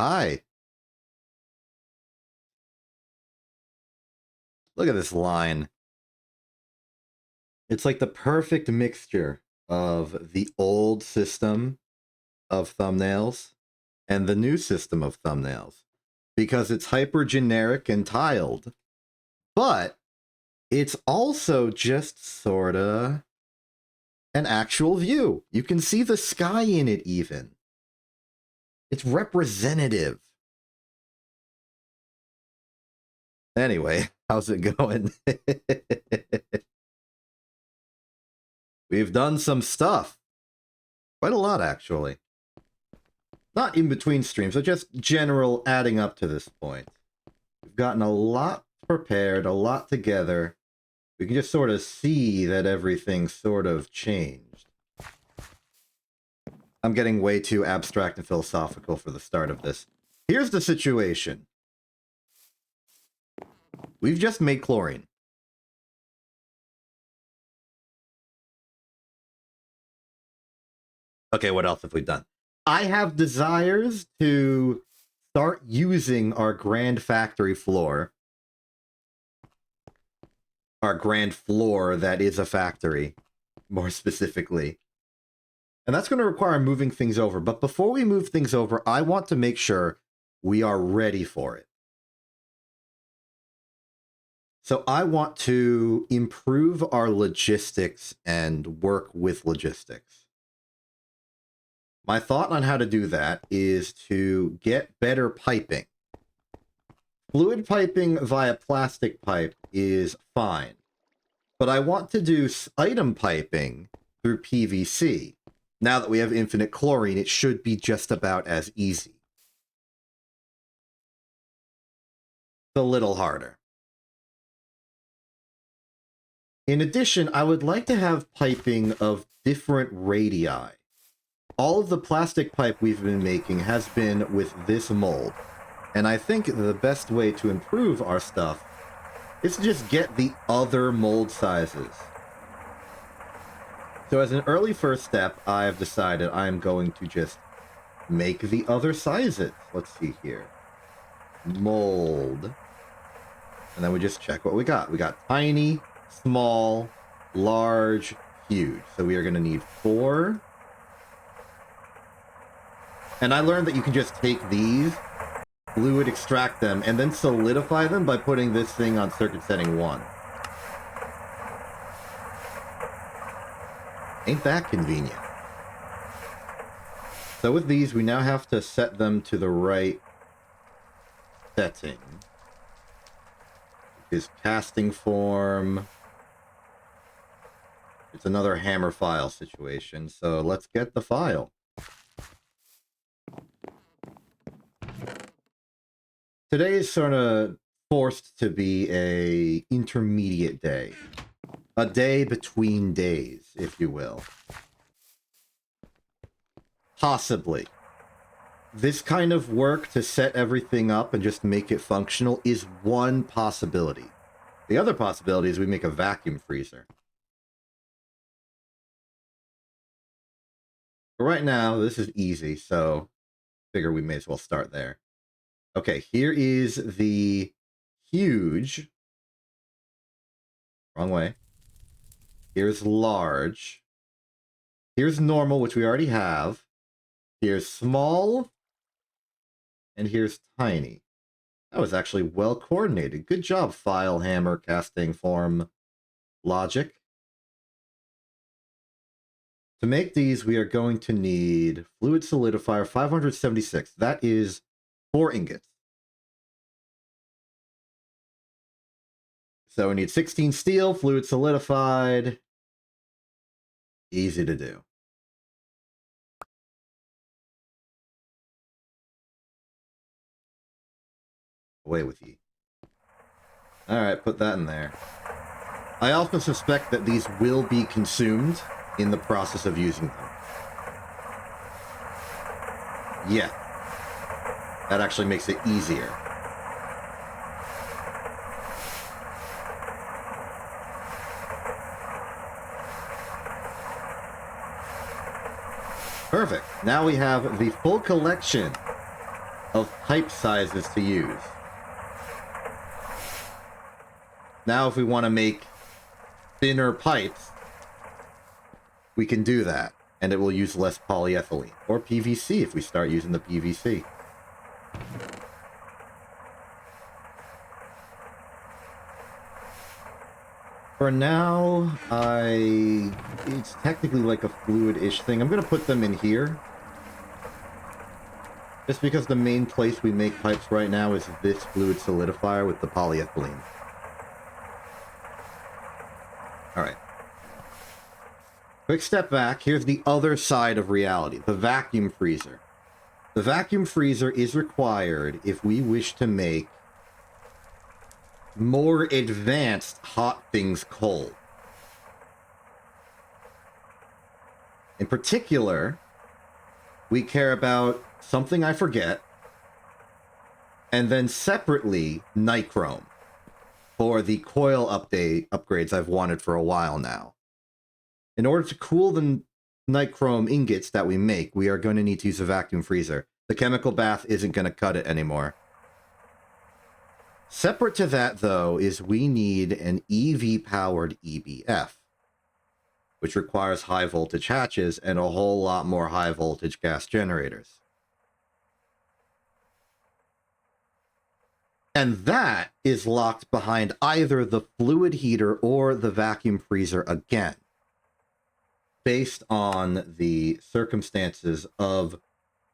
Hi. Look at this line. It's like the perfect mixture of the old system of thumbnails and the new system of thumbnails. Because it's hyper generic and tiled, but it's also just sorta an actual view. You can see the sky in it even. It's representative. Anyway, how's it going? We've done some stuff. Quite a lot, actually. Not in between streams, but just general adding up to this point. We've gotten a lot prepared, a lot together. We can just sort of see that everything sort of changed. I'm getting way too abstract and philosophical for the start of this. Here's the situation. We've just made chlorine. Okay, what else have we done? I have desires to start using our grand factory floor. Our grand floor that is a factory, more specifically. And that's going to require moving things over. But before we move things over, I want to make sure we are ready for it. So I want to improve our logistics and work with logistics. My thought on how to do that is to get better piping. Fluid piping via plastic pipe is fine, but I want to do item piping through PVC. Now that we have infinite chlorine, it should be just about as easy. It's a little harder. In addition, I would like to have piping of different radii. All of the plastic pipe we've been making has been with this mold. And I think the best way to improve our stuff is to just get the other mold sizes. So as an early first step, I've decided I'm going to just make the other sizes. Let's see here. Mold. And then we just check what we got. We got tiny, small, large, huge. So we are going to need 4. And I learned that you can just take these, fluid extract them, and then solidify them by putting this thing on circuit setting 1. Ain't that convenient? So with these, we now have to set them to the right setting. Is casting form. It's another hammer file situation, so let's get the file. Today is sort of forced to be a intermediate day. A day between days, if you will. Possibly. This kind of work to set everything up and just make it functional is one possibility. The other possibility is we make a vacuum freezer. But right now, this is easy, so I figure we may as well start there. Okay, here is the huge. Wrong way. Here's large. Here's normal, which we already have. Here's small. And here's tiny. That was actually well coordinated. Good job, file, hammer, casting, form, logic. To make these, we are going to need fluid solidifier 576. That is 4 ingots. So we need 16 steel, fluid solidified. Easy to do. Away with ye. Alright, put that in there. I also suspect that these will be consumed in the process of using them. Yeah. That actually makes it easier. Perfect. Now we have the full collection of pipe sizes to use. Now, if we want to make thinner pipes, we can do that, and it will use less polyethylene. Or PVC if we start using the PVC. For now, it's technically like a fluid-ish thing. I'm going to put them in here. Just because the main place we make pipes right now is this fluid solidifier with the polyethylene. Alright. Quick step back. Here's the other side of reality. The vacuum freezer. The vacuum freezer is required if we wish to make more advanced hot things cold. In particular, we care about something I forget, and then separately, nichrome, for the coil upgrades I've wanted for a while now. In order to cool the nichrome ingots that we make, we are going to need to use a vacuum freezer. The chemical bath isn't going to cut it anymore. Separate to that, though, is we need an EV-powered EBF, which requires high-voltage hatches and a whole lot more high-voltage gas generators. And that is locked behind either the fluid heater or the vacuum freezer again, based on the circumstances of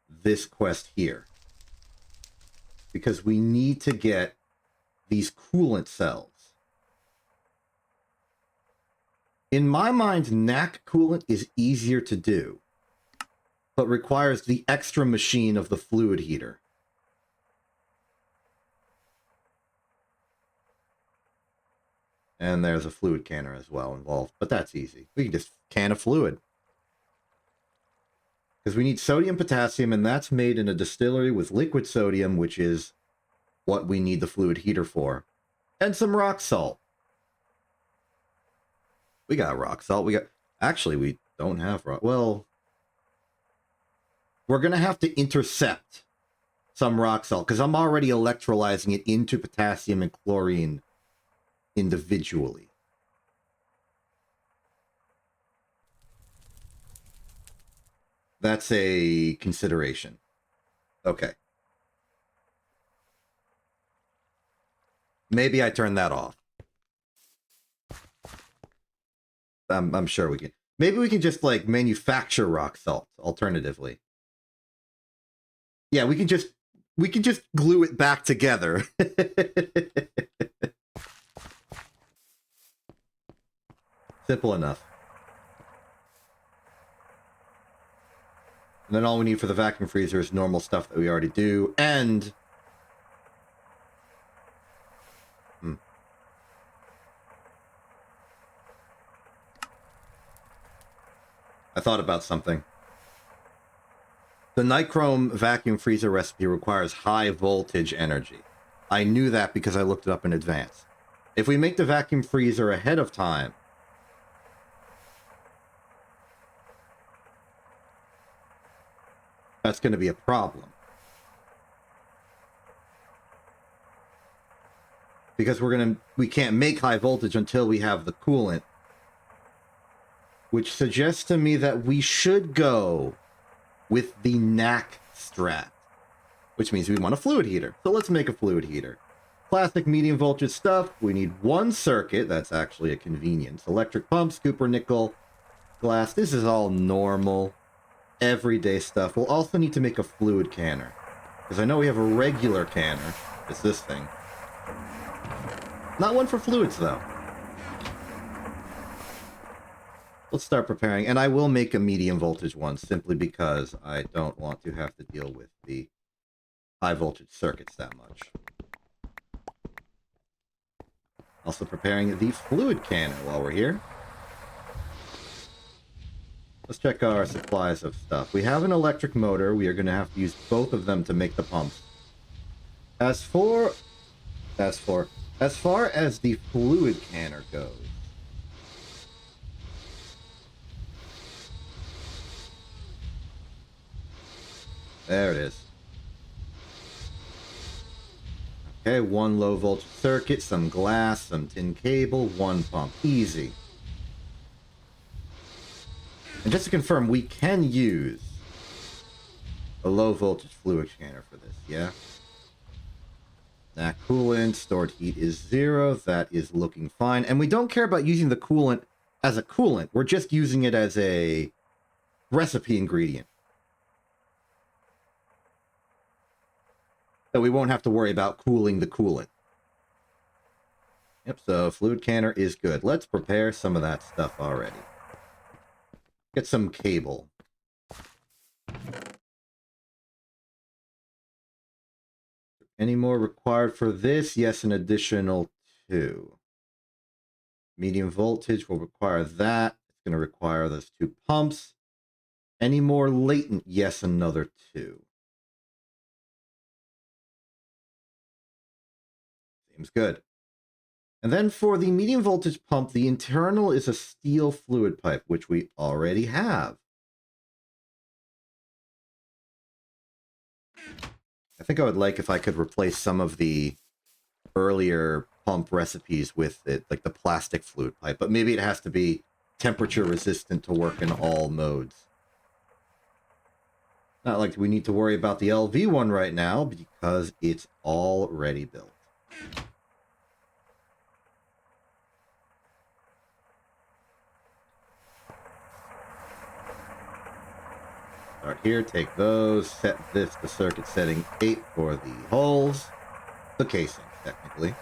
this quest here. Because we need to get these coolant cells. In my mind, NAC coolant is easier to do, but requires the extra machine of the fluid heater. And there's a fluid canner as well involved, but that's easy. We can just can a fluid. Because we need sodium, potassium, and that's made in a distillery with liquid sodium, which is what we need the fluid heater for. And some rock salt. We got rock salt. Actually, we don't have rock. Well, we're going to have to intercept some rock salt, because I'm already electrolyzing it into potassium and chlorine individually. That's a consideration. Okay. Maybe I turn that off. I'm sure we can. Maybe we can just, like, manufacture rock salt alternatively. Yeah, we can just glue it back together. Simple enough. And then all we need for the vacuum freezer is normal stuff that we already do, and I thought about something. The nichrome vacuum freezer recipe requires high voltage energy. I knew that because I looked it up in advance. If we make the vacuum freezer ahead of time, that's going to be a problem. Because we can't make high voltage until we have the coolant. Which suggests to me that we should go with the NAC strat. Which means we want a fluid heater. So let's make a fluid heater. Classic medium voltage stuff. We need one circuit. That's actually a convenience. Electric pumps, Cooper nickel, glass. This is all normal, everyday stuff. We'll also need to make a fluid canner. Because I know we have a regular canner. It's this thing. Not one for fluids, though. Let's start preparing, and I will make a medium voltage one simply because I don't want to have to deal with the high voltage circuits that much. Also preparing the fluid canner while we're here. Let's check our supplies of stuff. We have an electric motor. We are going to have to use both of them to make the pumps. As far as the fluid canner goes, there it is. Okay, one low voltage circuit, some glass, some tin cable, one pump. Easy. And just to confirm, we can use a low voltage fluid scanner for this, yeah? That coolant, stored heat is 0. That is looking fine. And we don't care about using the coolant as a coolant. We're just using it as a recipe ingredient. So we won't have to worry about cooling the coolant. Yep, so fluid canner is good. Let's prepare some of that stuff already. Get some cable. Any more required for this? Yes, an additional 2. Medium voltage will require that. It's going to require those 2 pumps. Any more latent? Yes, another 2. Seems good. And then for the medium voltage pump, the internal is a steel fluid pipe, which we already have. I think I would like if I could replace some of the earlier pump recipes with it, like the plastic fluid pipe, but maybe it has to be temperature resistant to work in all modes. Not like we need to worry about the LV one right now because it's already built. Start here, take those, set this to circuit setting 8 for the holes, the casings, technically.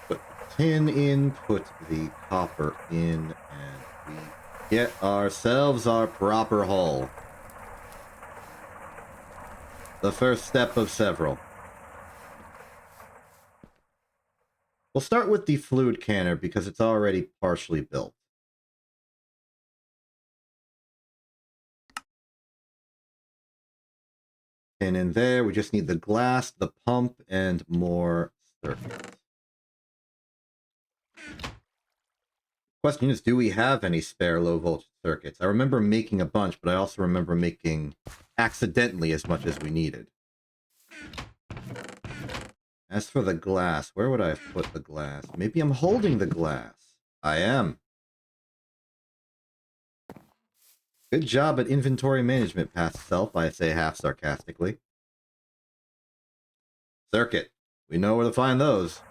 Put the tin in, put the copper in, and we get ourselves our proper hole. The first step of several. We'll start with the fluid canner because it's already partially built. Pin in there. We just need the glass, the pump, and more circuits. Question is, do we have any spare low voltage circuits? I remember making a bunch, but I also remember making accidentally as much as we needed. As for the glass, where would I have put the glass? Maybe I'm holding the glass. I am. Good job at inventory management, past self, I say half sarcastically. Circuit. We know where to find those.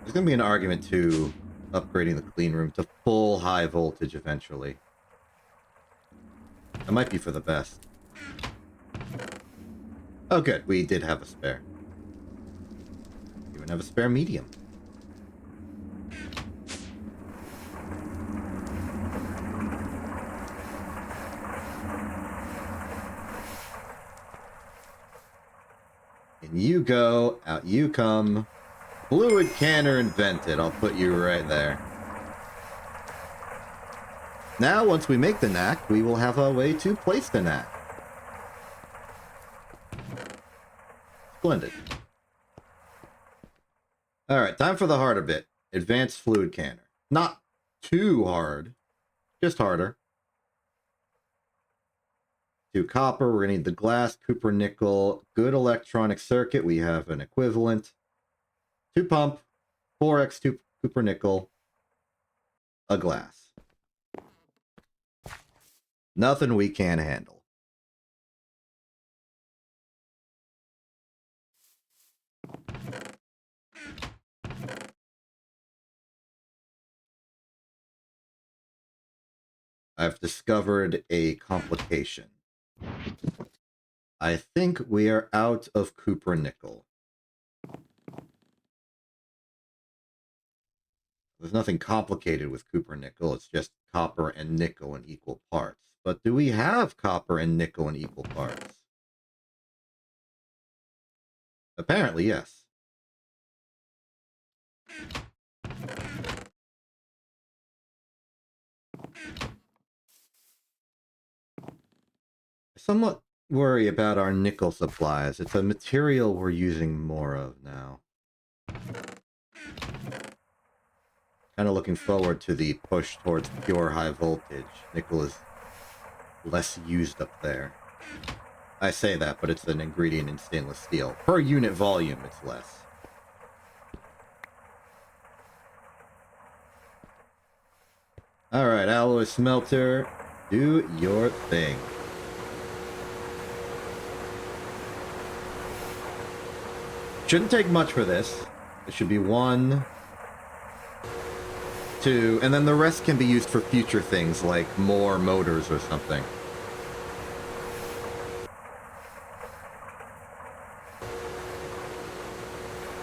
There's going to be an argument to upgrading the clean room to full high voltage eventually. That might be for the best. Oh good, we did have a spare. We even have a spare medium. In you go, out you come. Fluid canner invented. I'll put you right there. Now, once we make the knack, we will have a way to place the knack. Splendid. Alright, time for the harder bit. Advanced fluid canner. Not too hard, just harder. 2 copper, we're going to need the glass, copper, nickel, good electronic circuit, we have an equivalent. 2 pump, 4x2 copper, nickel, a glass. Nothing we can't handle. I've discovered a complication. I think we are out of copper nickel. There's nothing complicated with copper nickel, it's just copper and nickel in equal parts. But do we have copper and nickel in equal parts? Apparently, yes. I somewhat worry about our nickel supplies. It's a material we're using more of now. Kind of looking forward to the push towards pure high voltage. Nickel is less used up there. I say that, but it's an ingredient in stainless steel. Per unit volume, it's less. Alright, alloy smelter, do your thing. Shouldn't take much for this. It should be 1, 2, and then the rest can be used for future things, like more motors or something.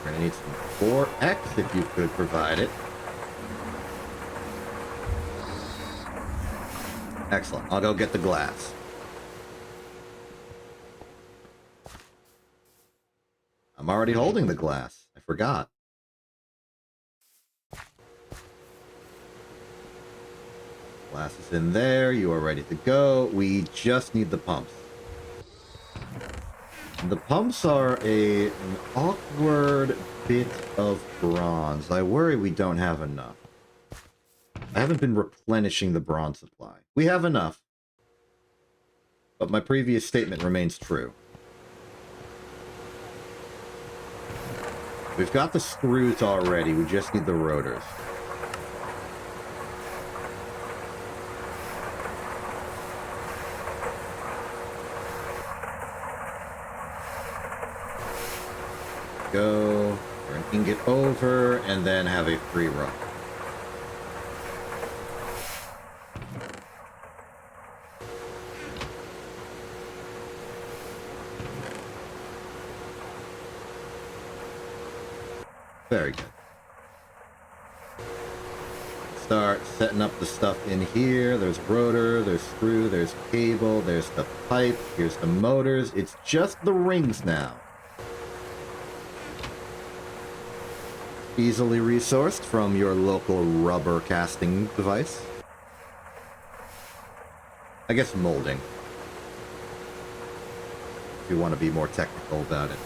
We're gonna need some 4X if you could provide it. Excellent. I'll go get the glass. I'm already holding the glass. I forgot. Glass is in there. You are ready to go. We just need the pumps. The pumps are an awkward bit of bronze. I worry we don't have enough. I haven't been replenishing the bronze supply. We have enough. But my previous statement remains true. We've got the screws already. We just need the rotors. Go. Turn ingot over, and then have a free run. Very good. Start setting up the stuff in here. There's rotor, there's screw, there's cable, there's the pipe, here's the motors. It's just the rings now. Easily resourced from your local rubber casting device. I guess molding, if you want to be more technical about it.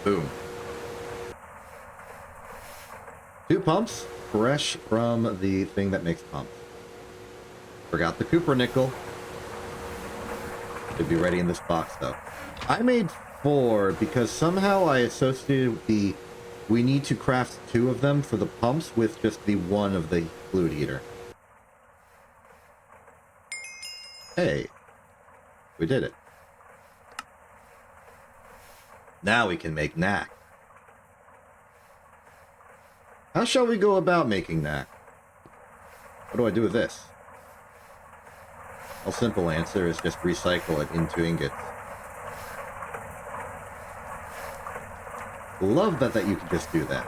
Boom. 2 pumps, fresh from the thing that makes pumps. Forgot the Cooper nickel. Should be ready in this box, though. I made 4 because somehow I associated the... We need to craft 2 of them for the pumps with just the 1 of the fluid heater. Hey. We did it. Now we can make knack. How shall we go about making knack? What do I do with this? A simple answer is just recycle it into ingots. Love that you can just do that.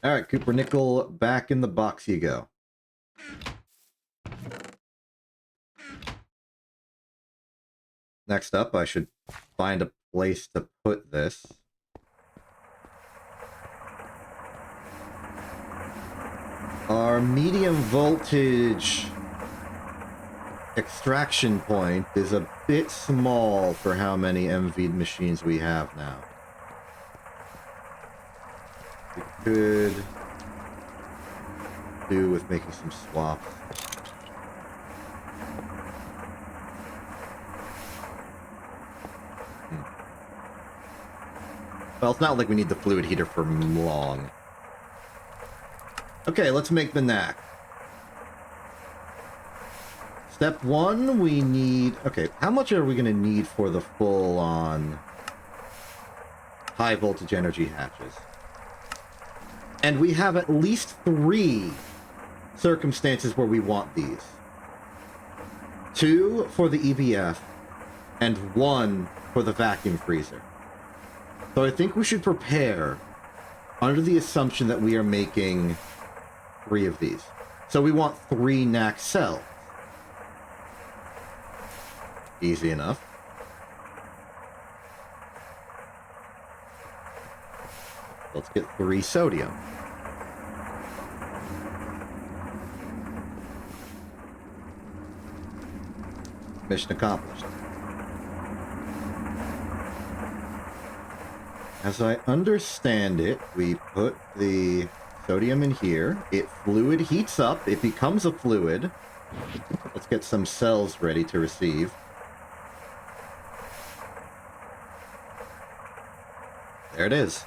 Alright, Cooper nickel, back in the box you go. Next up, I should find a place to put this. Our medium voltage extraction point is a bit small for how many MV machines we have now. We could do with making some swaps. Well, it's not like we need the fluid heater for long. Okay, let's make the knack. Step 1, we need... Okay, how much are we going to need for the full-on high voltage energy hatches? And we have at least 3 circumstances where we want these. 2 for the EBF, and 1 for the vacuum freezer. So I think we should prepare under the assumption that we are making 3 of these. So we want 3 knack cells. Easy enough. Let's get 3 sodium. Mission accomplished. As I understand it, we put the sodium in here. Fluid heats up. It becomes a fluid. Let's get some cells ready to receive. There it is.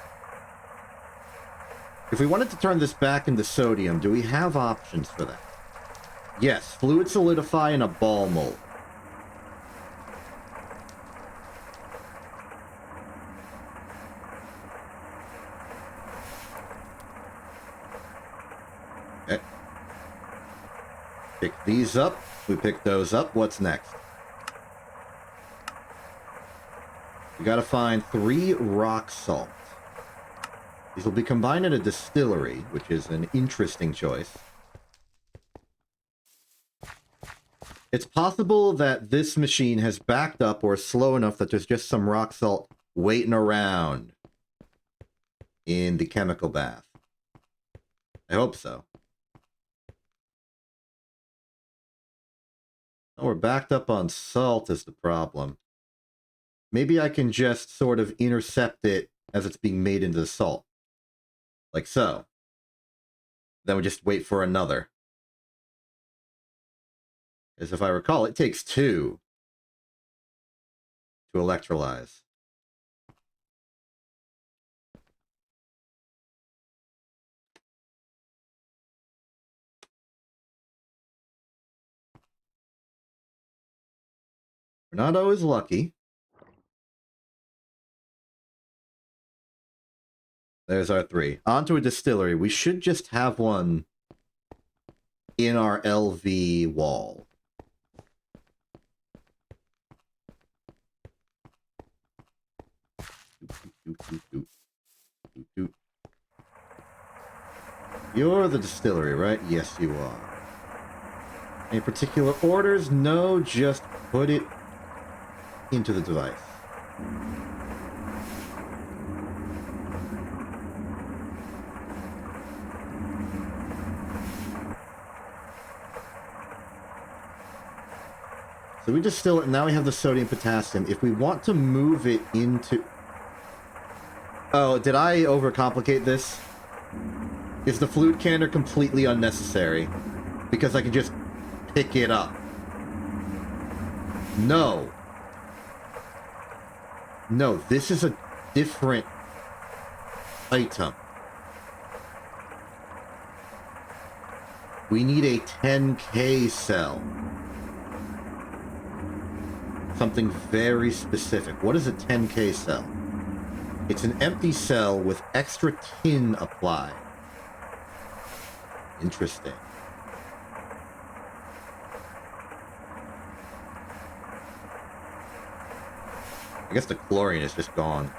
If we wanted to turn this back into sodium, do we have options for that? Yes, fluid solidify in a ball mold. Okay. Pick these up. We pick those up. What's next? We gotta find 3 rock salt. These will be combined in a distillery, which is an interesting choice. It's possible that this machine has backed up or slow enough that there's just some rock salt waiting around in the chemical bath. I hope so. Oh, we're backed up on salt is the problem. Maybe I can just sort of intercept it as it's being made into the salt. Like so. Then we just wait for another. As if I recall, it takes 2 to electrolyze. We're not always lucky. There's our 3. Onto a distillery. We should just have one in our LV wall. You're the distillery, right? Yes, you are. Any particular orders? No, just put it into the device. So we distill it, and now we have the sodium potassium. If we want to move it into... Oh, did I overcomplicate this? Is the fluid canner completely unnecessary? Because I can just pick it up. No. No, this is a different item. We need a 10K cell. Something very specific. What is a 10K cell? It's an empty cell with extra tin applied. Interesting. I guess the chlorine is just gone.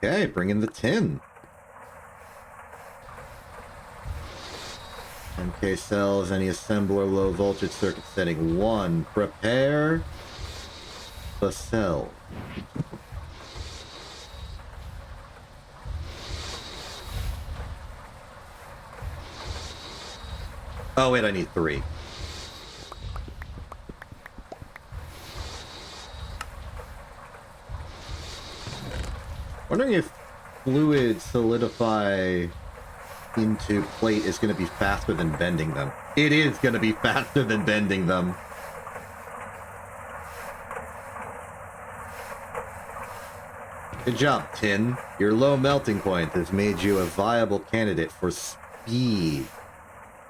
Okay, bring in the tin. 10K cells, any assembler, low voltage circuit setting 1. Prepare the cell. Oh wait, I need 3. Wondering if fluid solidify into plate is going to be faster than bending them. It is going to be faster than bending them. Good job, tin. Your low melting point has made you a viable candidate for speed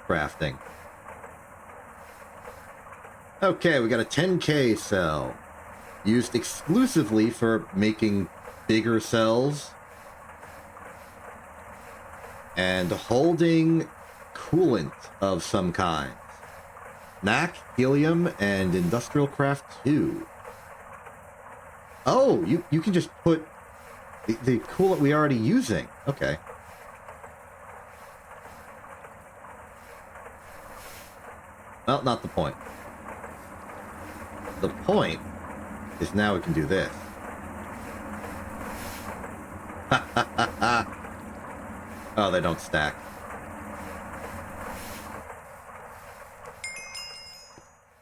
crafting. Okay, we got a 10K cell. Used exclusively for making bigger cells. And holding coolant of some kind. NAC, helium, and industrial craft 2. Oh, you can just put the coolant we're already using. Okay. Well, not the point. The point is now we can do this. Oh, they don't stack.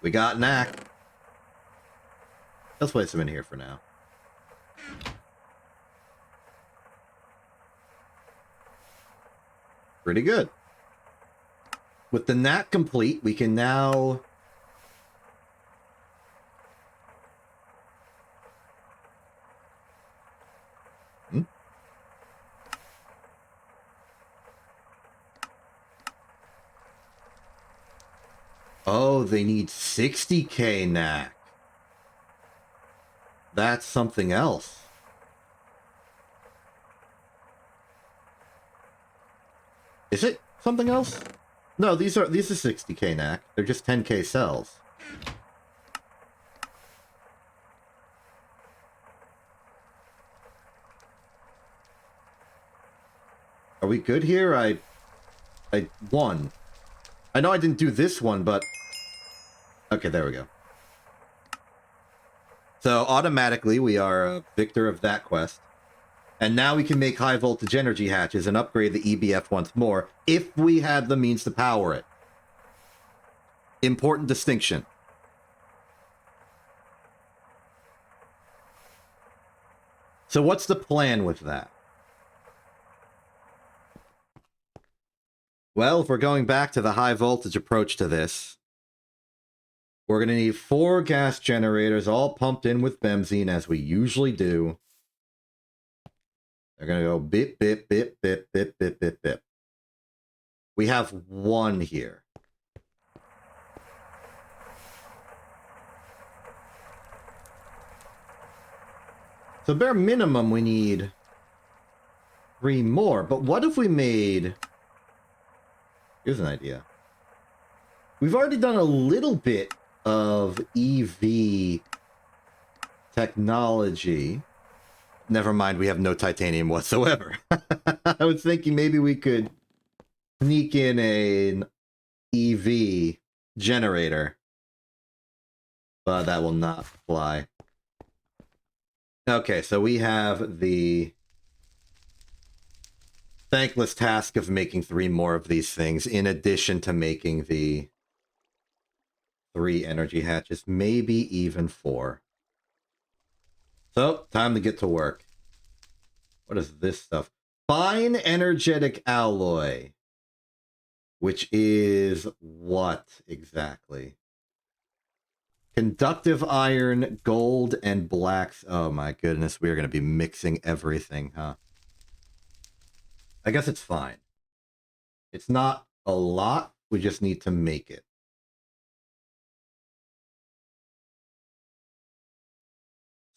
We got knack. Let's place them in here for now. Pretty good. With the knack complete, we can now... Oh, they need 60k knack. That's something else. Is it something else? No, these are 60k knack. They're just 10k cells. Are we good here? I won. I know I didn't do this one, but... Okay, there we go. So, automatically, we are a victor of that quest. And now we can make high-voltage energy hatches and upgrade the EBF once more, if we had the means to power it. Important distinction. So what's the plan with that? Well, if we're going back to the high-voltage approach to this, we're going to need 4 gas generators all pumped in with benzene, as we usually do. They're going to go bip, bip, bip, bip, bip, bip, bip, bip. We have 1 here. So bare minimum, we need 3 more. But what if we made... Here's an idea. We've already done a little bit of EV technology. Never mind, we have no titanium whatsoever. I was thinking maybe we could sneak in an EV generator. But that will not fly. Okay, so we have the thankless task of making 3 more of these things, in addition to making the 3 energy hatches, maybe even 4. So, time to get to work. What is this stuff? Fine energetic alloy. Which is what exactly? Conductive iron, gold, and blacks. Oh my goodness, we're going to be mixing everything, huh? I guess it's fine. It's not a lot, we just need to make it.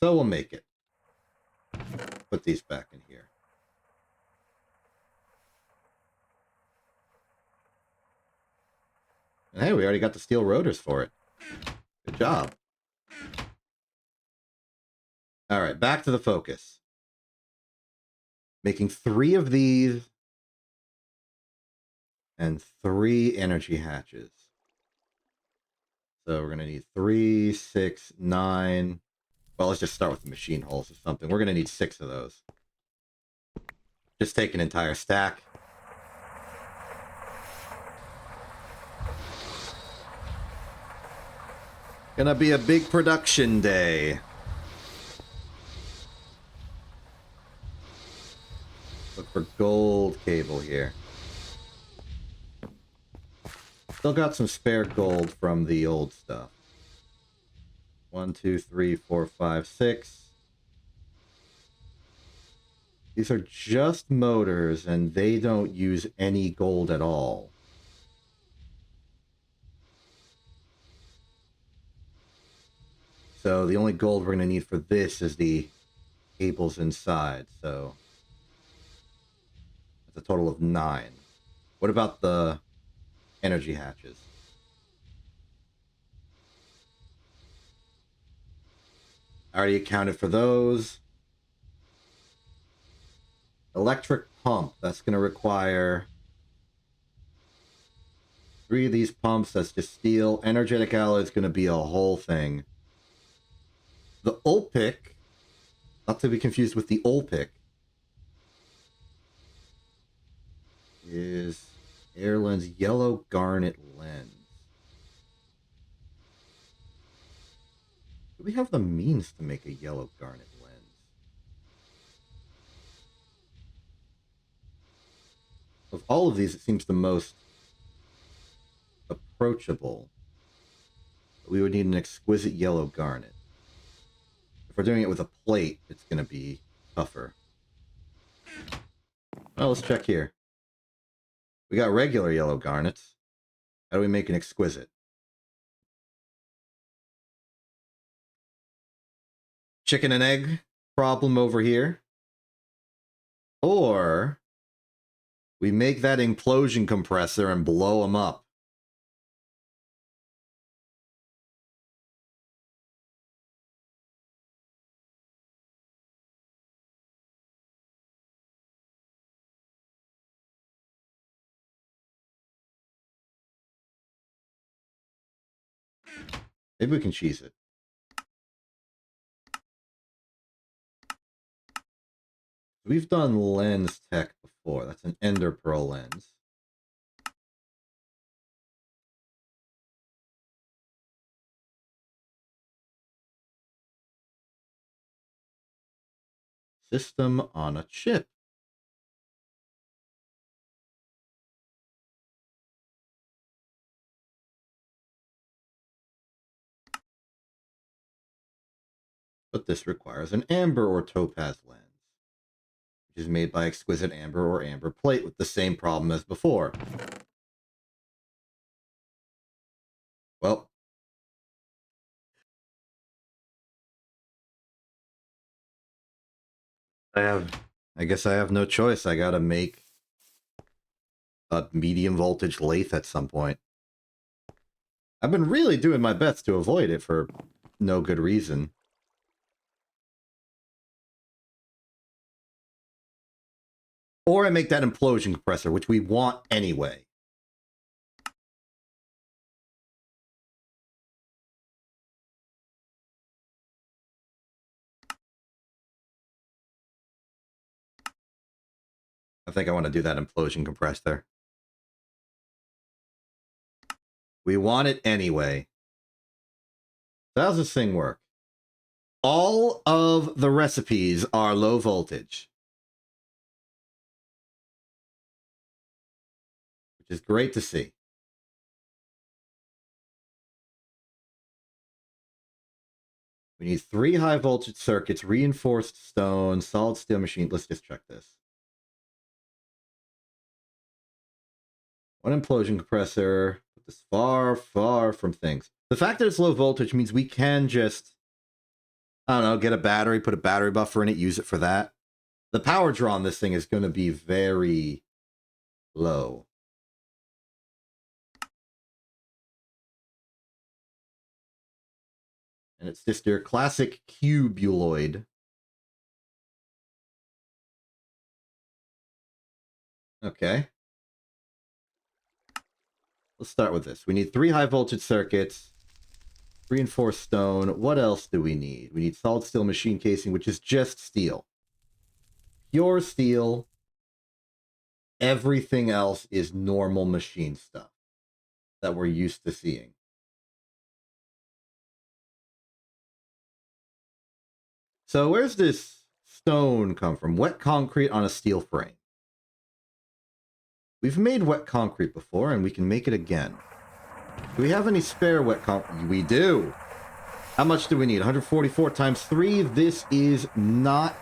So we'll make it. Put these back in here. And hey, we already got the steel rotors for it. Good job. All right, back to the focus. Making 3 of these and 3 energy hatches. So we're going to need 3, 6, 9. Well, let's just start with the machine holes or something. We're going to need 6 of those. Just take an entire stack. Gonna be a big production day. Look for gold cable here. Still got some spare gold from the old stuff. 1, 2, 3, 4, 5, 6. These are just motors, and they don't use any gold at all. So the only gold we're going to need for this is the cables inside. So that's a total of 9. What about the energy hatches? I already accounted for those. Electric pump. That's going to require 3 of these pumps. That's just steel. Energetic alloy is going to be a whole thing. The Olpic, not to be confused with the Olpic, Air lens, yellow garnet lens. Do we have the means to make a yellow garnet lens? Of all of these, it seems the most approachable. We would need an exquisite yellow garnet. If we're doing it with a plate, it's going to be tougher. Well, let's check here. We got regular yellow garnets. How do we make an exquisite? Chicken and egg problem over here. Or we make that implosion compressor and blow them up. Maybe we can cheese it. We've done lens tech before. That's an ender pearl lens. System on a chip. But this requires an amber or topaz lens, which is made by exquisite amber or amber plate with the same problem as before. Well, I guess I have no choice. I gotta make a medium voltage lathe at some point. I've been really doing my best to avoid it for no good reason. Or I make that implosion compressor, which we want anyway. I think I want to do that implosion compressor. We want it anyway. So how's this thing work? All of the recipes are low voltage, which is great to see. We need 3 high voltage circuits, reinforced stone, solid steel machine. Let's just check this. 1 implosion compressor. Put this far, far from things. The fact that it's low voltage means we can just, I don't know, get a battery, put a battery buffer in it, use it for that. The power draw on this thing is going to be very low. And it's just your classic cubuloid. Okay. Let's start with this. We need 3 high voltage circuits, reinforced stone. What else do we need? We need solid steel machine casing, which is just steel. Pure steel. Everything else is normal machine stuff that we're used to seeing. So where's this stone come from? Wet concrete on a steel frame. We've made wet concrete before, and we can make it again. Do we have any spare wet concrete? We do. How much do we need? 144 times 3. This is not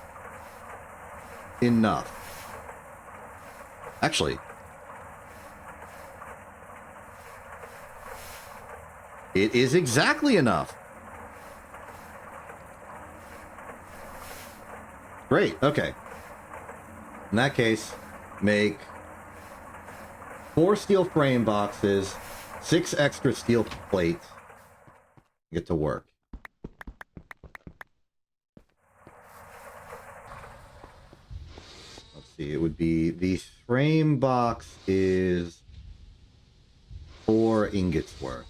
enough. Actually, it is exactly enough. Great, okay. In that case, make 4 steel frame boxes, 6 extra steel plates. Get to work. Let's see, it would be, the frame box is 4 ingots worth.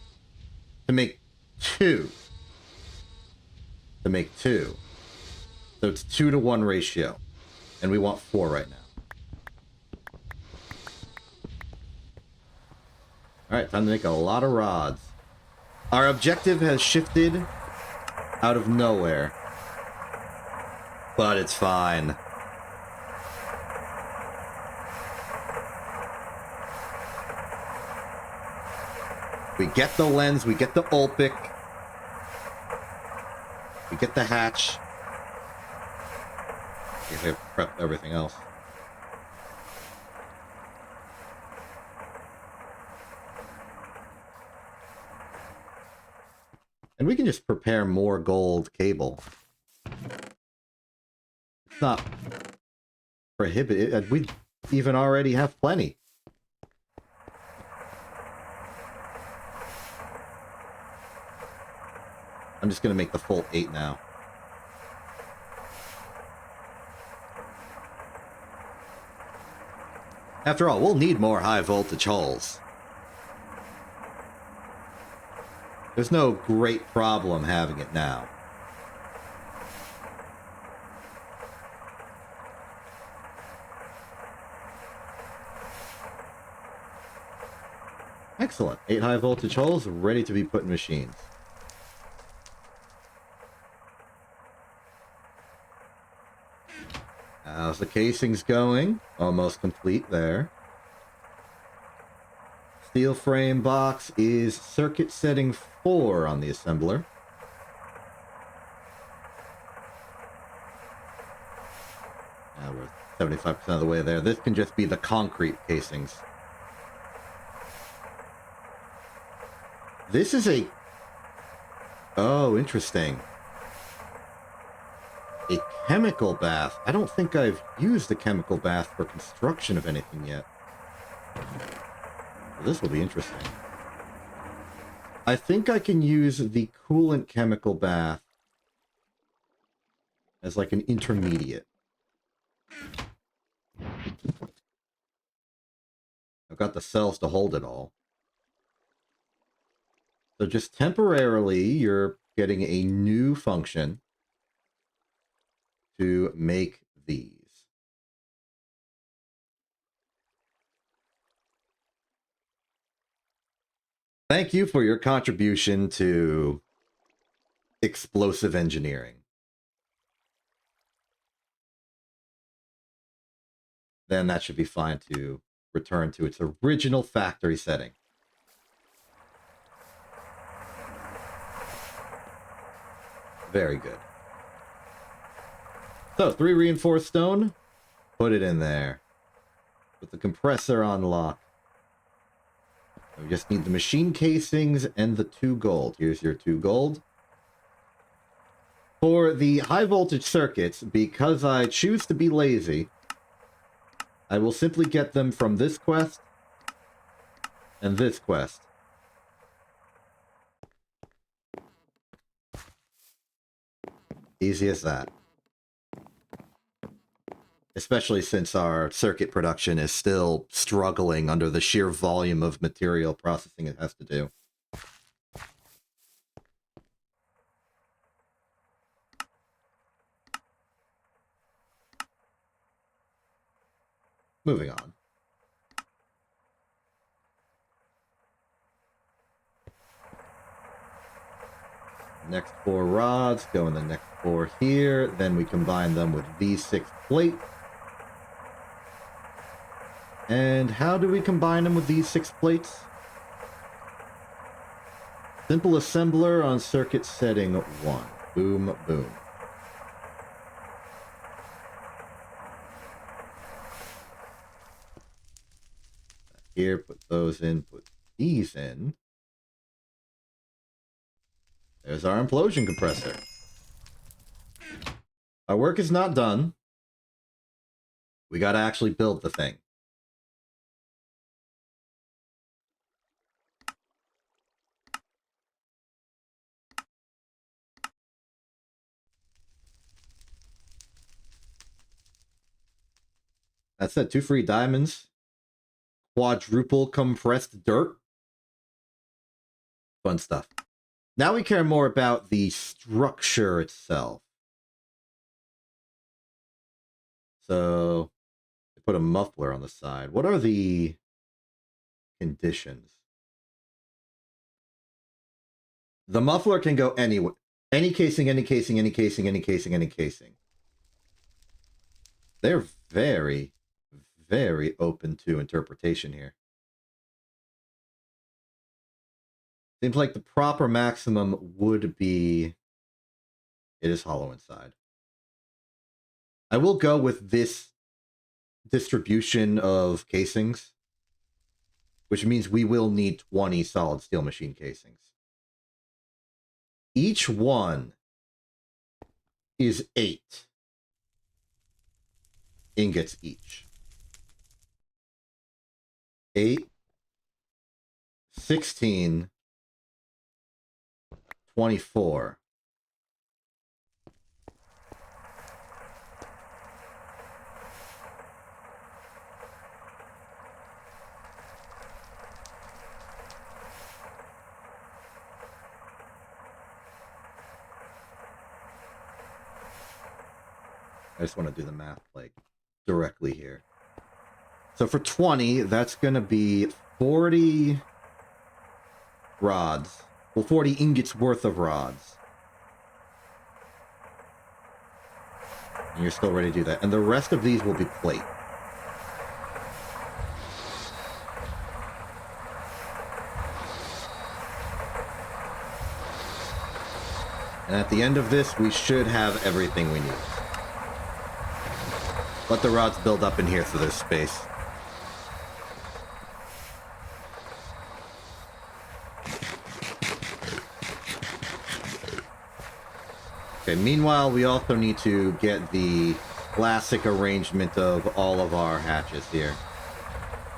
To make 2. To make 2. So it's 2-to-1 ratio. And we want 4 right now. Alright, time to make a lot of rods. Our objective has shifted out of nowhere. But it's fine. We get the lens, we get the Ulpic. We get the hatch. I guess I have to prep everything else. And we can just prepare more gold cable. It's not prohibited. We even already have plenty. I'm just going to make the full 8 now. After all, we'll need more high voltage holes. There's no great problem having it now. Excellent. 8 high voltage holes ready to be put in machines. How's the casings going? Almost complete there. Steel frame box is circuit setting 4 on the assembler. Now we're 75% of the way there. This can just be the concrete casings. This is a... Oh, interesting. A chemical bath. I don't think I've used a chemical bath for construction of anything yet. Well, this will be interesting. I think I can use the coolant chemical bath as like an intermediate. I've got the cells to hold it all. So just temporarily, you're getting a new function to make these. Thank you for your contribution to explosive engineering. Then that should be fine to return to its original factory setting. Very good. So, 3 reinforced stone. Put it in there. Put the compressor on lock. We just need the machine casings and the 2 gold. Here's your 2 gold. For the high voltage circuits, because I choose to be lazy, I will simply get them from this quest and this quest. Easy as that. Especially since our circuit production is still struggling under the sheer volume of material processing it has to do. Moving on. Next 4 rods go in the next 4 here. Then we combine them with these 6 plates. And how do we combine them with these 6 plates? Simple assembler on circuit setting 1. Boom, boom. Here, put those in, put these in. There's our implosion compressor. Our work is not done. We gotta actually build the thing. That's it. 2 free diamonds. Quadruple compressed dirt. Fun stuff. Now we care more about the structure itself. So, put a muffler on the side. What are the conditions? The muffler can go anywhere. Any casing, any casing, any casing, any casing, any casing. They're very, very open to interpretation here. Seems like the proper maximum would be... It is hollow inside. I will go with this distribution of casings, which means we will need 20 solid steel machine casings. Each one is 8 ingots each. 8, 16, 24. I just want to do the math, like, directly here. So for 20, that's going to be 40 rods. Well, 40 ingots worth of rods. And you're still ready to do that. And the rest of these will be plate. And at the end of this, we should have everything we need. Let the rods build up in here so there's space. Okay, meanwhile, we also need to get the classic arrangement of all of our hatches here.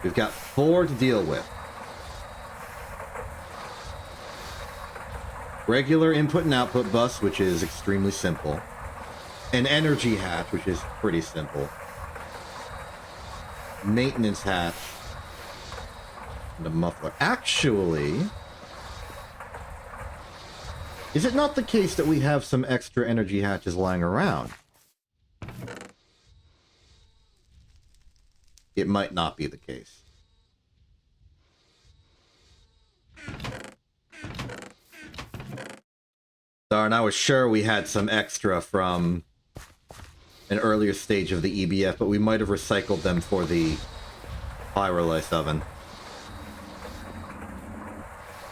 We've got 4 to deal with. Regular input and output bus, which is extremely simple. An energy hatch, which is pretty simple. Maintenance hatch. And a muffler. Actually, is it not the case that we have some extra energy hatches lying around? It might not be the case. Darn, I was sure we had some extra from an earlier stage of the EBF, but we might have recycled them for the pyrolysis oven.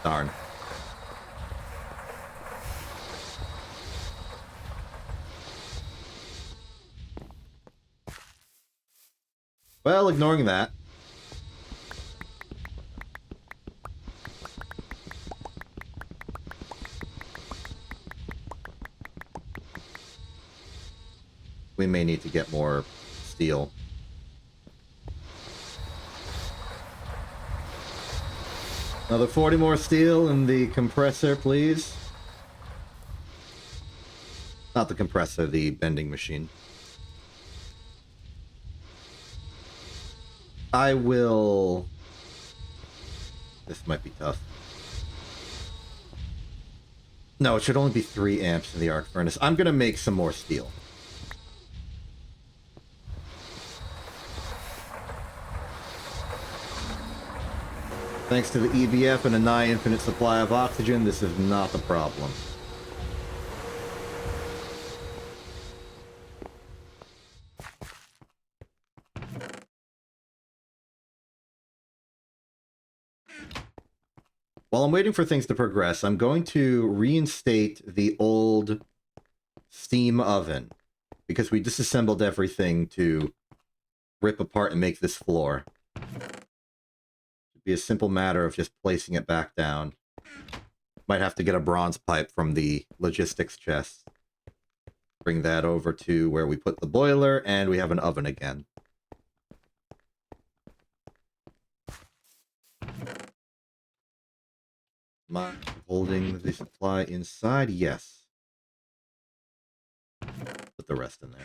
Darn. Well, ignoring that. We may need to get more steel. Another 40 more steel in the compressor, please. Not the compressor, the bending machine. I will... This might be tough. No, it should only be 3 amps in the arc furnace. I'm going to make some more steel. Thanks to the EBF and a nigh infinite supply of oxygen, this is not the problem. While I'm waiting for things to progress, I'm going to reinstate the old steam oven, because we disassembled everything to rip apart and make this floor. Be a simple matter of just placing it back down. Might have to get a bronze pipe from the logistics chest. Bring that over to where we put the boiler, and we have an oven again. Am I holding the supply inside? Yes. Put the rest in there.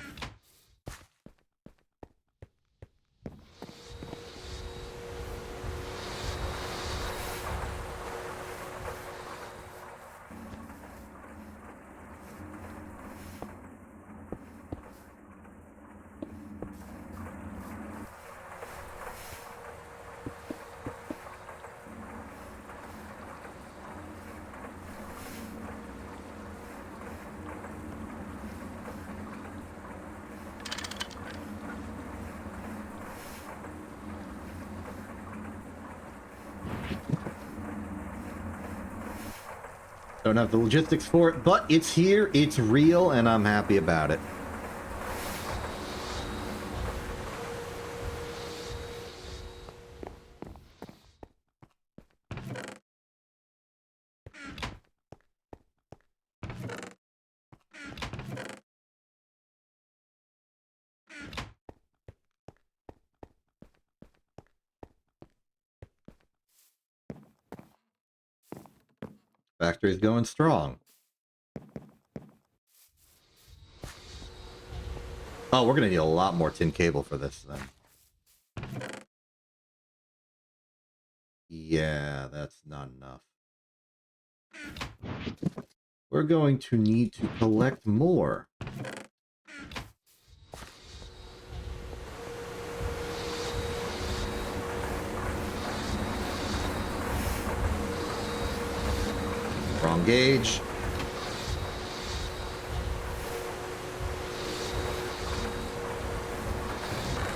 Don't have the logistics for it, but it's here, it's real, and I'm happy about it. Factory's going strong. Oh, we're gonna need a lot more tin cable for this then. Yeah, that's not enough. We're going to need to collect more. Wrong gauge.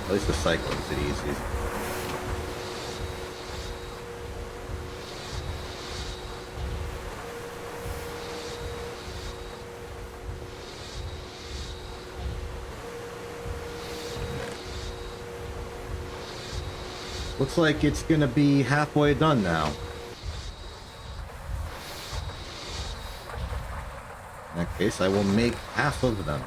At least the cycling's it easy. Looks like it's gonna be halfway done now. In that case, I will make half of them.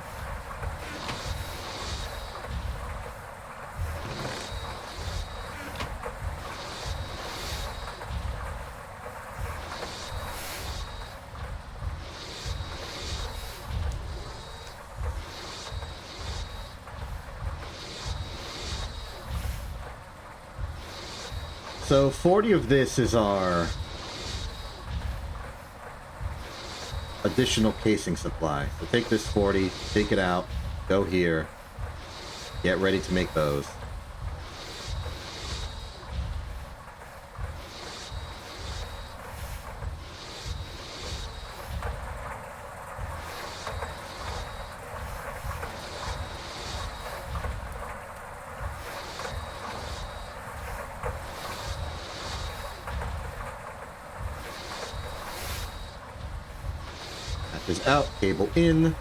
So 40 of this is our additional casing supply. So take this 40, take it out, go here, get ready to make those. Is out, cable in.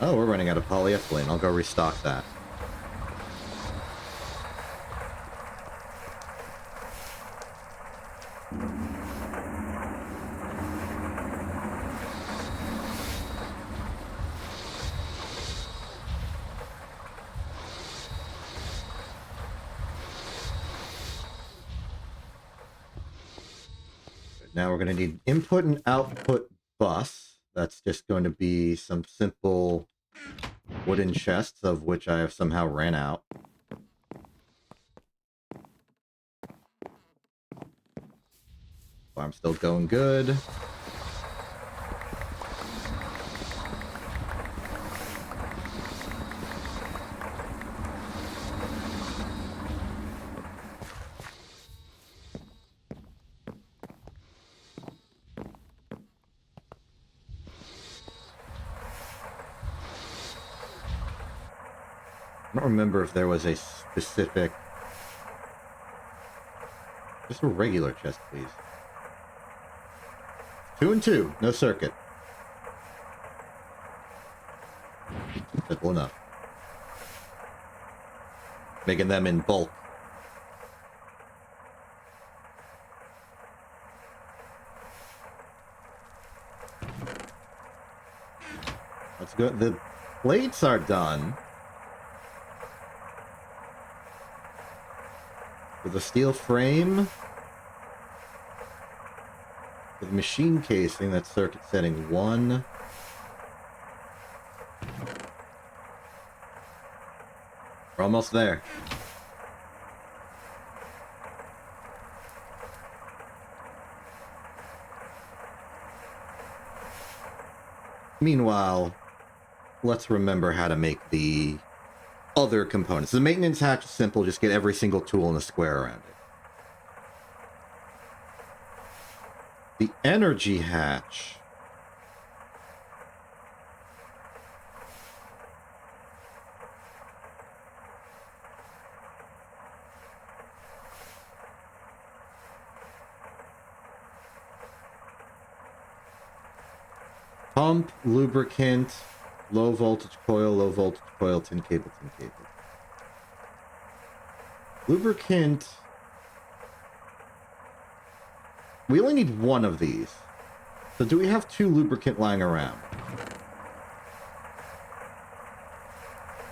Oh, we're running out of polyethylene. I'll go restock that. Now we're going to need input and output bus. That's just going to be some simple wooden chests, of which I have somehow ran out. Farm's still going good. I don't remember if there was a specific... Just a regular chest, please. 2 and 2, no circuit. Simple enough. Making them in bulk. Let's go. The plates are done. With a steel frame. With machine casing, that's circuit setting 1. We're almost there. Meanwhile, let's remember how to make the other components. The maintenance hatch is simple, just get every single tool in a square around it. The energy hatch. Pump, lubricant, low voltage coil, tin cable. Lubricant. We only need one of these. So do we have 2 lubricant lying around?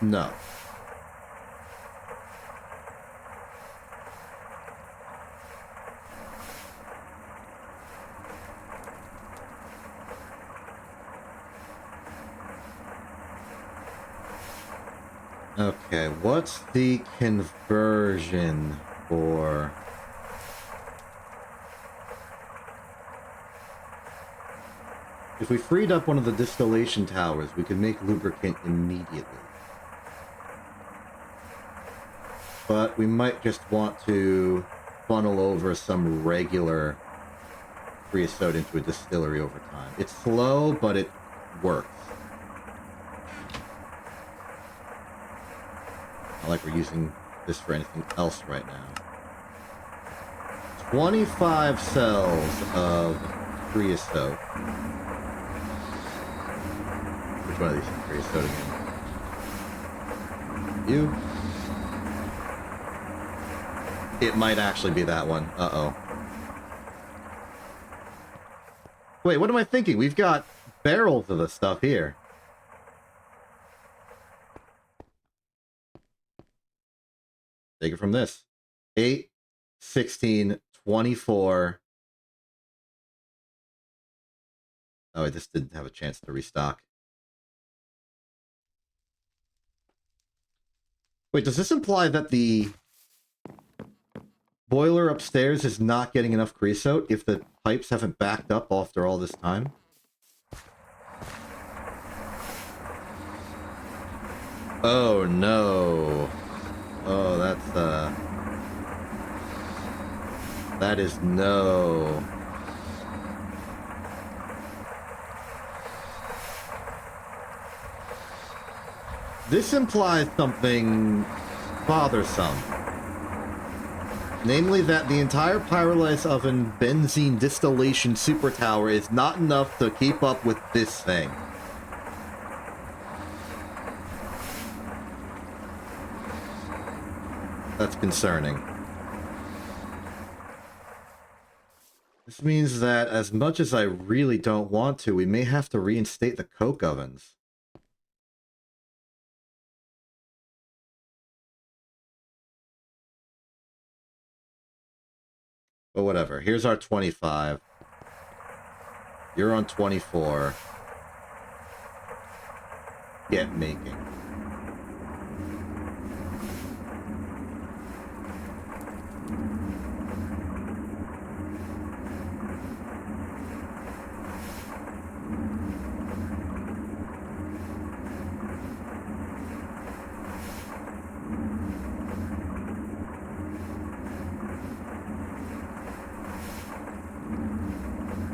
No. Okay, what's the conversion for... If we freed up one of the distillation towers, we could make lubricant immediately. But we might just want to funnel over some regular creosote into a distillery over time. It's slow, but it works. Not like we're using this for anything else right now. 25 cells of creosote. Which one of these is creosote again? You? It might actually be that one. Uh-oh. Wait, what am I thinking? We've got barrels of the stuff here. Take it from this. 8, 16, 24. Oh, I just didn't have a chance to restock. Wait, does this imply that the boiler upstairs is not getting enough creosote if the pipes haven't backed up after all this time? Oh, no. Oh, that's, that is no. This implies something bothersome. Namely that the entire pyrolysis oven benzene distillation super tower is not enough to keep up with this thing. That's concerning. This means that as much as I really don't want to, we may have to reinstate the coke ovens. But whatever. Here's our 25. You're on 24. Get making.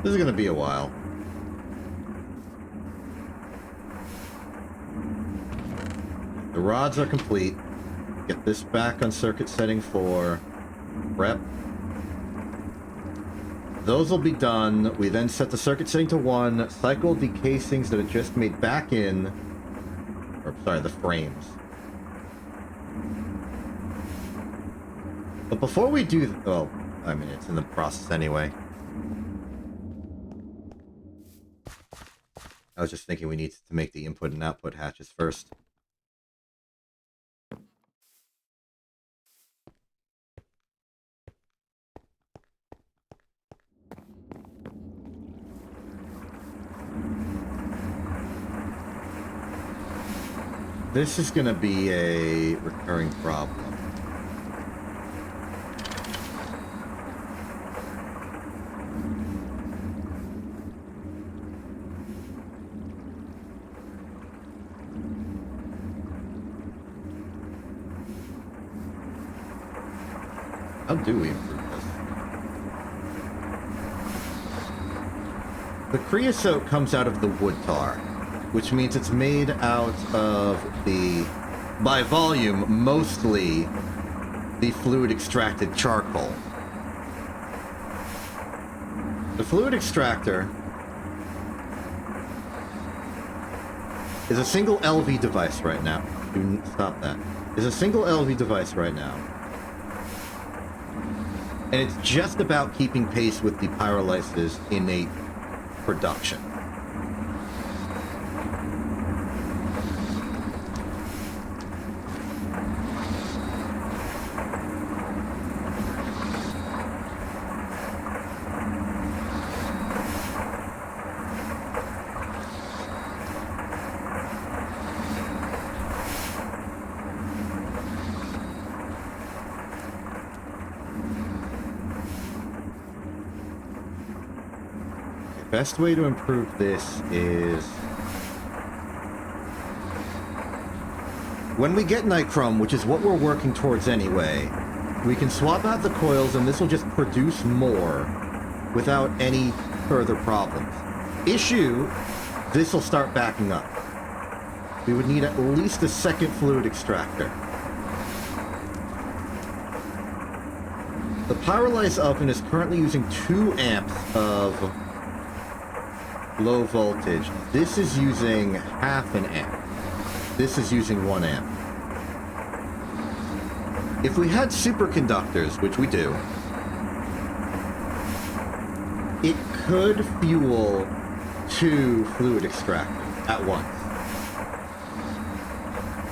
This is going to be a while. The rods are complete. Get this back on circuit setting 4. Prep. Those will be done. We then set the circuit setting to 1. Cycle the casings that it just made back in. Or, sorry, the frames. But before we do... well, I mean, it's in the process anyway. I was just thinking we need to make the input and output hatches first. This is going to be a recurring problem. How do we improve this? The creosote comes out of the wood tar, which means it's made out of the, by volume, mostly the fluid extracted charcoal. The fluid extractor is a single LV device right now. Stop that. Is a single LV device right now. And it's just about keeping pace with the pyrolysis innate production. Best way to improve this is when we get nichrome, which is what we're working towards anyway, we can swap out the coils and this will just produce more without any further problems. Issue, this will start backing up. We would need at least a second fluid extractor. The pyrolysis oven is currently using 2 amps of low voltage. This is using half an amp. This is using 1 amp. If we had superconductors, which we do, it could fuel 2 fluid extractors at once.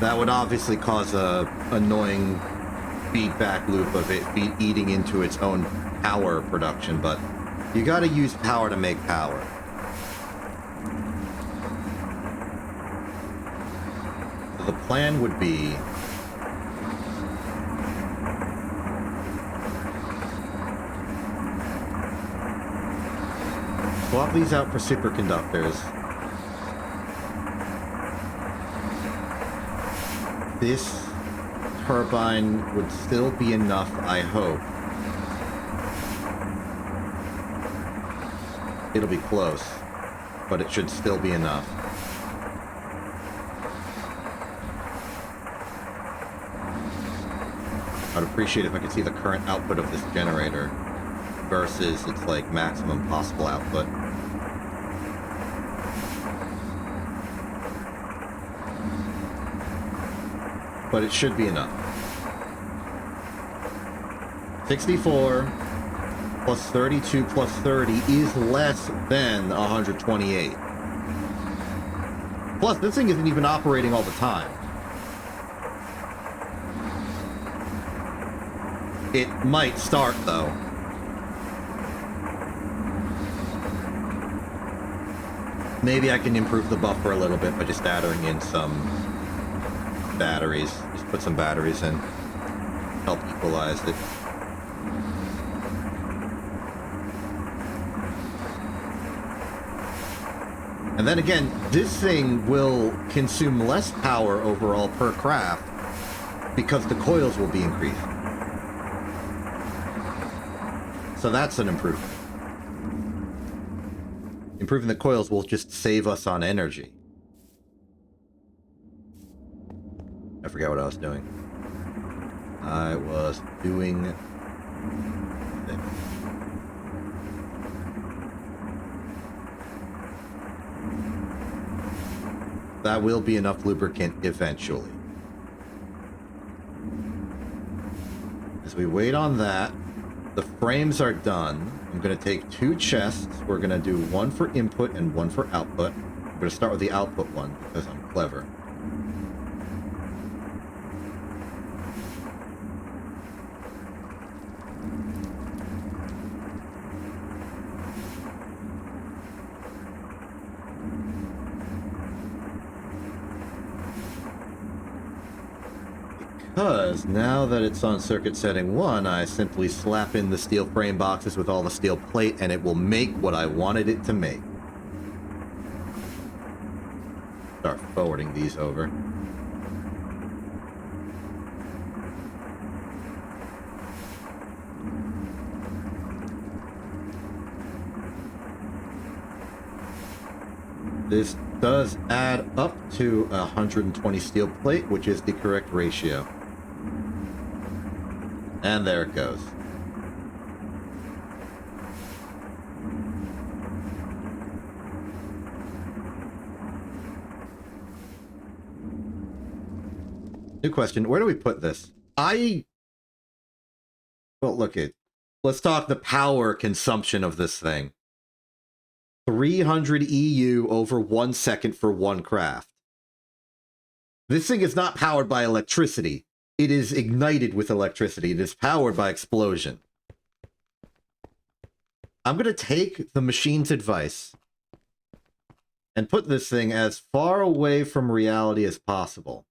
That would obviously cause a annoying feedback loop of it eating into its own power production, but you gotta use power to make power. The plan would be swap these out for superconductors. This turbine would still be enough, I hope. It'll be close, but it should still be enough. I'd appreciate if I could see the current output of this generator versus its like maximum possible output. But it should be enough. 64 plus 32 plus 30 is less than 128. Plus, this thing isn't even operating all the time. It might start, though. Maybe I can improve the buffer a little bit by just adding in some batteries. Just put some batteries in. Help equalize it. And then again, this thing will consume less power overall per craft because the coils will be increased. So that's an improvement. Improving the coils will just save us on energy. I forgot what I was doing. I was doing this. That will be enough lubricant eventually. As we wait on that, the frames are done. I'm going to take 2 chests. We're going to do 1 for input and 1 for output. I'm going to start with the output one because I'm clever. Because now that it's on circuit setting 1, I simply slap in the steel frame boxes with all the steel plate and it will make what I wanted it to make. Start forwarding these over. This does add up to 120 steel plate, which is the correct ratio. And there it goes. New question. Where do we put this? Well, look it. Let's talk the power consumption of this thing. 300 EU over 1 second for one craft. This thing is not powered by electricity. It is ignited with electricity. It is powered by explosion. I'm going to take the machine's advice and put this thing as far away from reality as possible.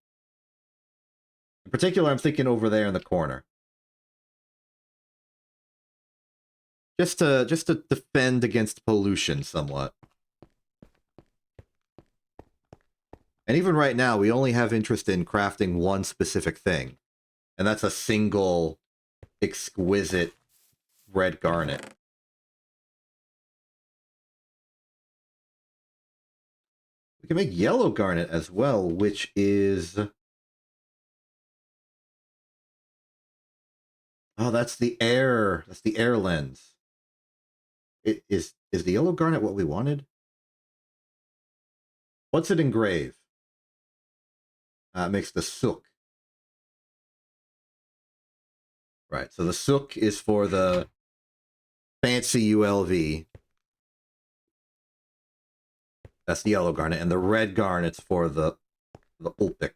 In particular, I'm thinking over there in the corner. Just to defend against pollution somewhat. And even right now, we only have interest in crafting one specific thing. And that's a single exquisite red garnet. We can make yellow garnet as well, which is... Oh, that's the air. That's the air lens. Is the yellow garnet what we wanted? What's it engrave? It makes the sook. Right, so the sook is for the fancy ULV. That's the yellow garnet, and the red garnet's for the Ulpic.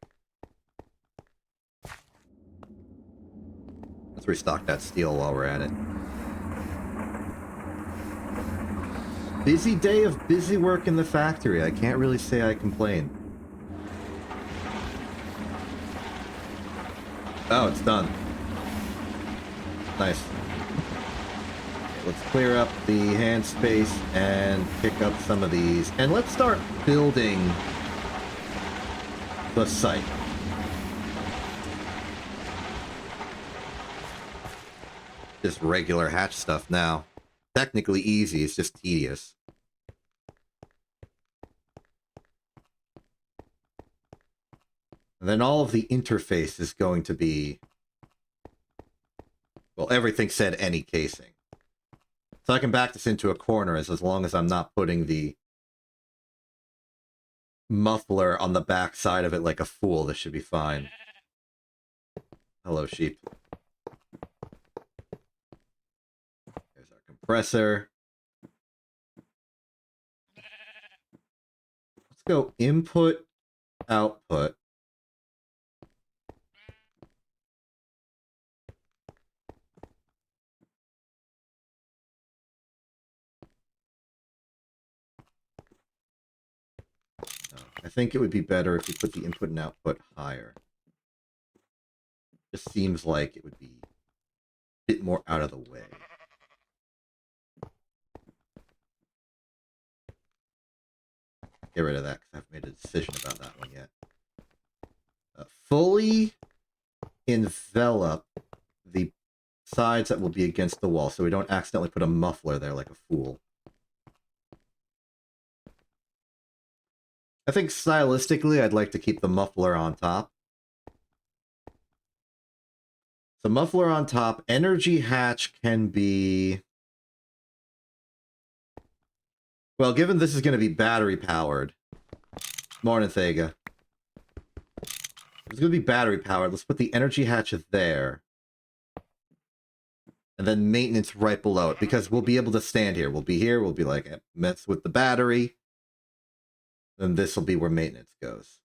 Let's restock that steel while we're at it. Busy day of busy work in the factory. I can't really say I complain. Oh, it's done. Nice. Okay, let's clear up the hand space and pick up some of these. And let's start building the site. Just regular hatch stuff now. Technically easy, it's just tedious. And then all of the interface is going to be... Well, everything said any casing. So I can back this into a corner as long as I'm not putting the muffler on the back side of it like a fool. This should be fine. Hello, sheep. There's our compressor. Let's go input, output. I think it would be better if you put the input and output higher. Just seems like it would be a bit more out of the way. Get rid of that because I haven't made a decision about that one yet. Fully envelop the sides that will be against the wall so we don't accidentally put a muffler there like a fool. I think stylistically, I'd like to keep the muffler on top. So muffler on top, energy hatch can be... Well, given this is going to be battery powered. Morning, Thega. It's going to be battery powered. Let's put the energy hatch there. And then maintenance right below it, because we'll be able to stand here. We'll be here, we'll be like, mess with the battery. Then this will be where maintenance goes.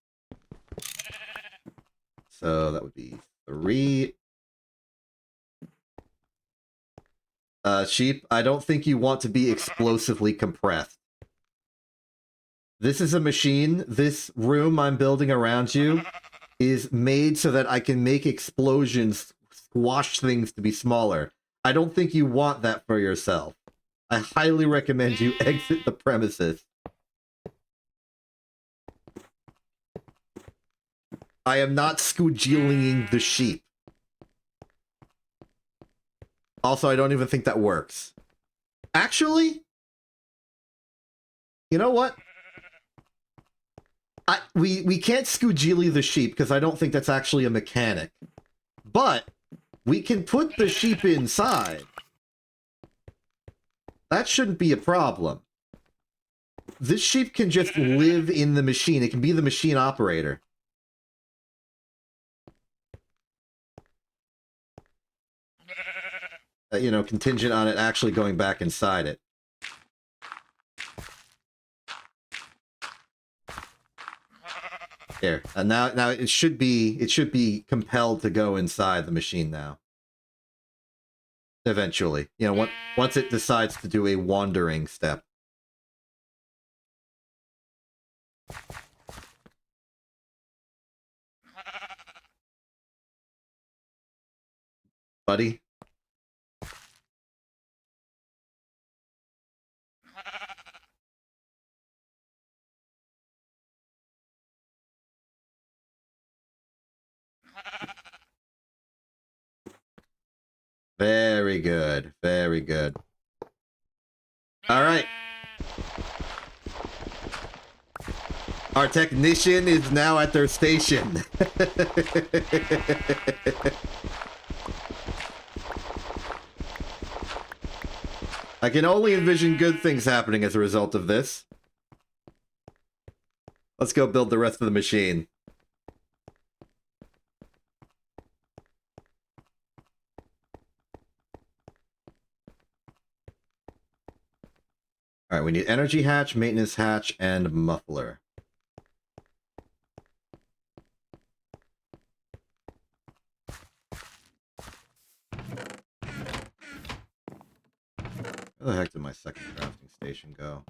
So that would be 3. Sheep, I don't think you want to be explosively compressed. This is a machine. This room I'm building around you is made so that I can make explosions, squash things to be smaller. I don't think you want that for yourself. I highly recommend you exit the premises. I am not scoogieling the sheep. Also, I don't even think that works. Actually, you know what? We can't scoogili the sheep because I don't think that's actually a mechanic. But we can put the sheep inside. That shouldn't be a problem. This sheep can just live in the machine. It can be the machine operator. you know, contingent on it actually going back inside it. Here, and now it should be compelled to go inside the machine now. Eventually, you know, once it decides to do a wandering step. Buddy. Very good. Very good. All right. Our technician is now at their station. I can only envision good things happening as a result of this. Let's go build the rest of the machine. All right, we need energy hatch, maintenance hatch, and muffler. Where the heck did my second crafting station go?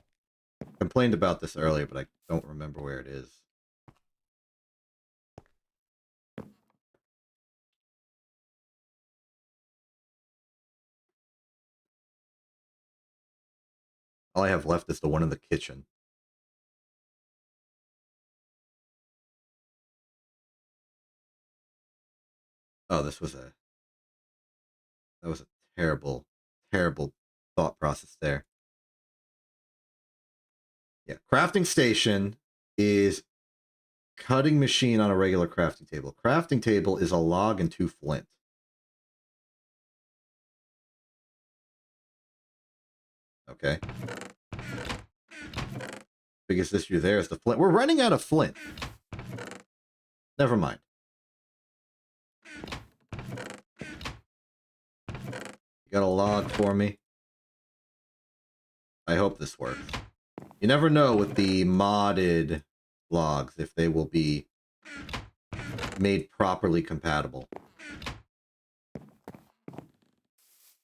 I complained about this earlier, but I don't remember where it is. All I have left is the one in the kitchen. Oh, that was a terrible, terrible thought process there. Yeah, crafting station is cutting machine on a regular crafting table. Crafting table is a log and 2 flint. Okay. Biggest issue there is the flint. We're running out of flint. Never mind. You got a log for me? I hope this works. You never know with the modded logs if they will be made properly compatible.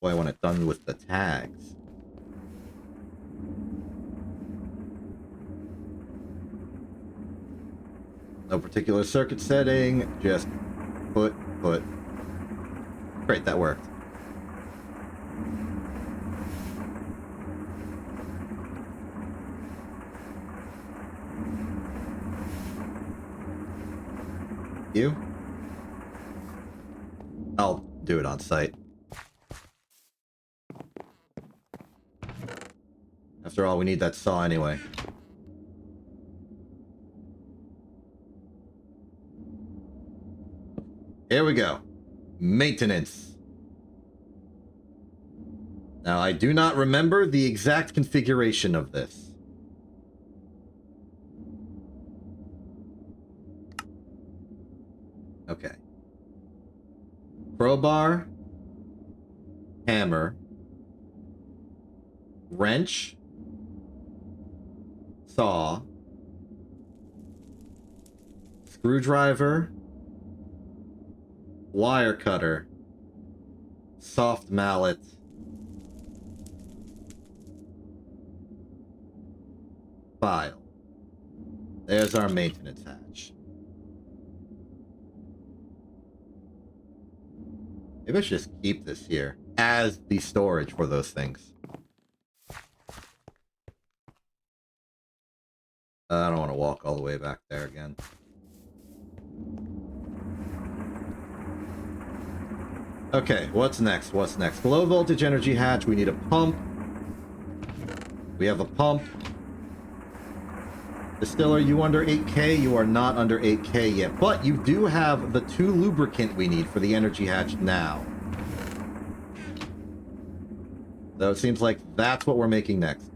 Boy, I want it done with the tags. No particular circuit setting, just put. Great, that worked. You? I'll do it on site. After all, we need that saw anyway. Here we go. Maintenance. Now, I do not remember the exact configuration of this. Okay. Crowbar. Hammer. Wrench. Saw. Screwdriver. Wire cutter. Soft mallet. File. There's our maintenance hatch. Maybe I should just keep this here as the storage for those things. I don't want to walk all the way back there again. Okay, what's next? What's next? Low voltage energy hatch. We need a pump. We have a pump. Distiller, you under 8K? You are not under 8K yet, but you do have the 2 lubricant we need for the energy hatch now. So it seems like that's what we're making next.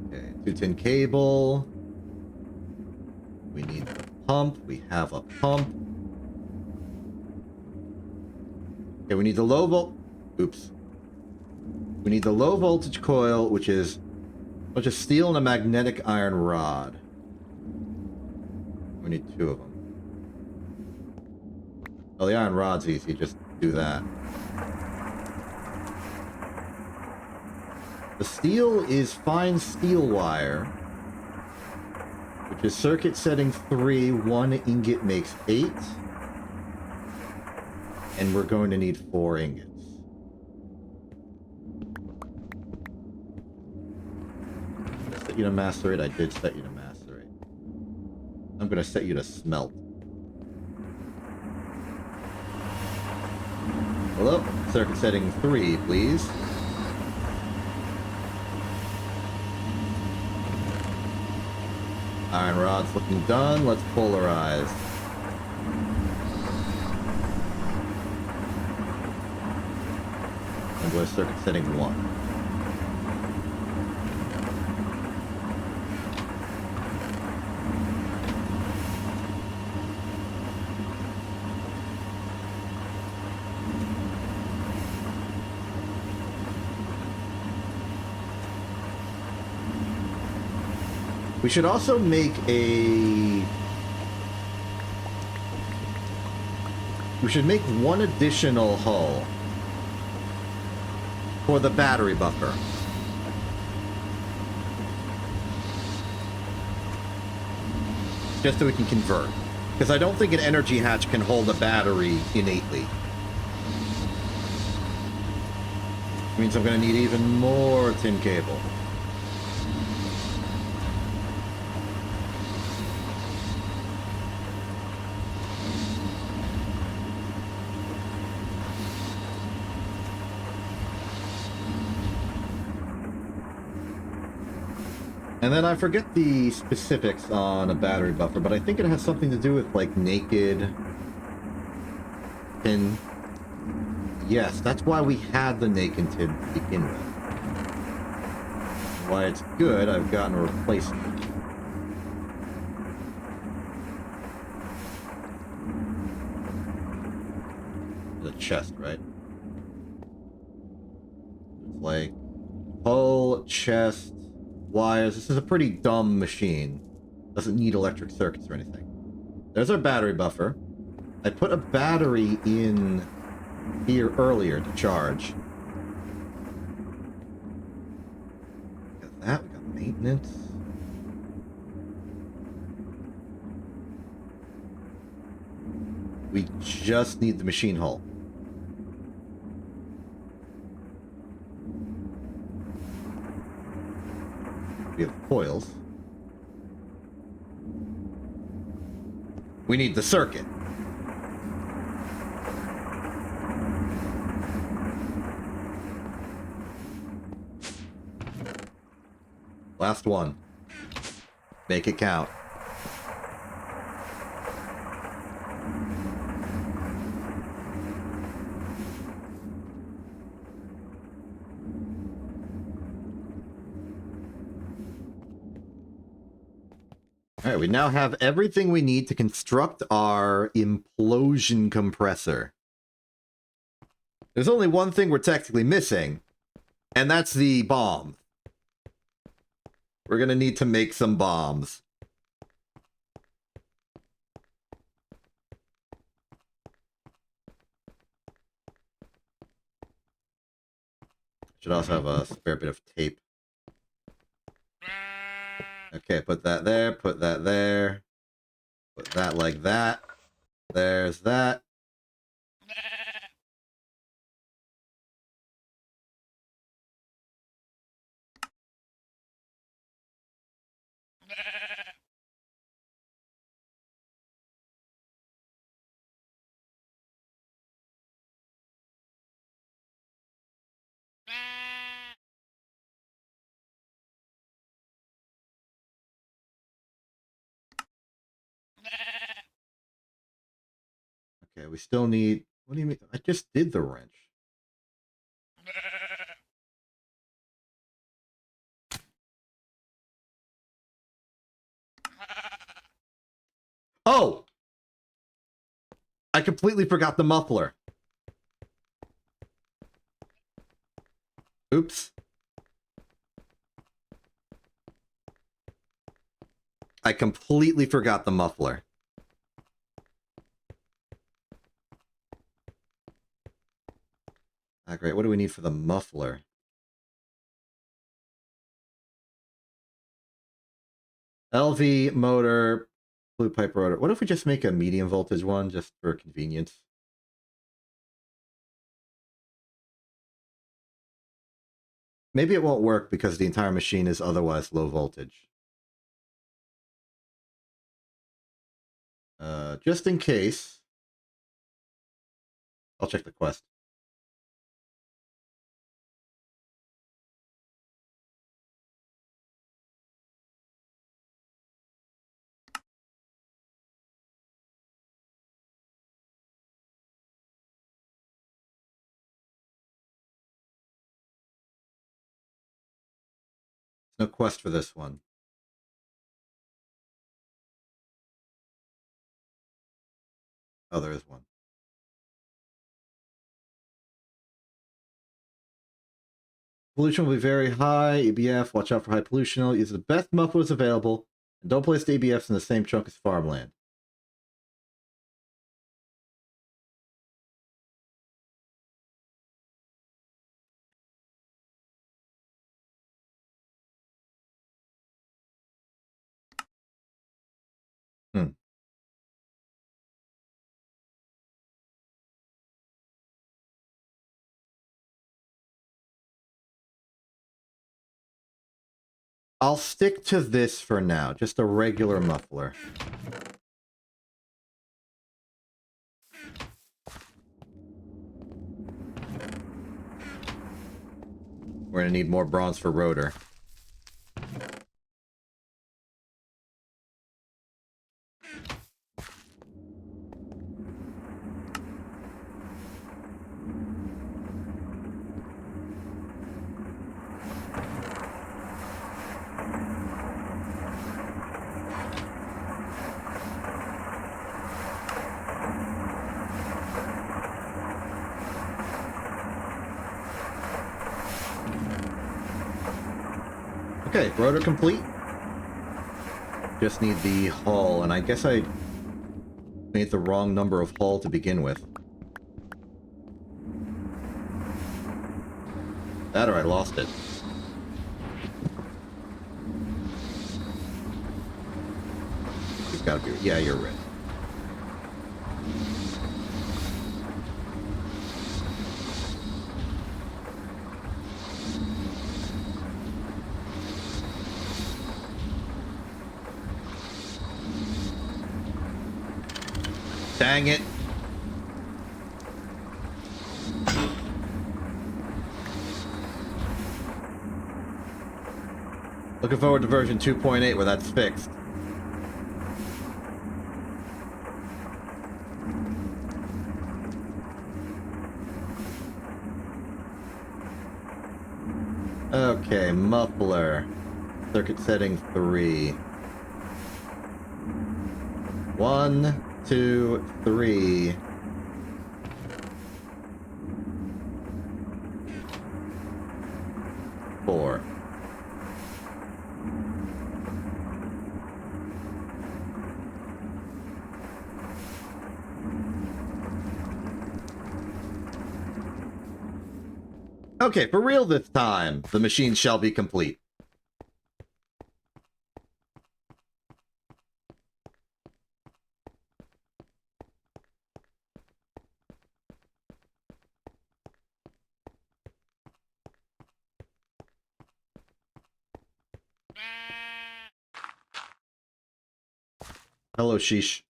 Okay, 210 cable. We need the pump. We have a pump. Okay, we need the low volt... Oops. We need the low voltage coil, which is a bunch of steel and a magnetic iron rod. We need 2 of them. Oh, the iron rod's easy. Just do that. The steel is fine steel wire, which is circuit setting 3. 1 ingot makes 8. And we're going to need 4 ingots. Set you to macerate. I did set you to macerate. I'm going to set you to smelt. Hello? Circuit setting 3, please. Iron rod's looking done. Let's polarize. And go to circuit setting 1. We should also make a... We should make 1 additional hull for the battery buffer. Just so we can convert. Because I don't think an energy hatch can hold a battery innately. It means I'm going to need even more tin cable. And then I forget the specifics on a battery buffer, but I think it has something to do with, like, naked tin. Yes, that's why we had the naked tin to begin with. Why it's good, I've gotten a replacement. The chest, right? It's like hull, chest, wires. This is a pretty dumb machine. Doesn't need electric circuits or anything. There's our battery buffer. I put a battery in here earlier to charge. We got that. We got maintenance. We just need the machine hull. We have coils. We need the circuit. Last one. Make it count. Alright, we now have everything we need to construct our implosion compressor. There's only one thing we're technically missing, and that's the bomb. We're gonna need to make some bombs. Should also have a spare bit of tape. Okay, put that there, put that there. Put that like that. There's that. Okay, we still need... What do you mean? I just did the wrench. Oh! I completely forgot the muffler. Oops. I completely forgot the muffler. Ah, great. What do we need for the muffler? LV motor, blue pipe rotor. What if we just make a medium voltage one just for convenience? Maybe it won't work because the entire machine is otherwise low voltage. Just in case, I'll check the quest. No quest for this one. Oh, there is one. Pollution will be very high. EBF, watch out for high pollution. Use the best mufflers available. And don't place the EBFs in the same chunk as farmland. Hmm. I'll stick to this for now. Just a regular muffler. We're going to need more bronze for rotor. Okay, rotor complete. Just need the hull, and I guess I made the wrong number of hull to begin with. That or I lost it. It's gotta be... Yeah, you're right. Dang it. Looking forward to version 2.8 where that's fixed. Okay, muffler. Circuit setting 3. 1, 2, 3. Four. Okay, for real this time, the machine shall be complete. Hello, sheesh.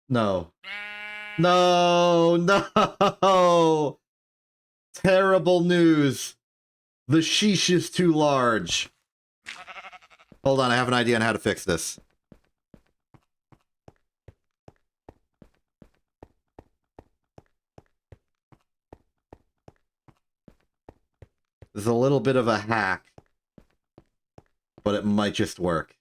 No. No, no! Terrible news. The sheesh is too large. Hold on, I have an idea on how to fix this. This is a little bit of a hack, but it might just work.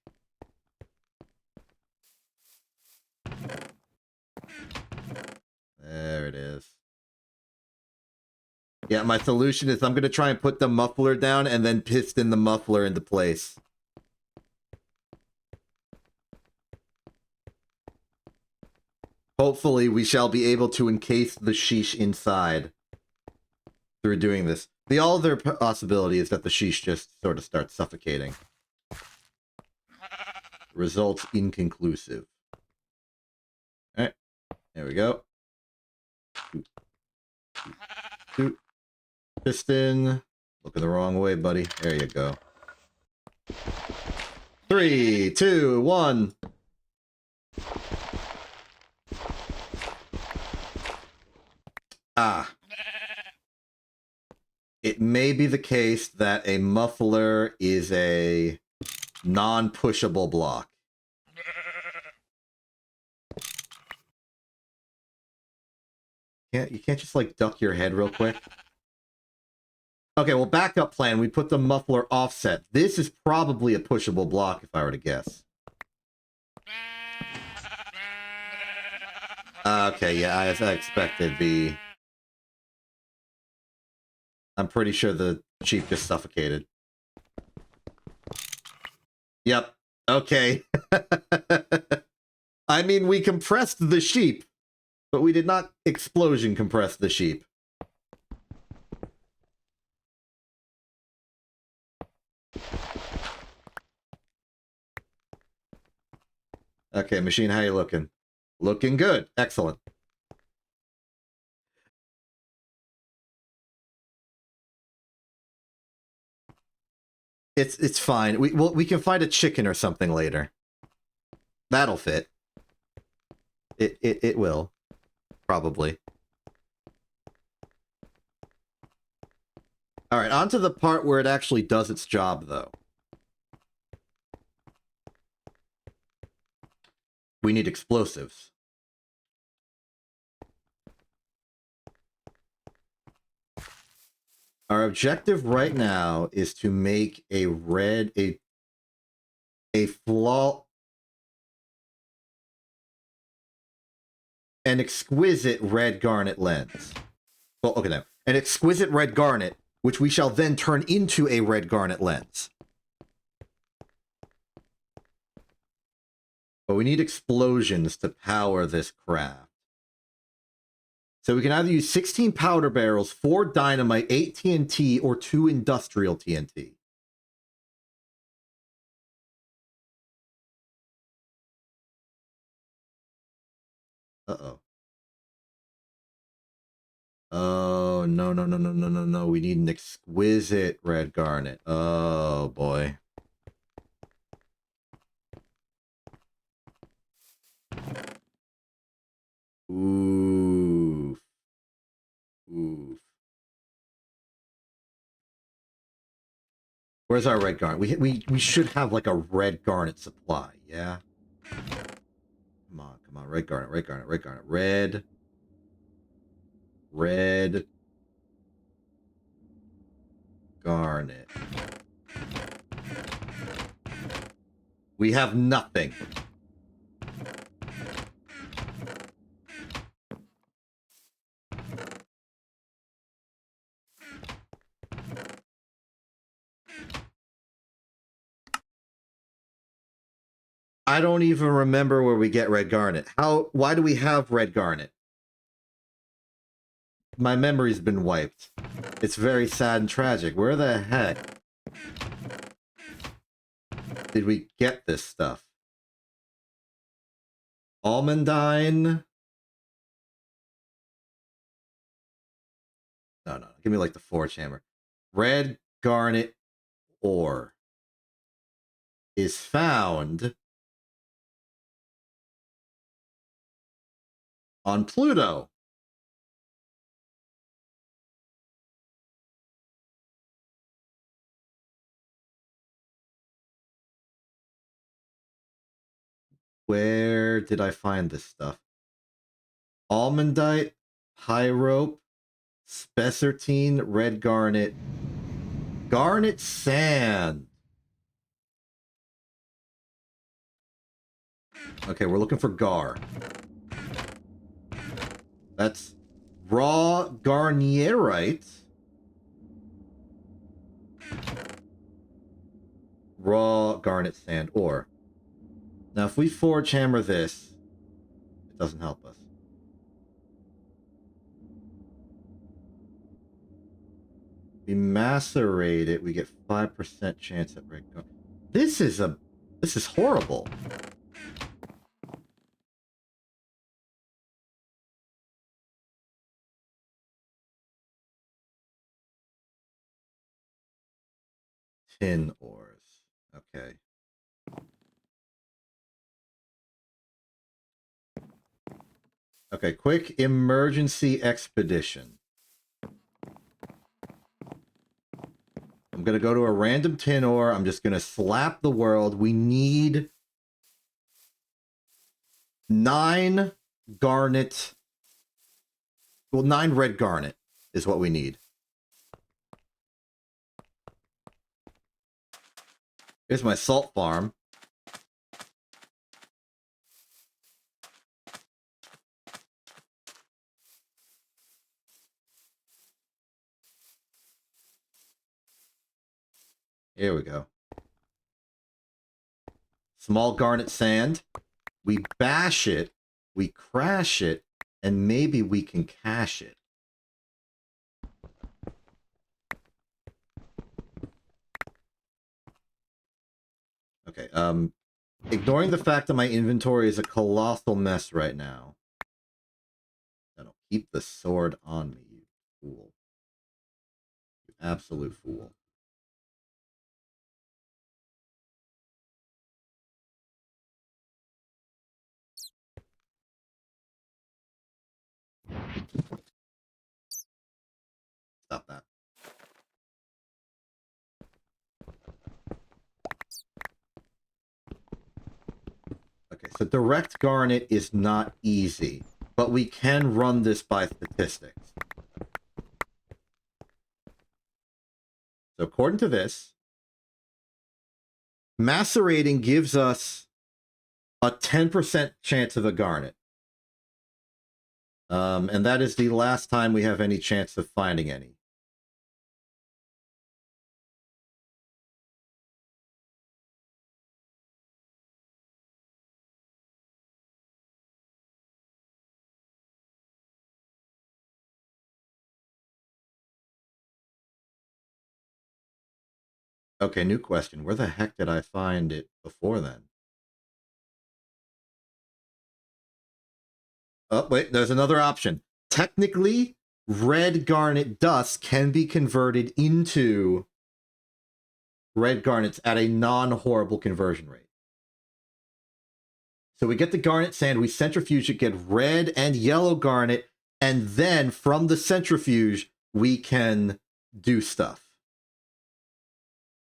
Yeah, my solution is I'm going to try and put the muffler down and then piston the muffler into place. Hopefully, we shall be able to encase the sheesh inside through doing this. The other possibility is that the sheesh just sort of starts suffocating. Results inconclusive. Alright, there we go. Piston. Looking the wrong way, buddy. There you go. 3, 2, 1. Ah. It may be the case that a muffler is a non-pushable block. You can't just, like, duck your head real quick? Okay, well, backup plan. We put the muffler offset. This is probably a pushable block, if I were to guess. Okay, yeah, as I expected, I'm pretty sure the sheep just suffocated. Yep. Okay. I mean, we compressed the sheep, but we did not explosion compress the sheep. Okay, machine, how you looking? Looking good. Excellent. It's fine. We can find a chicken or something later. That'll fit. It will. Probably. Alright, on to the part where it actually does its job, though. We need explosives. Our objective right now is to make a an exquisite red garnet lens. Well, okay, now. An exquisite red garnet, which we shall then turn into a red garnet lens. But we need explosions to power this craft. So we can either use 16 powder barrels, 4 dynamite, 8 TNT, or 2 industrial TNT. Uh-oh. Oh, no, no, no, no, no, no, no. We need an exquisite red garnet. Oh, boy. Oof. Oof. Where's our red garnet? We should have, like, a red garnet supply, yeah? Come on, red garnet, red garnet, red garnet, red garnet. We have nothing. I don't even remember where we get red garnet. Why do we have red garnet? My memory's been wiped. It's very sad and tragic. Where the heck did we get this stuff? Almandine? No. Give me like the forge hammer. Red garnet ore is found on Pluto. Where did I find this stuff? Almandite, pyrope, spessartine, red garnet, garnet sand. Okay, we're looking for gar. That's raw garnierite. raw garnet sand ore. Now, if we forge hammer this, it doesn't help us. We macerate it, we get 5% chance at red garnet. This is horrible. Tin ores. Okay. Okay, quick emergency expedition. I'm going to go to a random tin ore. I'm just going to slap the world. We need 9 garnet. Well, 9 red garnet is what we need. Here's my salt farm. Here we go. Small garnet sand. We bash it, we crash it, and maybe we can cache it. Okay, ignoring the fact that my inventory is a colossal mess right now. That'll keep the sword on me, you fool. You absolute fool. Stop that. Okay, so direct garnet is not easy, but we can run this by statistics. So according to this, macerating gives us a 10% chance of a garnet. And that is the last time we have any chance of finding any. Okay, new question. Where the heck did I find it before then? Oh, wait, there's another option. Technically, red garnet dust can be converted into red garnets at a non-horrible conversion rate. So we get the garnet sand, we centrifuge it, get red and yellow garnet, and then from the centrifuge, we can do stuff.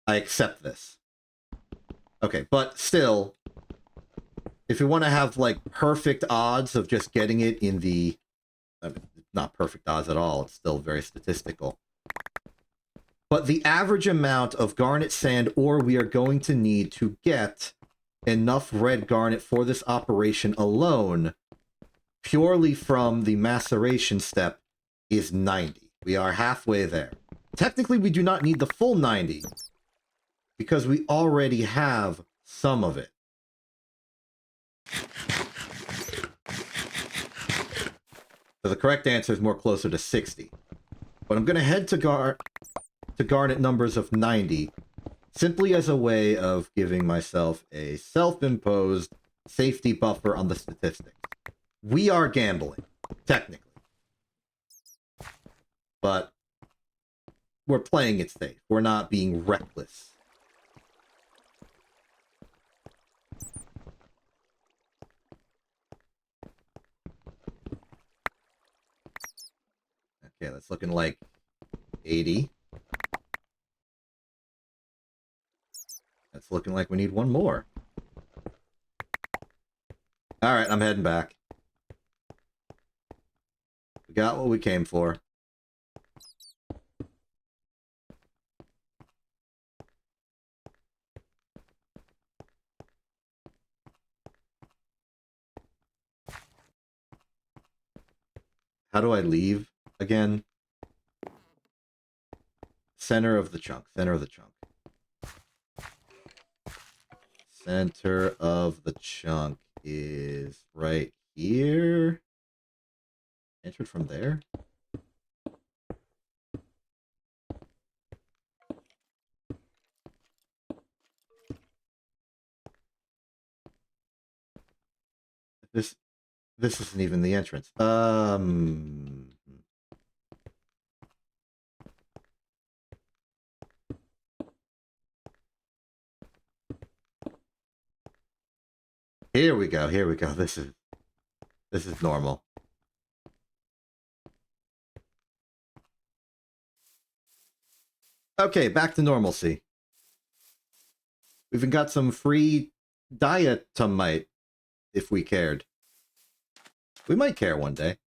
I accept this. Okay, but still, if we want to have, like, perfect odds of just getting it in the... I mean, not perfect odds at all, it's still very statistical. But the average amount of garnet sand ore we are going to need to get enough red garnet for this operation alone, purely from the maceration step, is 90. We are halfway there. Technically, we do not need the full 90, because we already have some of it. So the correct answer is more closer to 60. But I'm going to head to garnet numbers of 90, simply as a way of giving myself a self-imposed safety buffer on the statistics. We are gambling, technically. But we're playing it safe. We're not being reckless. Okay, that's looking like 80. That's looking like we need one more. Alright, I'm heading back. We got what we came for. How do I leave again? Center of the chunk. Center of the chunk. Center of the chunk is right here. Entered from there? This isn't even the entrance. Here we go. Here we go. This is normal. Okay, back to normalcy. We've even got some free diatomite if we cared. We might care one day.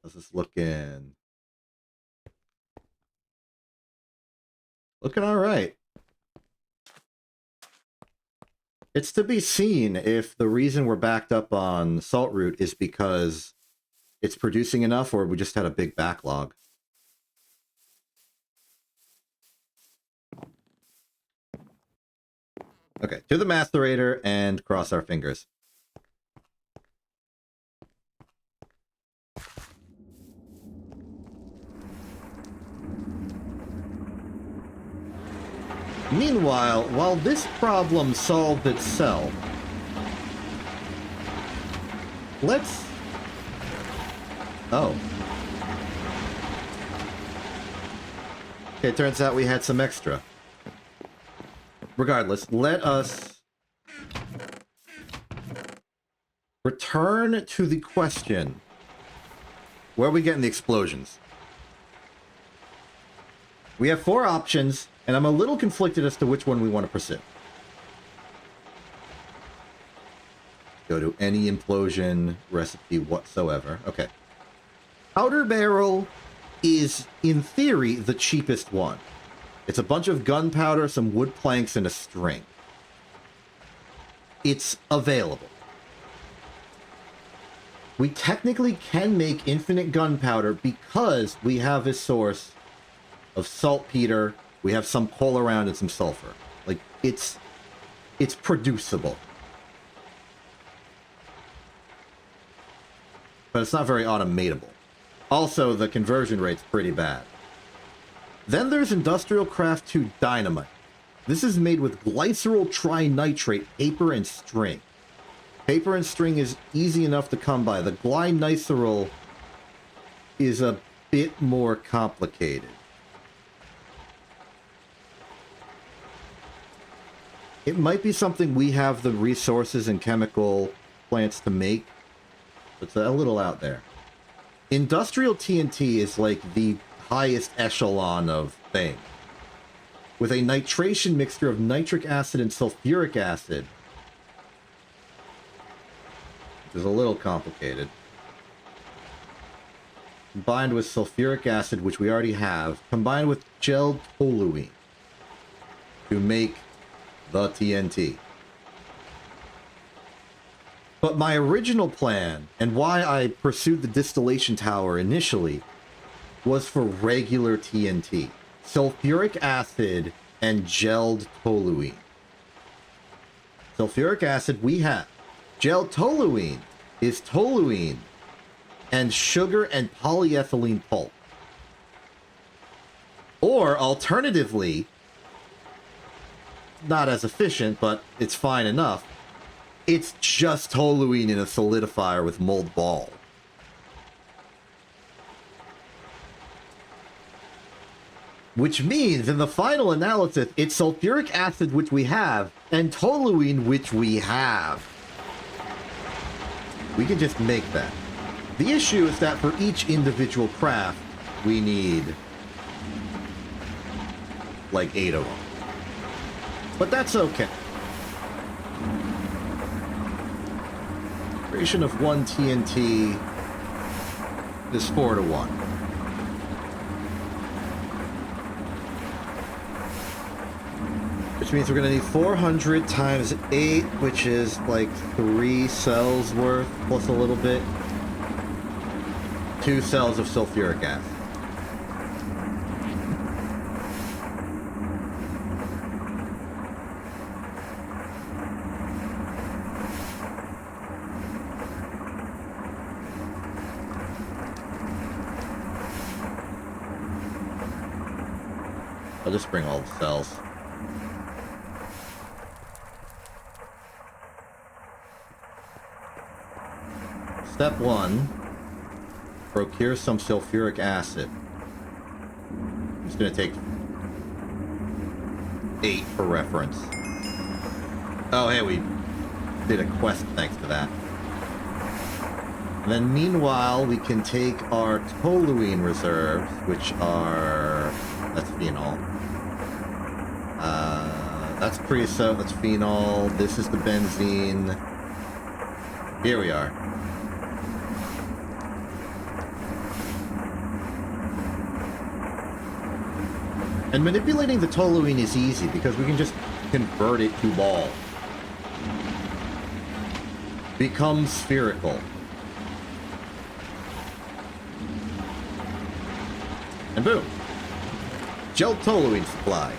How's this looking? Looking all right. It's to be seen if the reason we're backed up on salt root is because it's producing enough or we just had a big backlog. Okay, to the macerator and cross our fingers. Meanwhile, while this problem solved itself, let's... Oh. Okay, it turns out we had some extra. Regardless, let us return to the question. Where are we getting the explosions? We have 4 options, and I'm a little conflicted as to which one we want to pursue. Go to any implosion recipe whatsoever. Okay. Powder barrel is, in theory, the cheapest one. It's a bunch of gunpowder, some wood planks, and a string. It's available. We technically can make infinite gunpowder because we have a source of saltpeter, we have some coal around, and some sulfur. Like, it's producible. But it's not very automatable. Also, the conversion rate's pretty bad. Then there's Industrial Craft 2 Dynamite. This is made with glycerol trinitrate, paper, and string. Paper and string is easy enough to come by. The glycerol is a bit more complicated. It might be something we have the resources and chemical plants to make. It's a little out there. Industrial TNT is like the highest echelon of thing. With a nitration mixture of nitric acid and sulfuric acid. Which is a little complicated. Combined with sulfuric acid, which we already have. Combined with gel toluene. To make the TNT. But my original plan, and why I pursued the distillation tower initially, was for regular TNT. Sulfuric acid and gelled toluene. Sulfuric acid we have. Gel toluene is toluene and sugar and polyethylene pulp. Or alternatively, not as efficient, but it's fine enough, it's just toluene in a solidifier with mold ball. Which means, in the final analysis, it's sulfuric acid, which we have, and toluene, which we have. We can just make that. The issue is that for each individual craft, we need like 8 of them. But that's okay. Creation of 1 TNT is 4 to 1. Which means we're going to need 400 times 8, which is like 3 cells worth, plus a little bit. 2 cells of sulfuric acid. just bring all the cells. Step 1. Procure some sulfuric acid. It's going to take 8 for reference. Oh, hey, we did a quest thanks to that. And then meanwhile, we can take our toluene reserves, which are... That's phenol. That's creosote, that's phenol. This is the benzene. Here we are. And manipulating the toluene is easy because we can just convert it to ball. Becomes spherical. And boom. Gel toluene supply.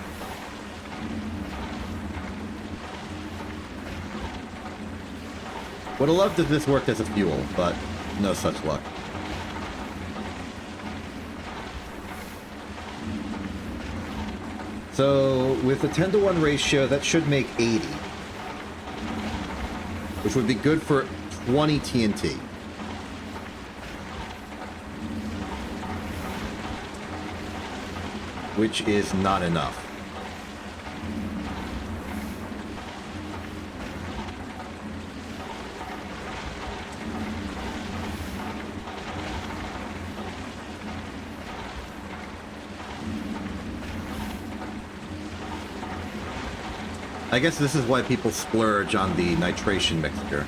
Would have loved if this worked as a fuel, but no such luck. So, with a 10-to-1 ratio, that should make 80. Which would be good for 20 TNT. Which is not enough. I guess this is why people splurge on the nitration mixture.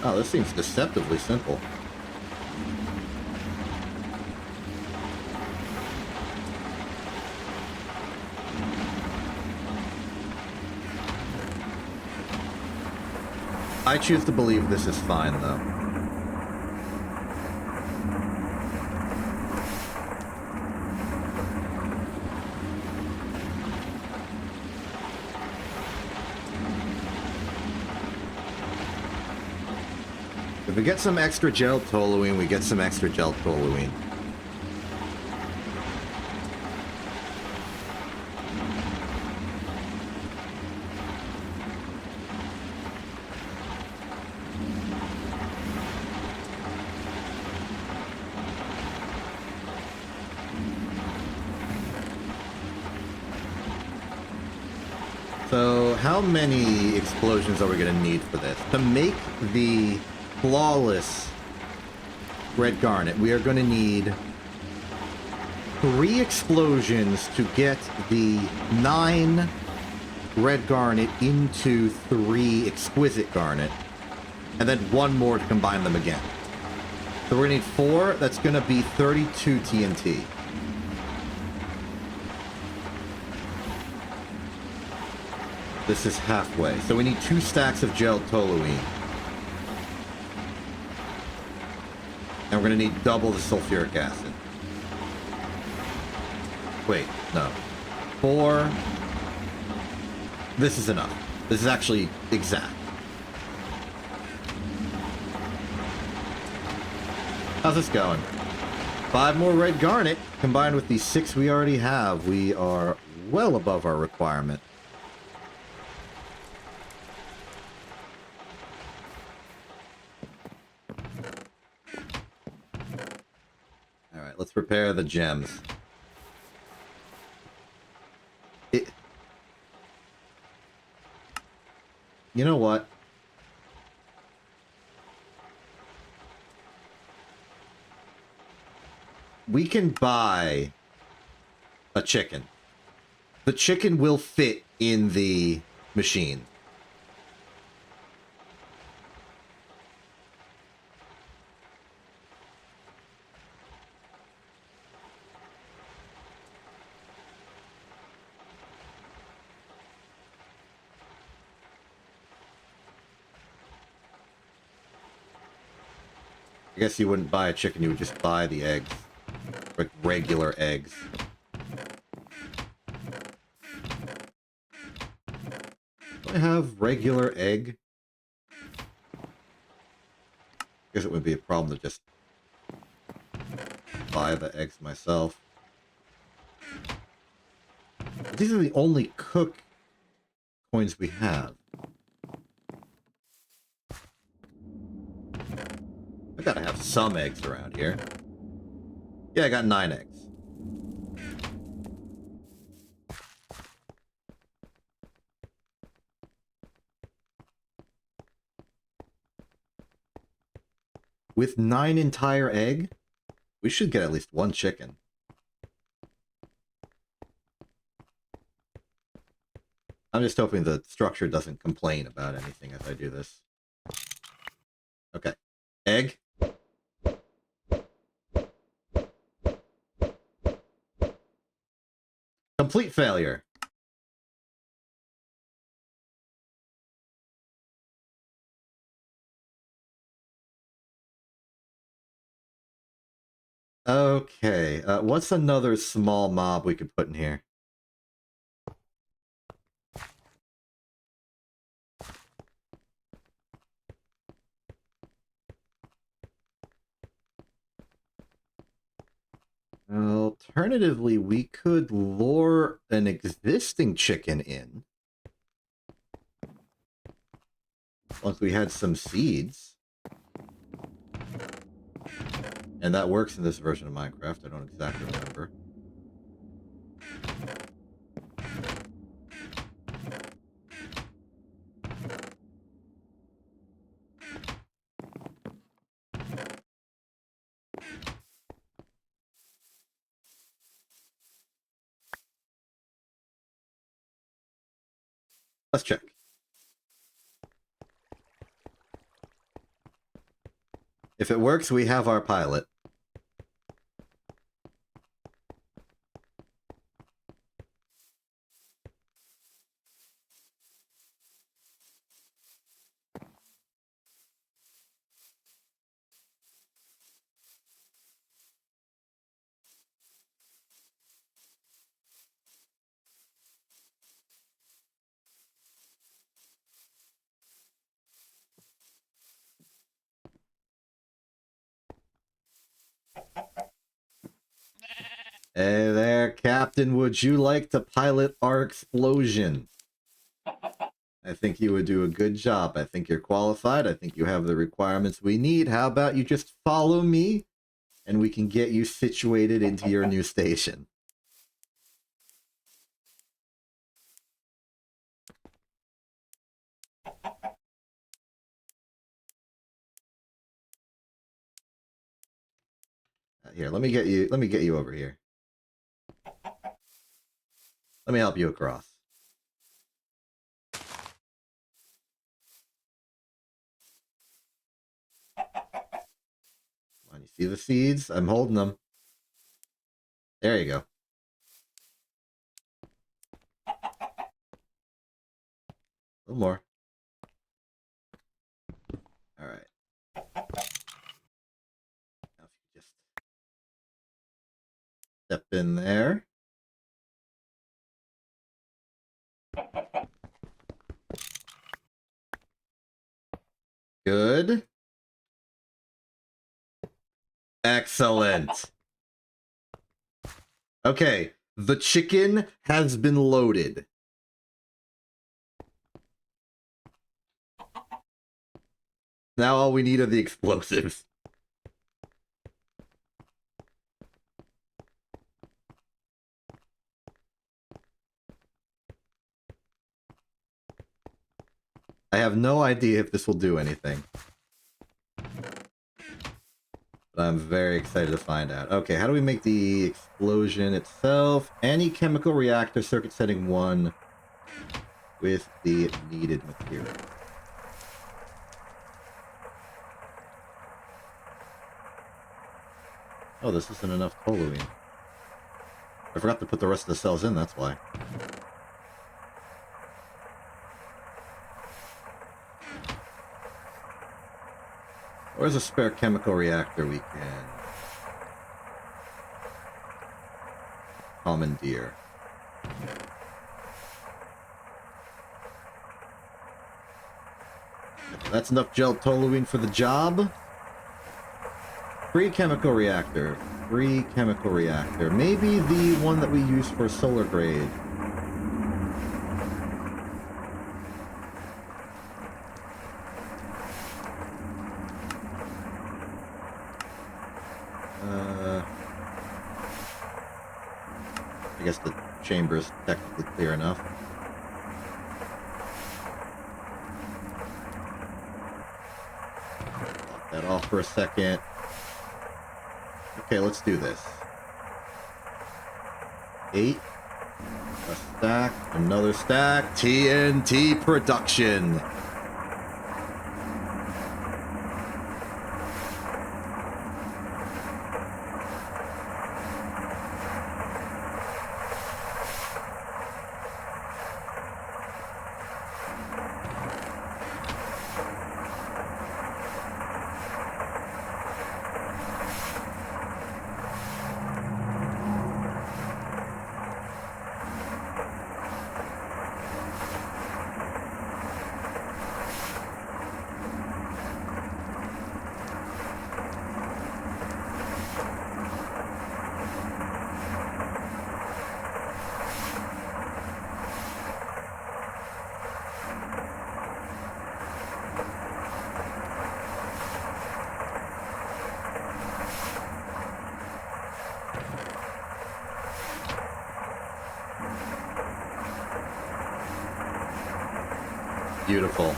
Oh, this seems deceptively simple. I choose to believe this is fine, though. If we get some extra gel toluene, we get some extra gel toluene. So, how many explosions are we going to need for this? To make the flawless red garnet, we are going to need 3 explosions to get the 9 red garnet into 3 exquisite garnet, and then 1 more to combine them again. So we're going to need 4. That's going to be 32 TNT. This is halfway. So we need 2 stacks of gel toluene. And we're going to need double the sulfuric acid. Wait, no. 4. This is enough. This is actually exact. How's this going? 5 more red garnet combined with the 6 we already have. We are well above our requirement. Alright, let's prepare the gems. You know what? We can buy a chicken. The chicken will fit in the machine. I guess you wouldn't buy a chicken, you would just buy the eggs. Like regular eggs. Do I have regular egg? I guess it would be a problem to just buy the eggs myself. These are the only cook coins we have. I gotta have some eggs around here. Yeah, I got 9 eggs. With 9 entire egg, we should get at least 1 chicken. I'm just hoping the structure doesn't complain about anything as I do this. Okay. Egg. Complete failure. Okay, what's another small mob we could put in here? Alternatively, we could lure an existing chicken in. Once we had some seeds. And that works in this version of Minecraft, I don't exactly remember. Let's check. If it works, we have our pilot. Hey there, Captain. Would you like to pilot our explosion? I think you would do a good job. I think you're qualified. I think you have the requirements we need. How about you just follow me, and we can get you situated into your new station. Here, let me get you over here. Let me help you across. Come on, you see the seeds? I'm holding them. There you go. A little more. All right. Now if you just step in there. Good. Excellent. Okay, the chicken has been loaded. Now all we need are the explosives. I have no idea if this will do anything. But I'm very excited to find out. Okay, how do we make the explosion itself? Any chemical reactor circuit setting 1 with the needed material. Oh, this isn't enough toluene. I forgot to put the rest of the cells in, that's why. Where's a spare chemical reactor we can commandeer? That's enough gel toluene for the job. Free chemical reactor. Free chemical reactor. Maybe the one that we use for solar grade. I guess the chamber is technically clear enough. Lock that off for a second. Okay, let's do this. 8. A stack. Another stack. TNT production. Beautiful.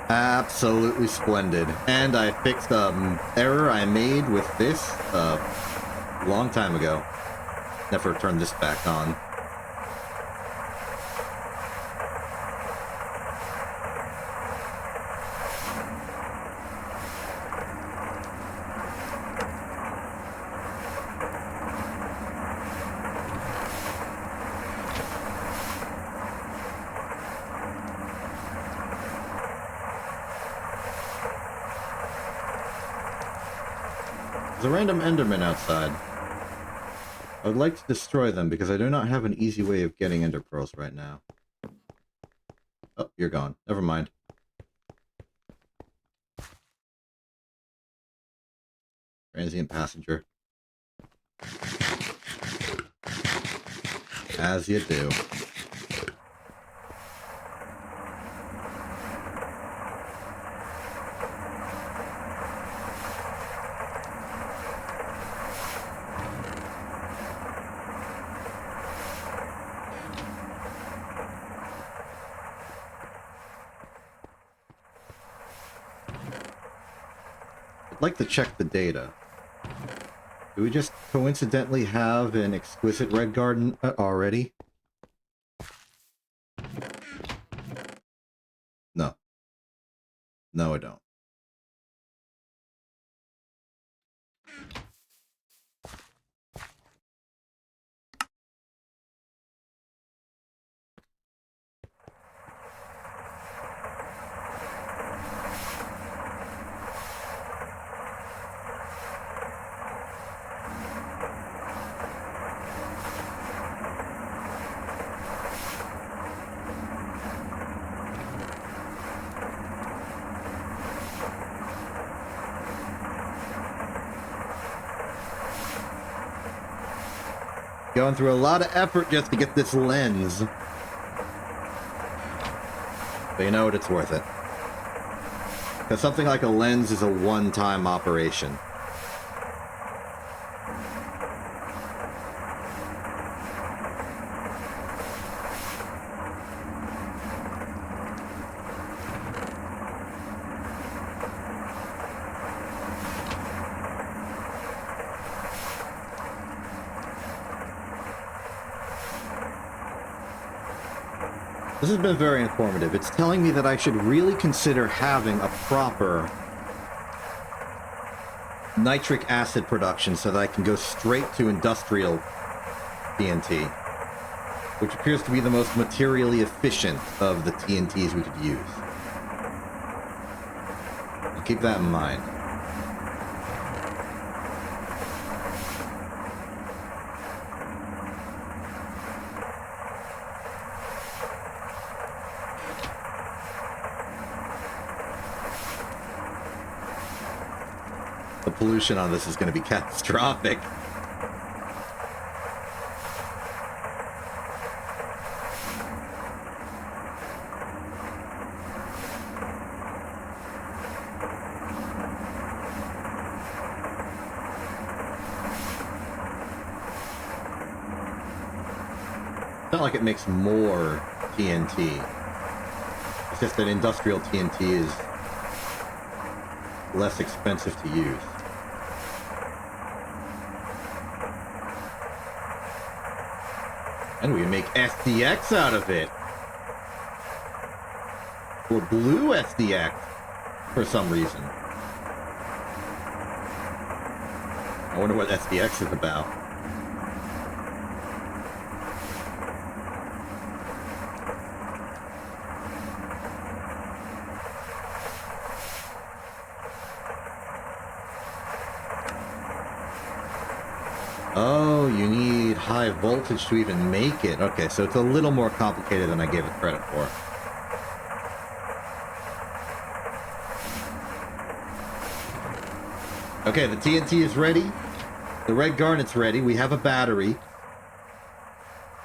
Absolutely splendid. And I fixed an error I made with this a long time ago. Never turned this back on. There's a random Enderman outside. I would like to destroy them because I do not have an easy way of getting Ender Pearls right now. Oh, you're gone. Never mind. Transient passenger. As you do. I'd like to check the data. Do we just coincidentally have an exquisite red garden already? No. No, I don't. Going through a lot of effort just to get this lens. But you know what? It's worth it. Because something like a lens is a one-time operation. This has been very informative. It's telling me that I should really consider having a proper nitric acid production so that I can go straight to industrial TNT, which appears to be the most materially efficient of the TNTs we could use. I'll keep that in mind. The pollution on this is going to be catastrophic. It's not like it makes more TNT. It's just that industrial TNT is less expensive to use. And we make SDX out of it. Or blue SDX for some reason. I wonder what SDX is about. Oh, you need high voltage to even make it. Okay, so it's a little more complicated than I gave it credit for. Okay, the TNT is ready. The red garnet's ready. We have a battery.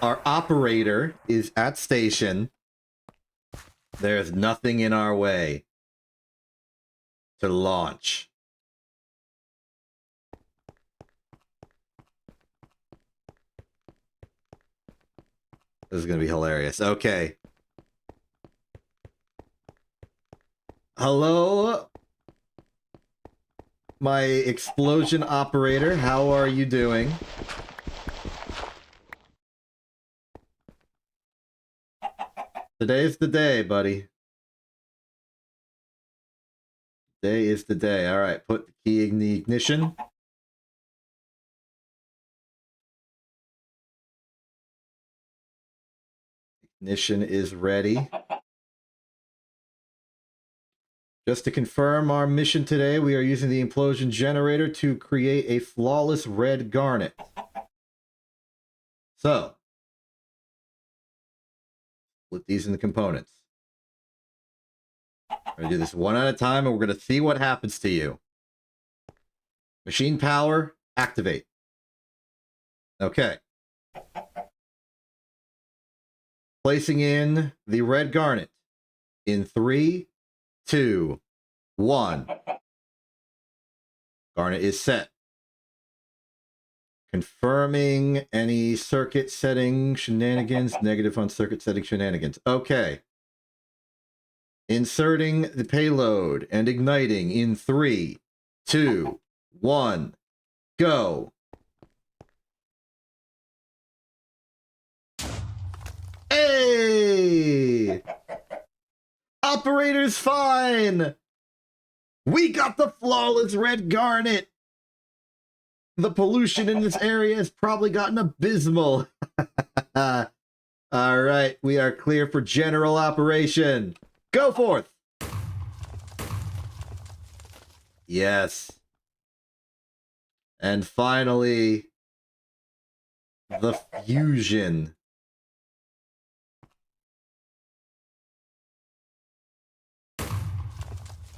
Our operator is at station. There's nothing in our way to launch. This is going to be hilarious. Okay. Hello, my explosion operator. How are you doing? Today's the day, buddy. Today is the day. All right, put the key in the ignition. Ignition is ready. Just to confirm our mission today, we are using the implosion generator to create a flawless red garnet. So, split these into components. We're going to do this one at a time, and we're going to see what happens to you. Machine power, activate. Okay. Placing in the red garnet in 3, 2, 1. Garnet is set. Confirming any circuit setting shenanigans, negative on circuit setting shenanigans. Okay. Inserting the payload and igniting in 3, 2, 1, go. Hey! Operator's fine! We got the flawless red garnet! The pollution in this area has probably gotten abysmal. Alright, we are clear for general operation. Go forth! Yes. And finally, the fusion.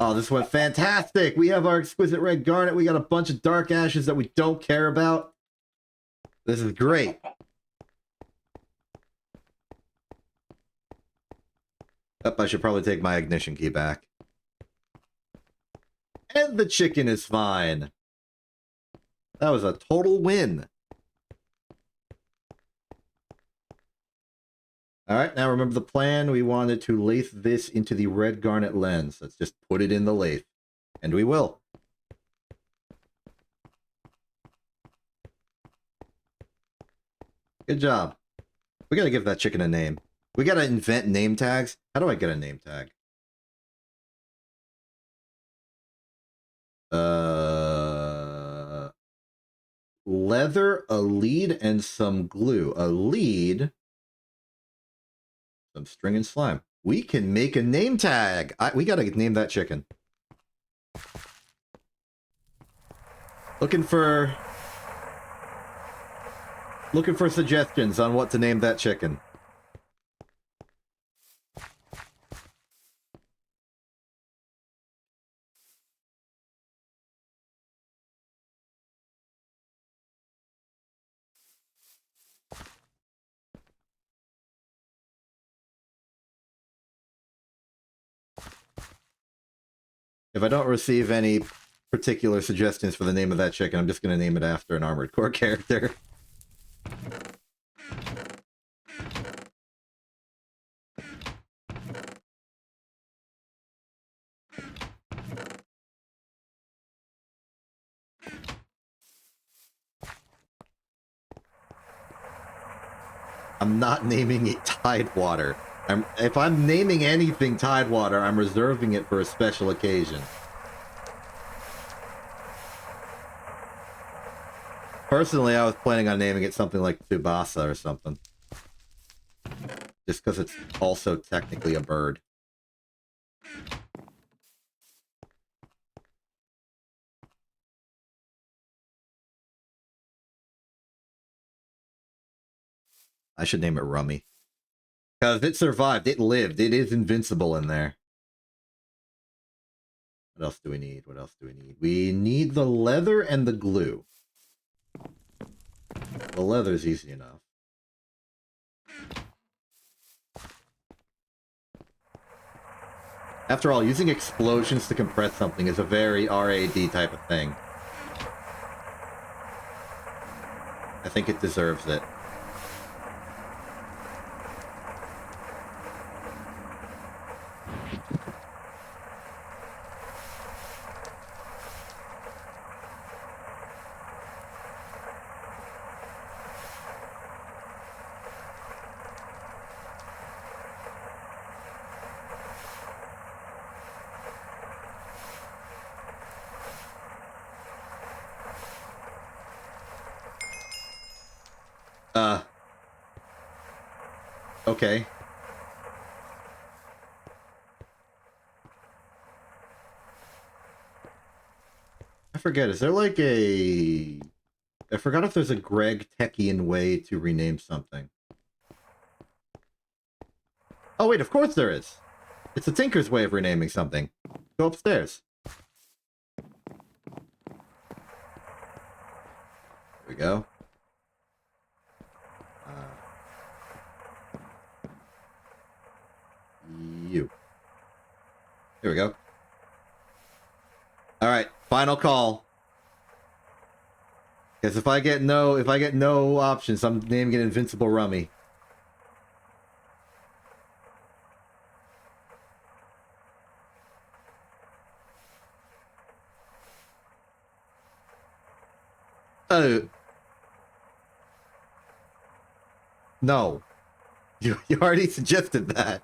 Oh, this went fantastic. We have our exquisite red garnet. We got a bunch of dark ashes that we don't care about. This is great. Oh, I should probably take my ignition key back. And the chicken is fine. That was a total win. Alright, now remember the plan. We wanted to lathe this into the red garnet lens. Let's just put it in the lathe. And we will. Good job. We gotta give that chicken a name. We gotta invent name tags. How do I get a name tag? leather, a lead, and some glue. A lead, some string and slime. We can make a name tag. We gotta name that chicken. Looking for suggestions on what to name that chicken. If I don't receive any particular suggestions for the name of that chicken, I'm just going to name it after an Armored Core character. I'm not naming it Tidewater. If I'm naming anything Tidewater, I'm reserving it for a special occasion. Personally, I was planning on naming it something like Tsubasa or something. Just because it's also technically a bird. I should name it Rummy. Because it survived. It lived. It is invincible in there. What else do we need? What else do we need? We need the leather and the glue. The leather's easy enough. After all, using explosions to compress something is a very RAD type of thing. I think it deserves it. Okay. I forget, is there like a... I forgot if there's a Greg Techian way to rename something. Oh wait, of course there is! It's a Tinker's way of renaming something. Go upstairs. There we go. You. Here we go. Alright, final call. Because if I get no options, I'm naming it Invincible Rummy. Oh. No. You already suggested that.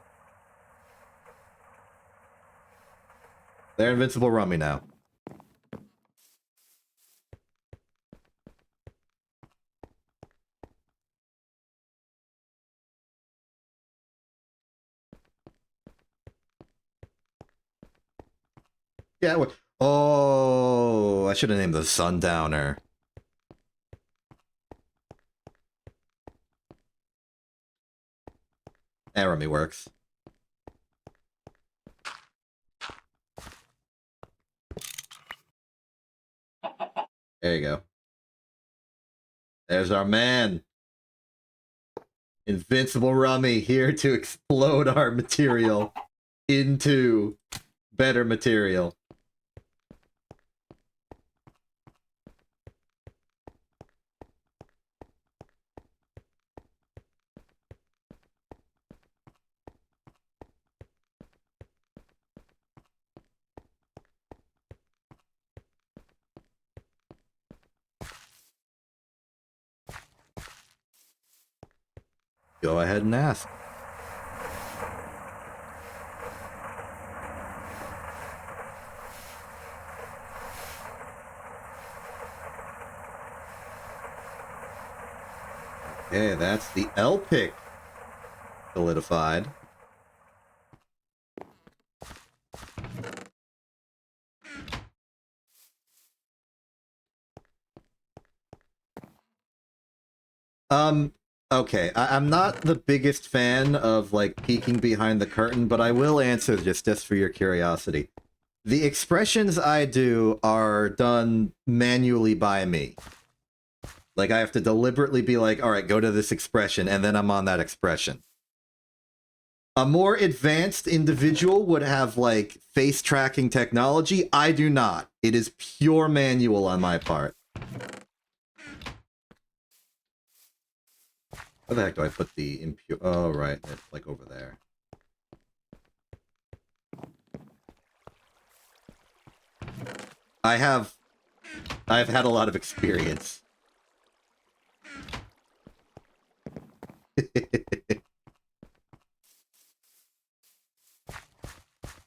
They're Invincible Rummy now. Yeah, what? Oh, I should have named the Sundowner. That Rummy works. There you go. There's our man. Invincible Rummy, here to explode our material into better material. Go ahead and ask. Okay, that's the L-pick solidified. Okay, I'm not the biggest fan of, like, peeking behind the curtain, but I will answer just for your curiosity. The expressions I do are done manually by me. Like, I have to deliberately be like, alright, go to this expression, and then I'm on that expression. A more advanced individual would have, like, face tracking technology. I do not. It is pure manual on my part. Where the heck do I put the impure? Oh, right. It's like over there. I've had a lot of experience.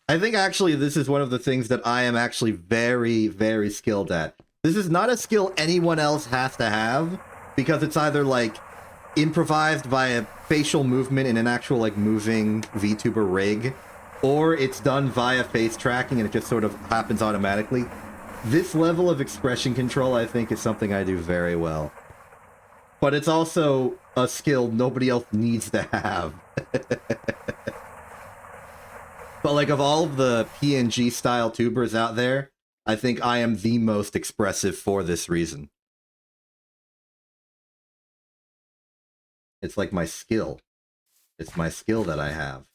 I think actually this is one of the things that I am actually very, very skilled at. This is not a skill anyone else has to have, because it's either, like, improvised via facial movement in an actual, like, moving VTuber rig, or it's done via face tracking and it just sort of happens automatically. This level of expression control, I think, is something I do very well. But it's also a skill nobody else needs to have. But, like, of all of the PNG-style tubers out there, I think I am the most expressive for this reason. It's like my skill. It's my skill that I have.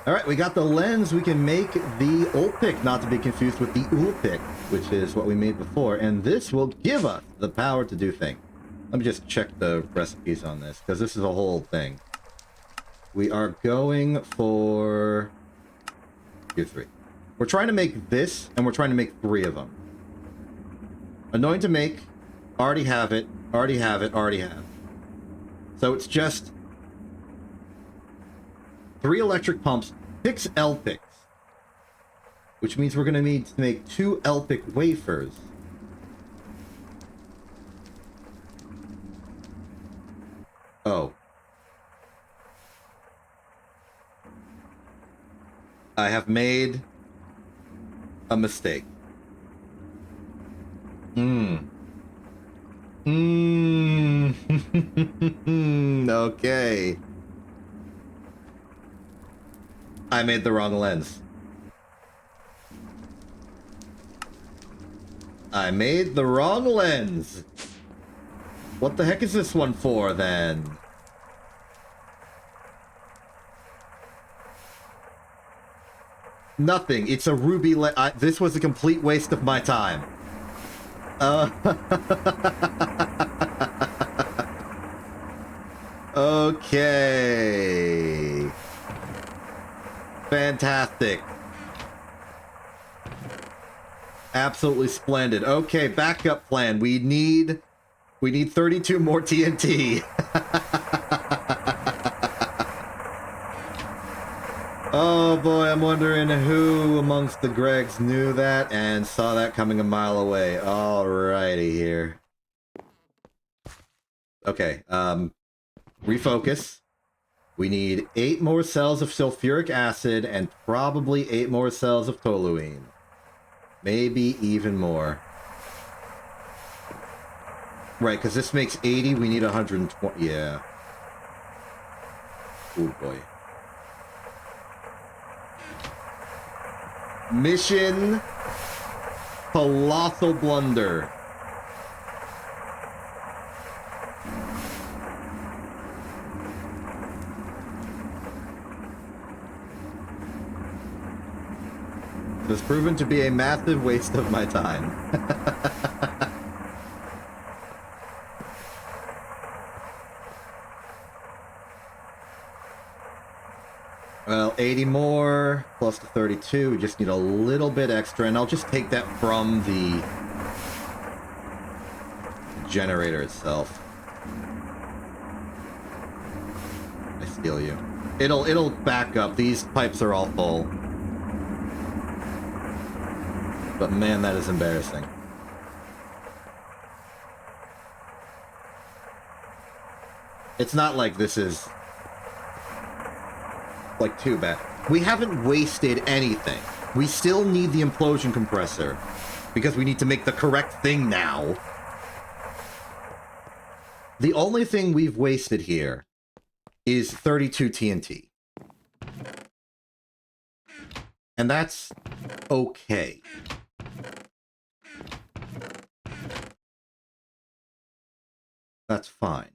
Alright, we got the lens. We can make the ult-pick, not to be confused with the ult-pick, which is what we made before. And this will give us the power to do things. Let me just check the recipes on this, because this is a whole thing. We are going for... Tier 3. We're trying to make this, and we're trying to make 3 of them. Annoying to make. Already have it. Already have it. Already have. So it's just 3 electric pumps, 6 L-picks. Which means we're going to need to make 2 L-pick wafers. Oh. I have made a mistake. Okay. I made the wrong lens. I made the wrong lens. What the heck is this one for, then? Nothing. It's a ruby lens. This was a complete waste of my time. Okay. Fantastic. Absolutely splendid. Okay, backup plan. We need 32 more TNT. Oh boy, I'm wondering who amongst the Gregs knew that and saw that coming a mile away. Alrighty here. Okay, refocus. We need 8 more cells of sulfuric acid and probably 8 more cells of toluene. Maybe even more. Right, because this makes 80, we need 120. Yeah. Oh boy. Mission Colossal Blunder. This has proven to be a massive waste of my time. Well, 80 more, plus the 32, we just need a little bit extra, and I'll just take that from the generator itself. steal you. It'll back up. These pipes are all full. But man, that is embarrassing. It's not like this is like too bad. We haven't wasted anything. We still need the implosion compressor because we need to make the correct thing now. The only thing we've wasted here is 32 TNT. And that's okay. That's fine.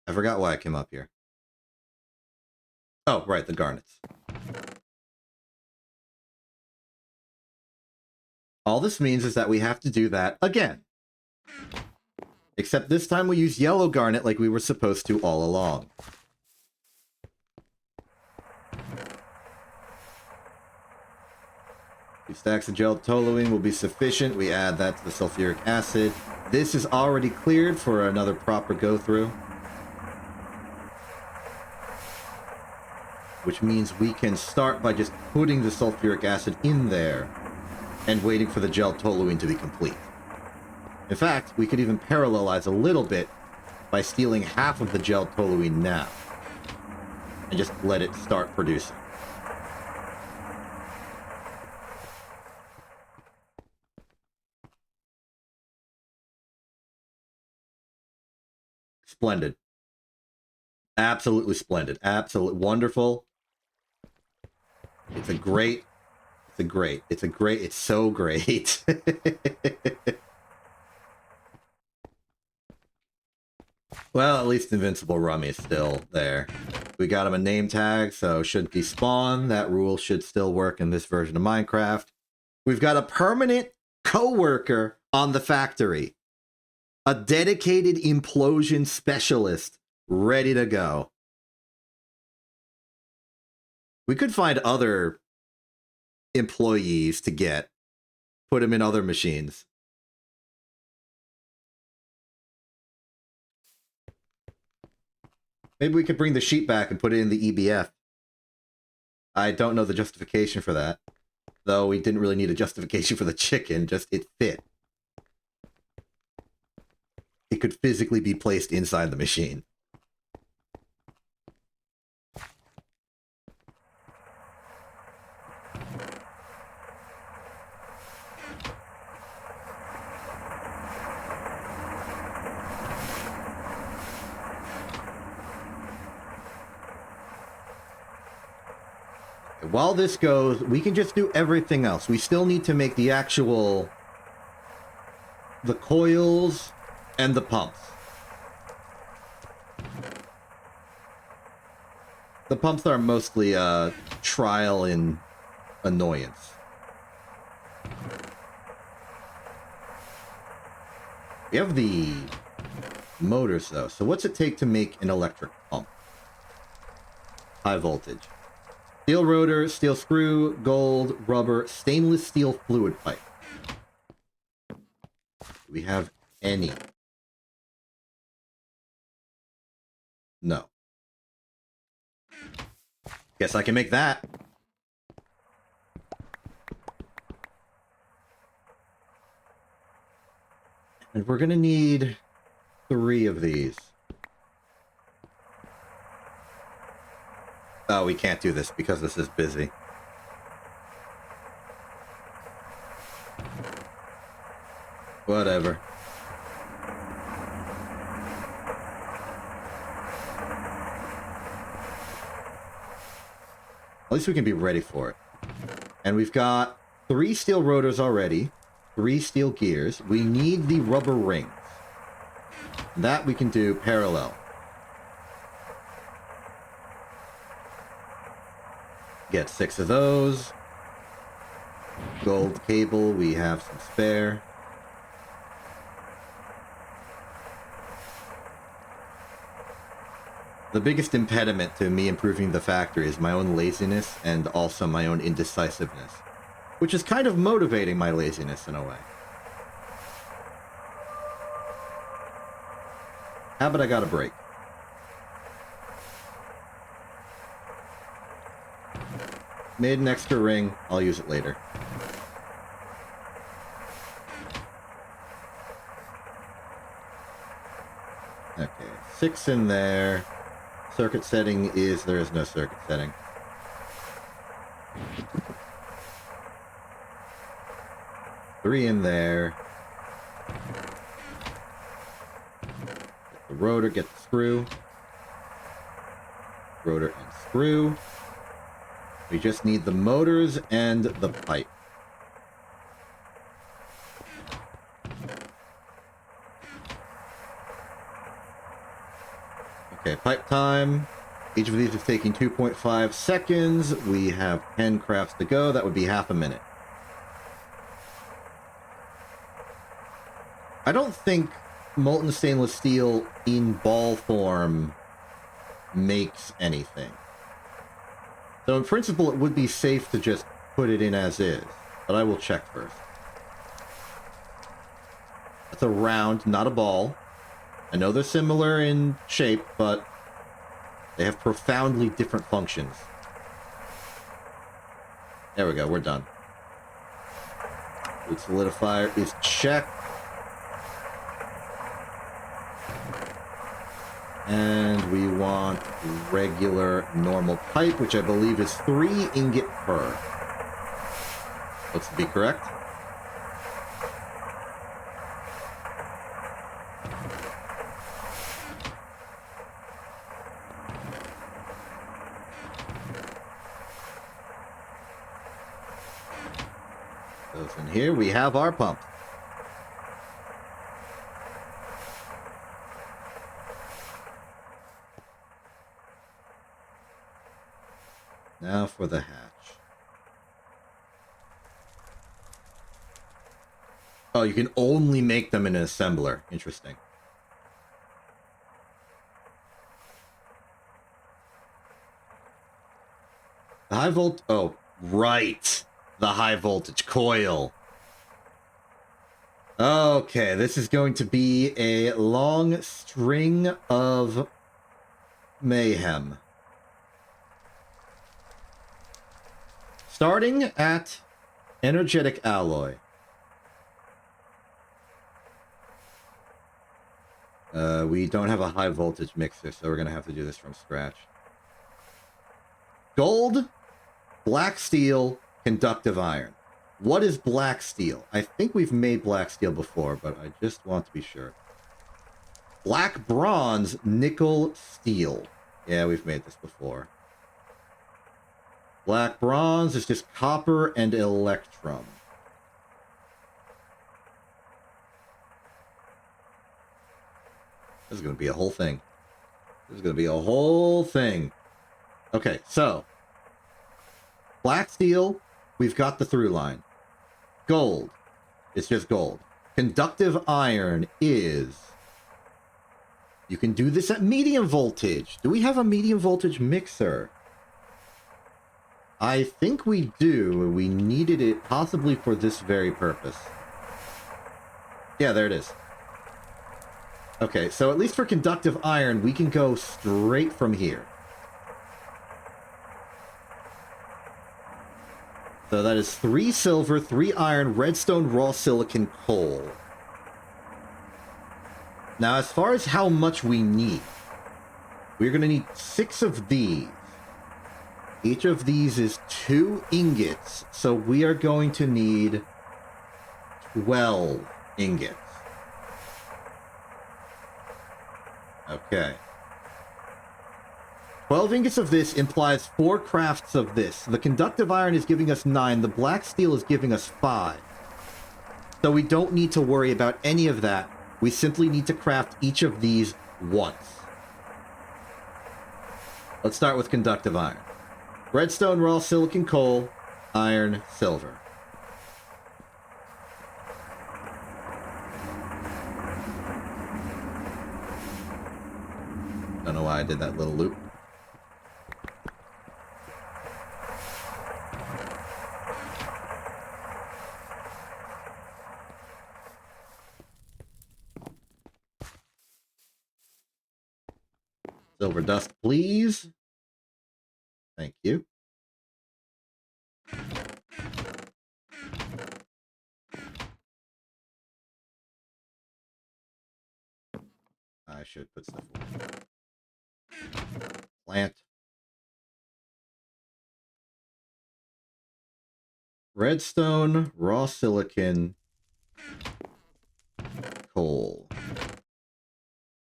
I forgot why I came up here. Oh, right, the garnets. All this means is that we have to do that again. Except this time we use yellow garnet like we were supposed to all along. Two stacks of gel toluene will be sufficient. We add that to the sulfuric acid. This is already cleared for another proper go-through. Which means we can start by just putting the sulfuric acid in there and waiting for the gel toluene to be complete. In fact, we could even parallelize a little bit by stealing half of the gel toluene now and just let it start producing. Splendid. Absolutely splendid. Absolutely wonderful. It's so great. Well, at least Invincible Rummy is still there. We got him a name tag, so shouldn't despawn. That rule should still work in this version of Minecraft. We've got a permanent co-worker on the factory. A dedicated implosion specialist ready to go. We could find other employees to get. Put them in other machines. Maybe we could bring the sheep back and put it in the EBF. I don't know the justification for that. Though we didn't really need a justification for the chicken, just it fit. It could physically be placed inside the machine. While this goes, we can just do everything else. We still need to make the coils and the pumps. The pumps are mostly trial in annoyance. We have the motors though. So what's it take to make an electric pump? High voltage. Steel rotor, steel screw, gold, rubber, stainless steel fluid pipe. Do we have any? No. Guess I can make that. And we're gonna need 3 of these. Oh, we can't do this because this is busy. Whatever. At least we can be ready for it. And we've got 3 steel rotors already, 3 steel gears. We need the rubber rings. That we can do parallel. Get 6 of those. Gold cable, we have some spare. The biggest impediment to me improving the factory is my own laziness and also my own indecisiveness, which is kind of motivating my laziness in a way. How about I got a break? Made an extra ring. I'll use it later. Okay, 6 in there. Circuit setting is... there is no circuit setting. Three in there. Get the rotor, get the screw. Rotor and screw. We just need the motors and the pipe. Okay, pipe time. Each of these is taking 2.5 seconds. We have 10 crafts to go. That would be half a minute. I don't think molten stainless steel in ball form makes anything. So in principle, it would be safe to just put it in as is. But I will check first. That's a round, not a ball. I know they're similar in shape, but they have profoundly different functions. There we go, we're done. Fluid solidifier is checked. And we want regular normal pipe, which I believe is 3 ingot per. Looks to be correct. Goes in here, we have our pump. Now for the hatch. Oh, you can only make them in an assembler. Interesting. The high volt... oh, right. The high voltage coil. Okay, this is going to be a long string of mayhem. Starting at energetic alloy. We don't have a high voltage mixer, so we're going to have to do this from scratch. Gold, black steel, conductive iron. What is black steel? I think we've made black steel before, but I just want to be sure. Black bronze, nickel, steel. Yeah, we've made this before. Black bronze is just copper and electrum. This is going to be a whole thing. This is going to be a whole thing. Okay, so. Black steel, we've got the through line. Gold, it's just gold. Conductive iron is... you can do this at medium voltage. Do we have a medium voltage mixer? I think we do. We needed it possibly for this very purpose. Yeah, there it is. Okay, so at least for conductive iron, we can go straight from here. So that is 3 silver, 3 iron, redstone, raw silicon, coal. Now, as far as how much we need, we're going to need 6 of these. Each of these is 2 ingots, so we are going to need 12 ingots. Okay. 12 ingots of this implies 4 crafts of this. The conductive iron is giving us 9. The black steel is giving us 5. So we don't need to worry about any of that. We simply need to craft each of these once. Let's start with conductive iron. Redstone, raw silicon, coal, iron, silver. Don't know why why I did that little loop. Silver dust, please. Thank you. I should put stuff away. Plant. Redstone, raw silicon, coal.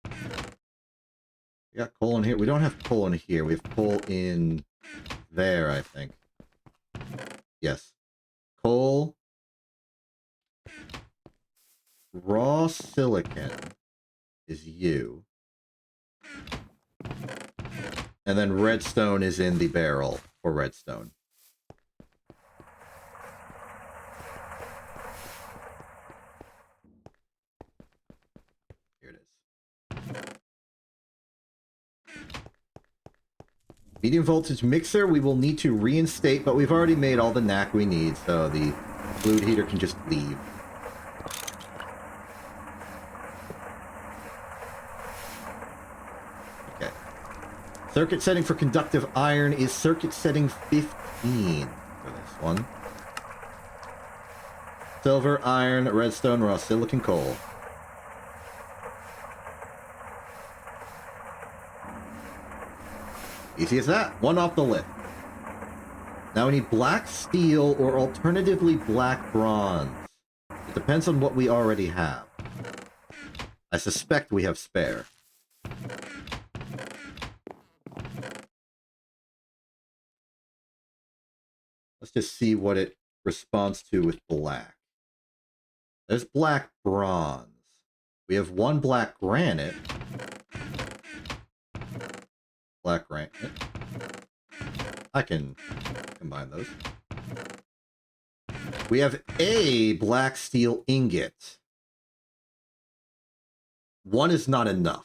We got coal in here. We don't have coal in here. We have coal in there, I think. Yes. Coal. Raw silicon is you. And then redstone is in the barrel for redstone. Here it is. Medium voltage mixer we will need to reinstate, but we've already made all the knack we need, so the fluid heater can just leave. Okay. Circuit setting for conductive iron is circuit setting 15 for this one. Silver, iron, redstone, raw silicon, coal. Easy as that. One off the list. Now we need black steel or alternatively black bronze. It depends on what we already have. I suspect we have spare. Let's just see what it responds to with black. There's black bronze. We have one black granite. Black granite. I can combine those. We have a black steel ingot. One is not enough.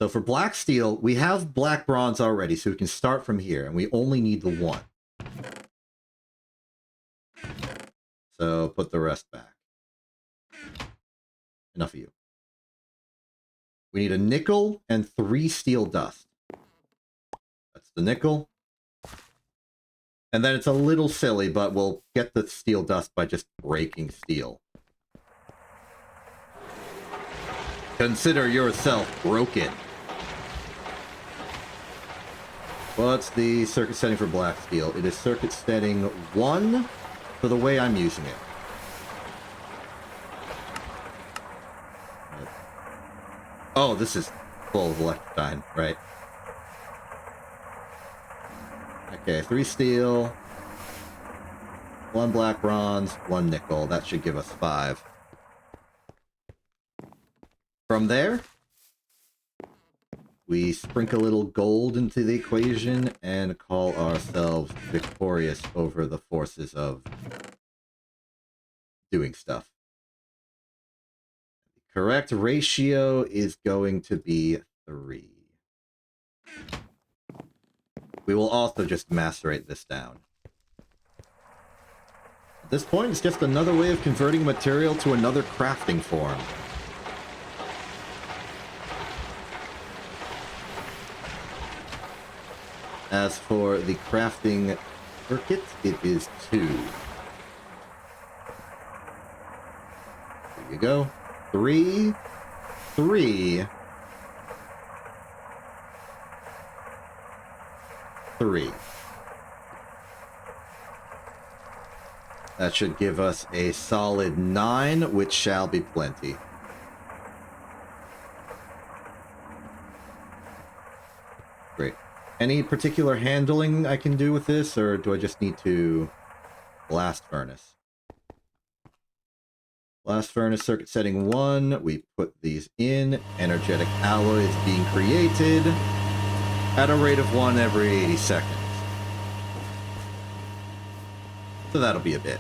So for black steel, we have black bronze already, so we can start from here, and we only need the one. So put the rest back. Enough of you. We need a nickel and 3 steel dust. That's the nickel. And then it's a little silly, but we'll get the steel dust by just breaking steel. Consider yourself broken. What's the circuit setting for black steel? It is circuit setting 1 for the way I'm using it. Oh, this is full of electrifying, right? Okay, 3 steel, 1 black bronze, 1 nickel. That should give us 5. From there, we sprinkle a little gold into the equation and call ourselves victorious over the forces of doing stuff. The correct ratio is going to be 3. We will also just macerate this down. At this point, it's just another way of converting material to another crafting form. As for the crafting circuit, it is 2. There you go. 3, 3, 3. That should give us a solid 9, which shall be plenty. Great. Any particular handling I can do with this, or do I just need to blast furnace? Blast furnace circuit setting 1. We put these in. Energetic alloy is being created at a rate of 1 every 80 seconds. So that'll be a bit.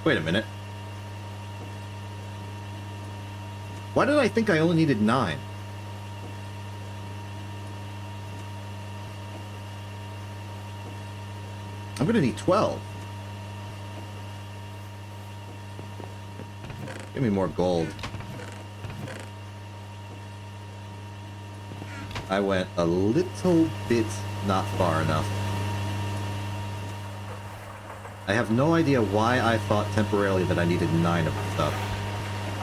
Wait a minute. Why did I think I only needed 9? I'm gonna need 12. Give me more gold. I went a little bit not far enough. I have no idea why I thought temporarily that I needed 9 of the stuff.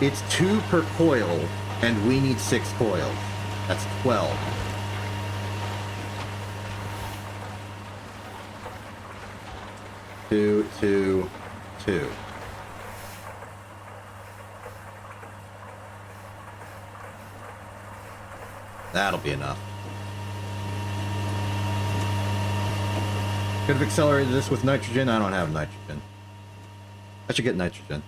It's 2 per coil, and we need 6 coils. That's 12. Two, 2, 2. That'll be enough. Could have accelerated this with nitrogen. I don't have nitrogen. I should get nitrogen.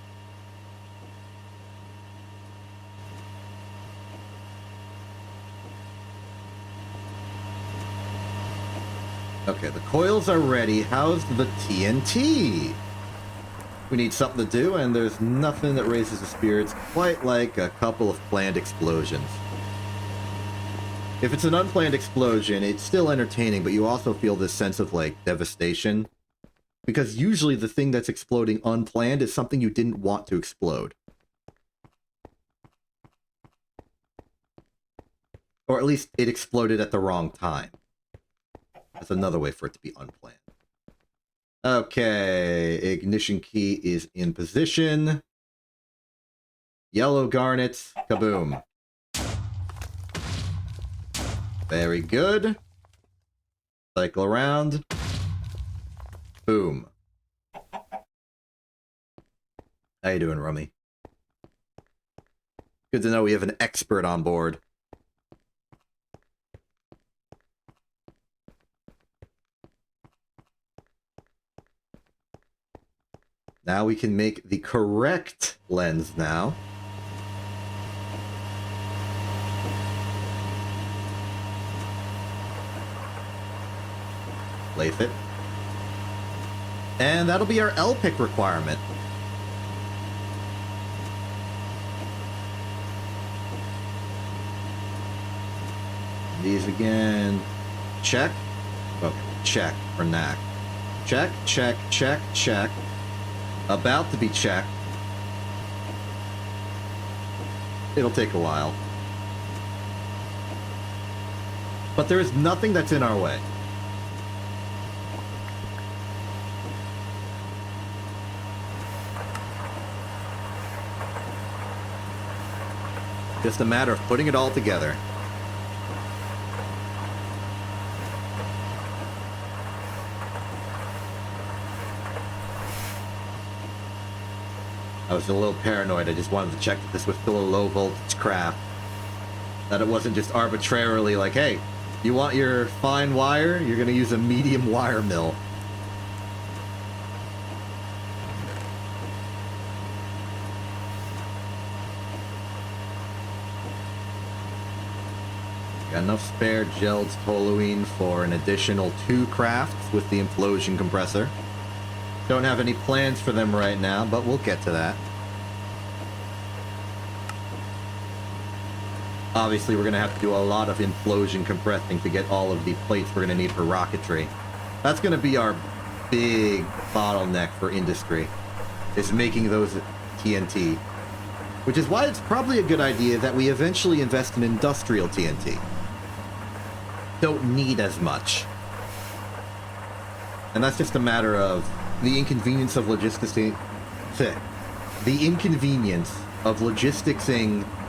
Okay, the coils are ready. How's the TNT? We need something to do, and there's nothing that raises the spirits quite like a couple of planned explosions. If it's an unplanned explosion, it's still entertaining, but you also feel this sense of, like, devastation. Because usually the thing that's exploding unplanned is something you didn't want to explode. Or at least it exploded at the wrong time. That's another way for it to be unplanned. Okay, ignition key is in position. Yellow garnet, kaboom. Very good. Cycle around. Boom. How you doing, Rummy? Good to know we have an expert on board. Now we can make the correct lens now. Lathe it. And that'll be our LPIC requirement. These again. Check. Okay, check for knack. Check, check, check, check. About to be checked. It'll take a while. But there is nothing that's in our way. Just a matter of putting it all together. I was a little paranoid. I just wanted to check that this was still a low voltage craft. That it wasn't just arbitrarily like, hey, you want your fine wire? You're going to use a medium wire mill. Got enough spare gelled toluene for an additional 2 crafts with the implosion compressor. Don't have any plans for them right now, but we'll get to that. Obviously, we're going to have to do a lot of implosion compressing to get all of the plates we're going to need for rocketry. That's going to be our big bottleneck for industry, is making those TNT. Which is why it's probably a good idea that we eventually invest in industrial TNT. Don't need as much. And that's just a matter of the inconvenience of logisticing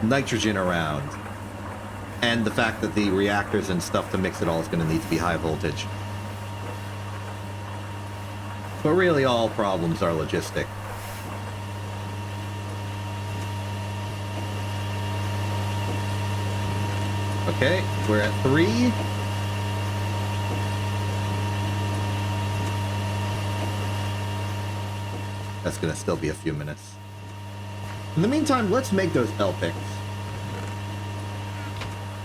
nitrogen around, and the fact that the reactors and stuff to mix it all is going to need to be high voltage. But really all problems are logistic. Okay, we're at 3. That's gonna still be a few minutes. In the meantime, let's make those LPICs.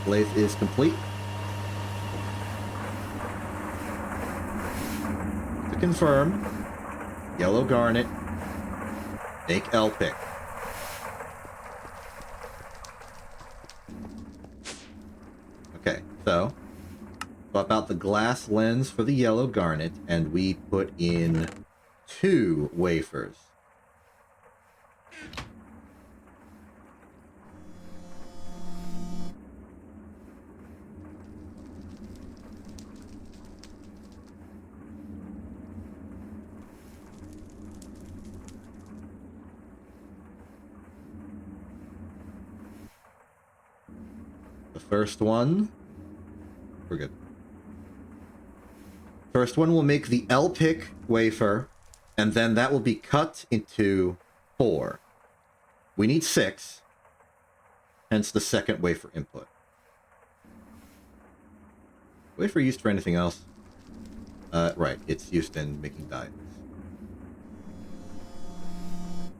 Lathe is complete. To confirm, yellow garnet, make LPIC. Okay, so swap out the glass lens for the yellow garnet, and we put in 2 wafers. The first one, we're good. First one will make the LPIC wafer, and then that will be cut into 4. We need 6, hence the second wafer input. Wafer used for anything else? Right, it's used in making diodes.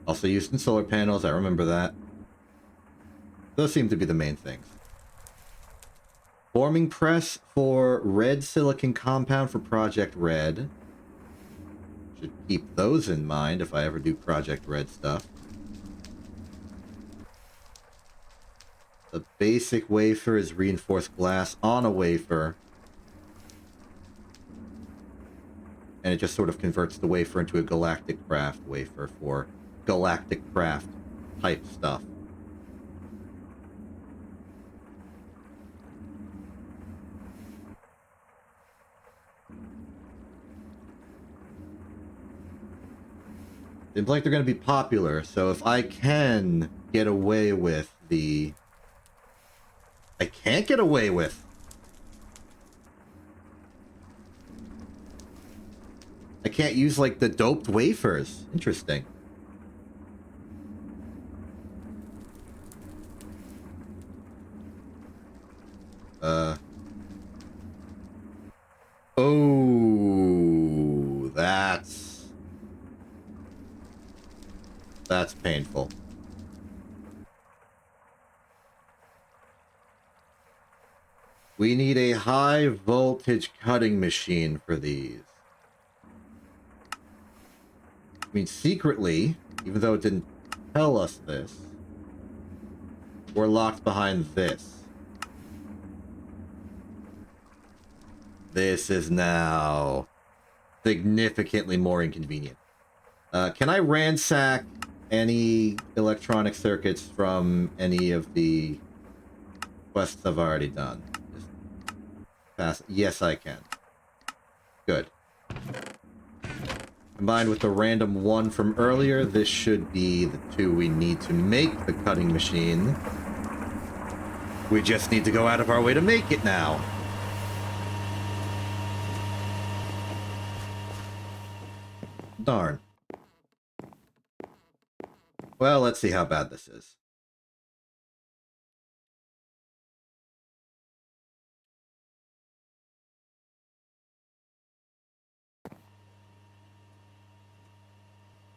Also used in solar panels, I remember that. Those seem to be the main things. Forming press for red silicon compound for Project Red. Should keep those in mind if I ever do Project Red stuff. The basic wafer is reinforced glass on a wafer. And it just sort of converts the wafer into a galactic craft wafer for galactic craft type stuff. Seems like they're going to be popular, so if I can get away with the... I can't get away with... I can't use, like, the doped wafers. Interesting. Oh, that's painful. We need a high voltage cutting machine for these. I mean, secretly, even though it didn't tell us this, we're locked behind this. This is now significantly more inconvenient. Can I ransack any electronic circuits from any of the quests I've already done? Just pass. Yes, I can. Good. Combined with the random 1 from earlier, this should be the 2 we need to make the cutting machine. We just need to go out of our way to make it now. Darn. Well, let's see how bad this is.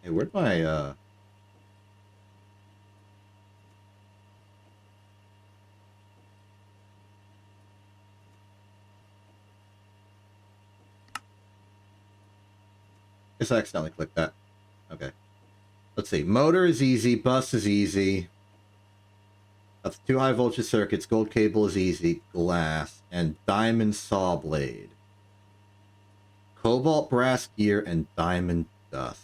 Hey, where'd my, Guess I accidentally clicked that. Okay. Let's see. Motor is easy. Bus is easy. That's 2 high voltage circuits. Gold cable is easy. Glass. And diamond saw blade. Cobalt brass gear and diamond dust.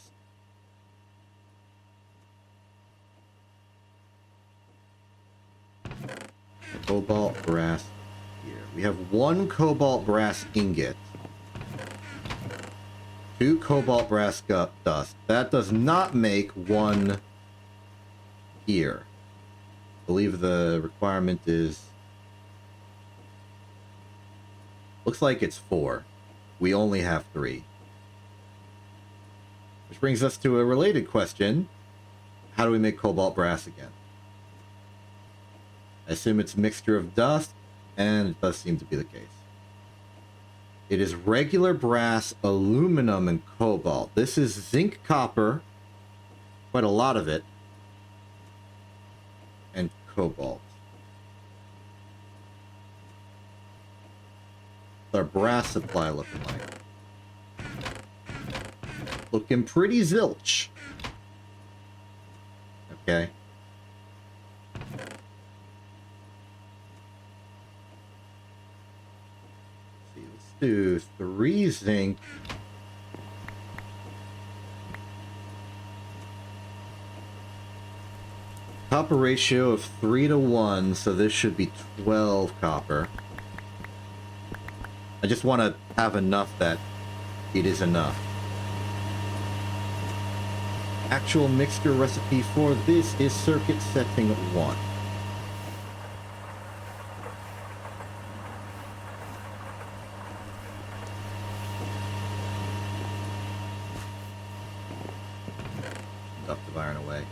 Cobalt brass gear. We have 1 cobalt brass ingot. 2 cobalt brass dust. That does not make 1 here. I believe the requirement is... Looks like it's 4. We only have 3. Which brings us to a related question. How do we make cobalt brass again? I assume it's a mixture of dust, and it does seem to be the case. It is regular brass, aluminum, and cobalt. This is zinc copper. Quite a lot of it. And cobalt. What's our brass supply looking like? Looking pretty zilch. Okay. do 3 zinc. Copper ratio of 3:1, so this should be 12 copper. I just want to have enough that it is enough. Actual mixture recipe for this is circuit setting 1. Conductive iron away.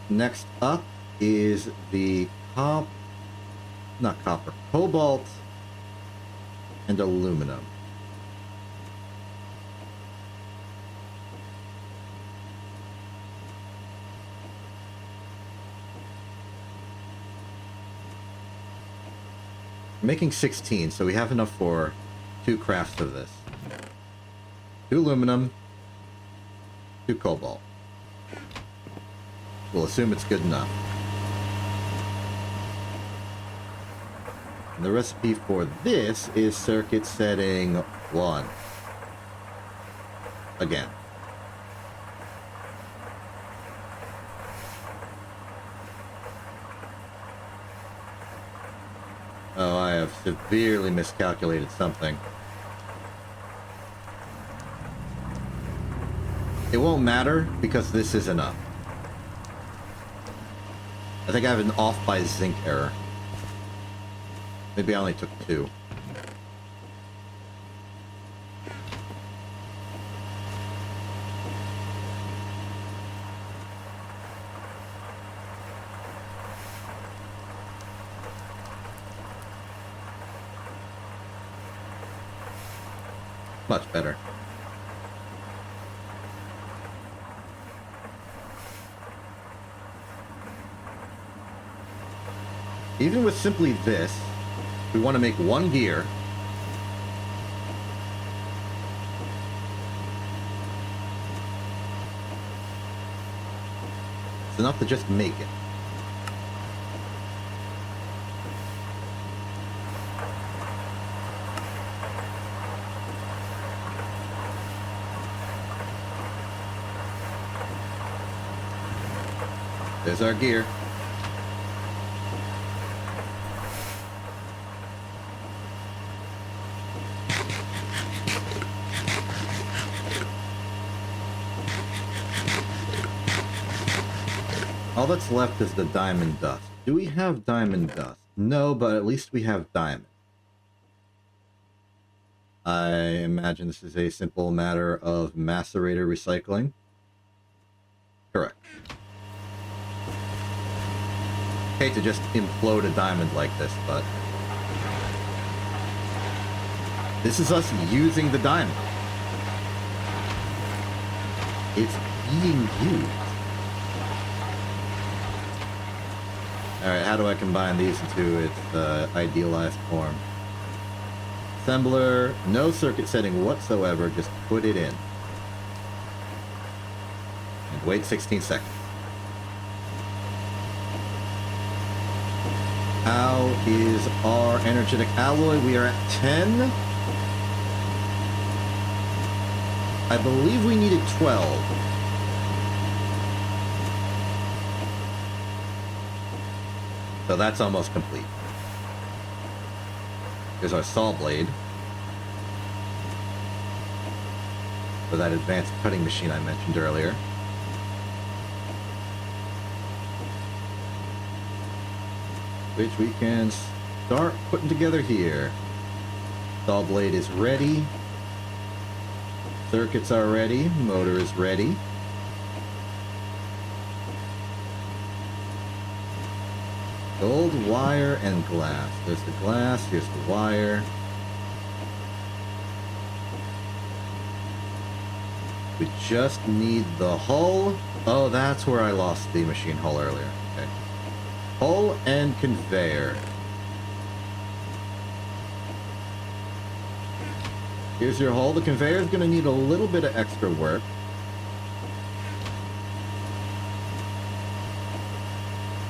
Next up is the cobalt and aluminum. We're making 16, so we have enough for 2 crafts of this. 2 aluminum, 2 cobalt. We'll assume it's good enough. And the recipe for this is circuit setting 1. Again. Oh, I have severely miscalculated something. It won't matter because this is enough. I think I have an off by zinc error. Maybe I only took 2. Much better. Even with simply this, we want to make 1 gear. It's enough to just make it. There's our gear. All that's left is the diamond dust. Do we have diamond dust? No, but at least we have diamond. I imagine this is a simple matter of macerator recycling. Correct. Hate to just implode a diamond like this, but this is us using the diamond. It's being used. Alright, how do I combine these into its idealized form? Assembler, no circuit setting whatsoever, just put it in. And wait 16 seconds. How is our energetic alloy? We are at 10. I believe we needed 12. So that's almost complete. Here's our saw blade. For that advanced cutting machine I mentioned earlier. Which we can start putting together here. Saw blade is ready. Circuits are ready. Motor is ready. Gold, wire, and glass. There's the glass, here's the wire. We just need the hull. Oh, that's where I lost the machine hull earlier. Okay. Hull and conveyor. Here's your hull. The conveyor is going to need a little bit of extra work.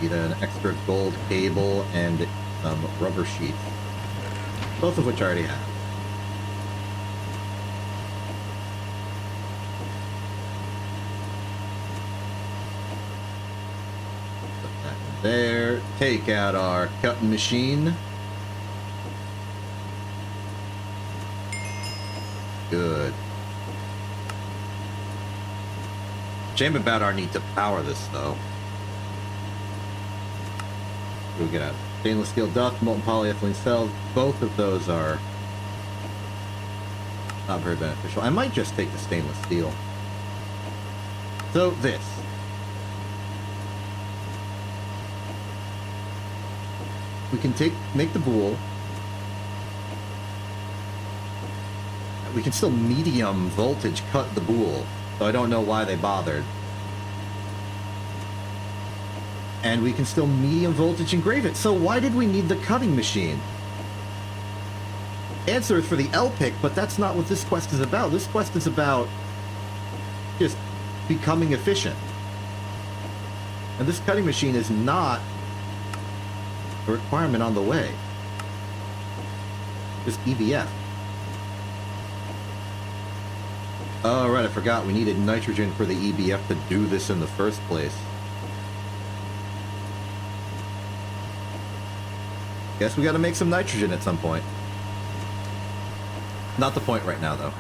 Need an extra gold cable and some rubber sheets. Both of which I already have. Put that in there. Take out our cutting machine. Good. Shame about our need to power this, though. We'll get out stainless steel dust, molten polyethylene cells. Both of those are not very beneficial. I might just take the stainless steel. So this. We can make the boule. We can still medium voltage cut the boule, so I don't know why they bothered. And we can still medium voltage engrave it, so why did we need the cutting machine? Answer is for the LPIC, but that's not what this quest is about. This quest is about just becoming efficient. And this cutting machine is not a requirement on the way. Just EVF. Oh, right, I forgot. We needed nitrogen for the EBF to do this in the first place. Guess we gotta make some nitrogen at some point. Not the point right now, though.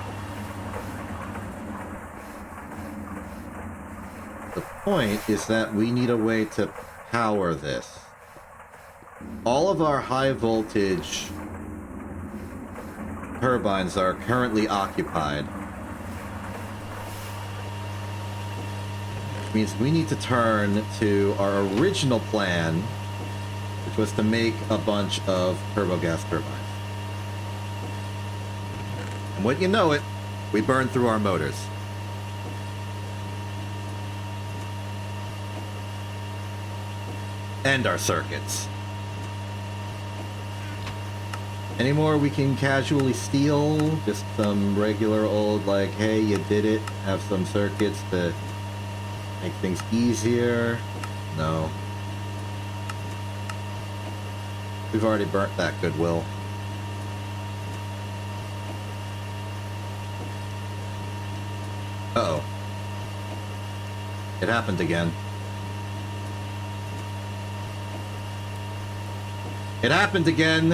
The point is that we need a way to power this. All of our high voltage turbines are currently occupied. Which means we need to turn to our original plan, which was to make a bunch of turbogas turbines. And when you know it, we burn through our motors. And our circuits. Any more we can casually steal? Just some regular old, like, hey, you did it. Have some circuits to make things easier. No. We've already burnt that goodwill. Uh-oh. It happened again. It happened again!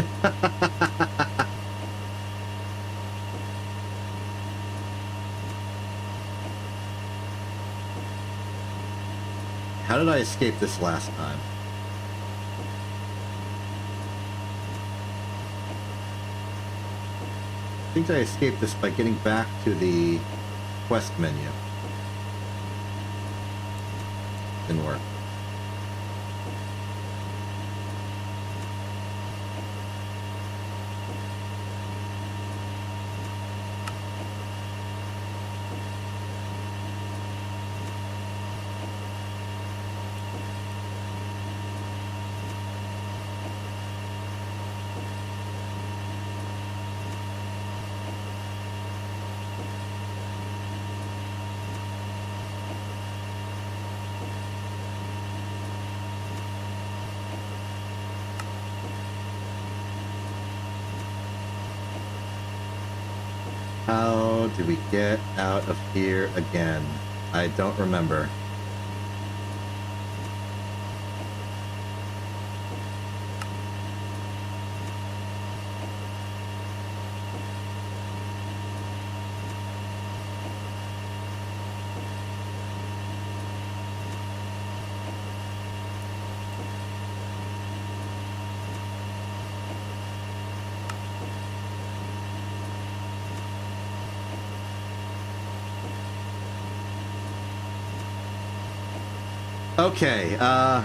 How did I escape this last time? I think I escaped this by getting back to the quest menu. Didn't work. How do we get out of here again? I don't remember. Okay, I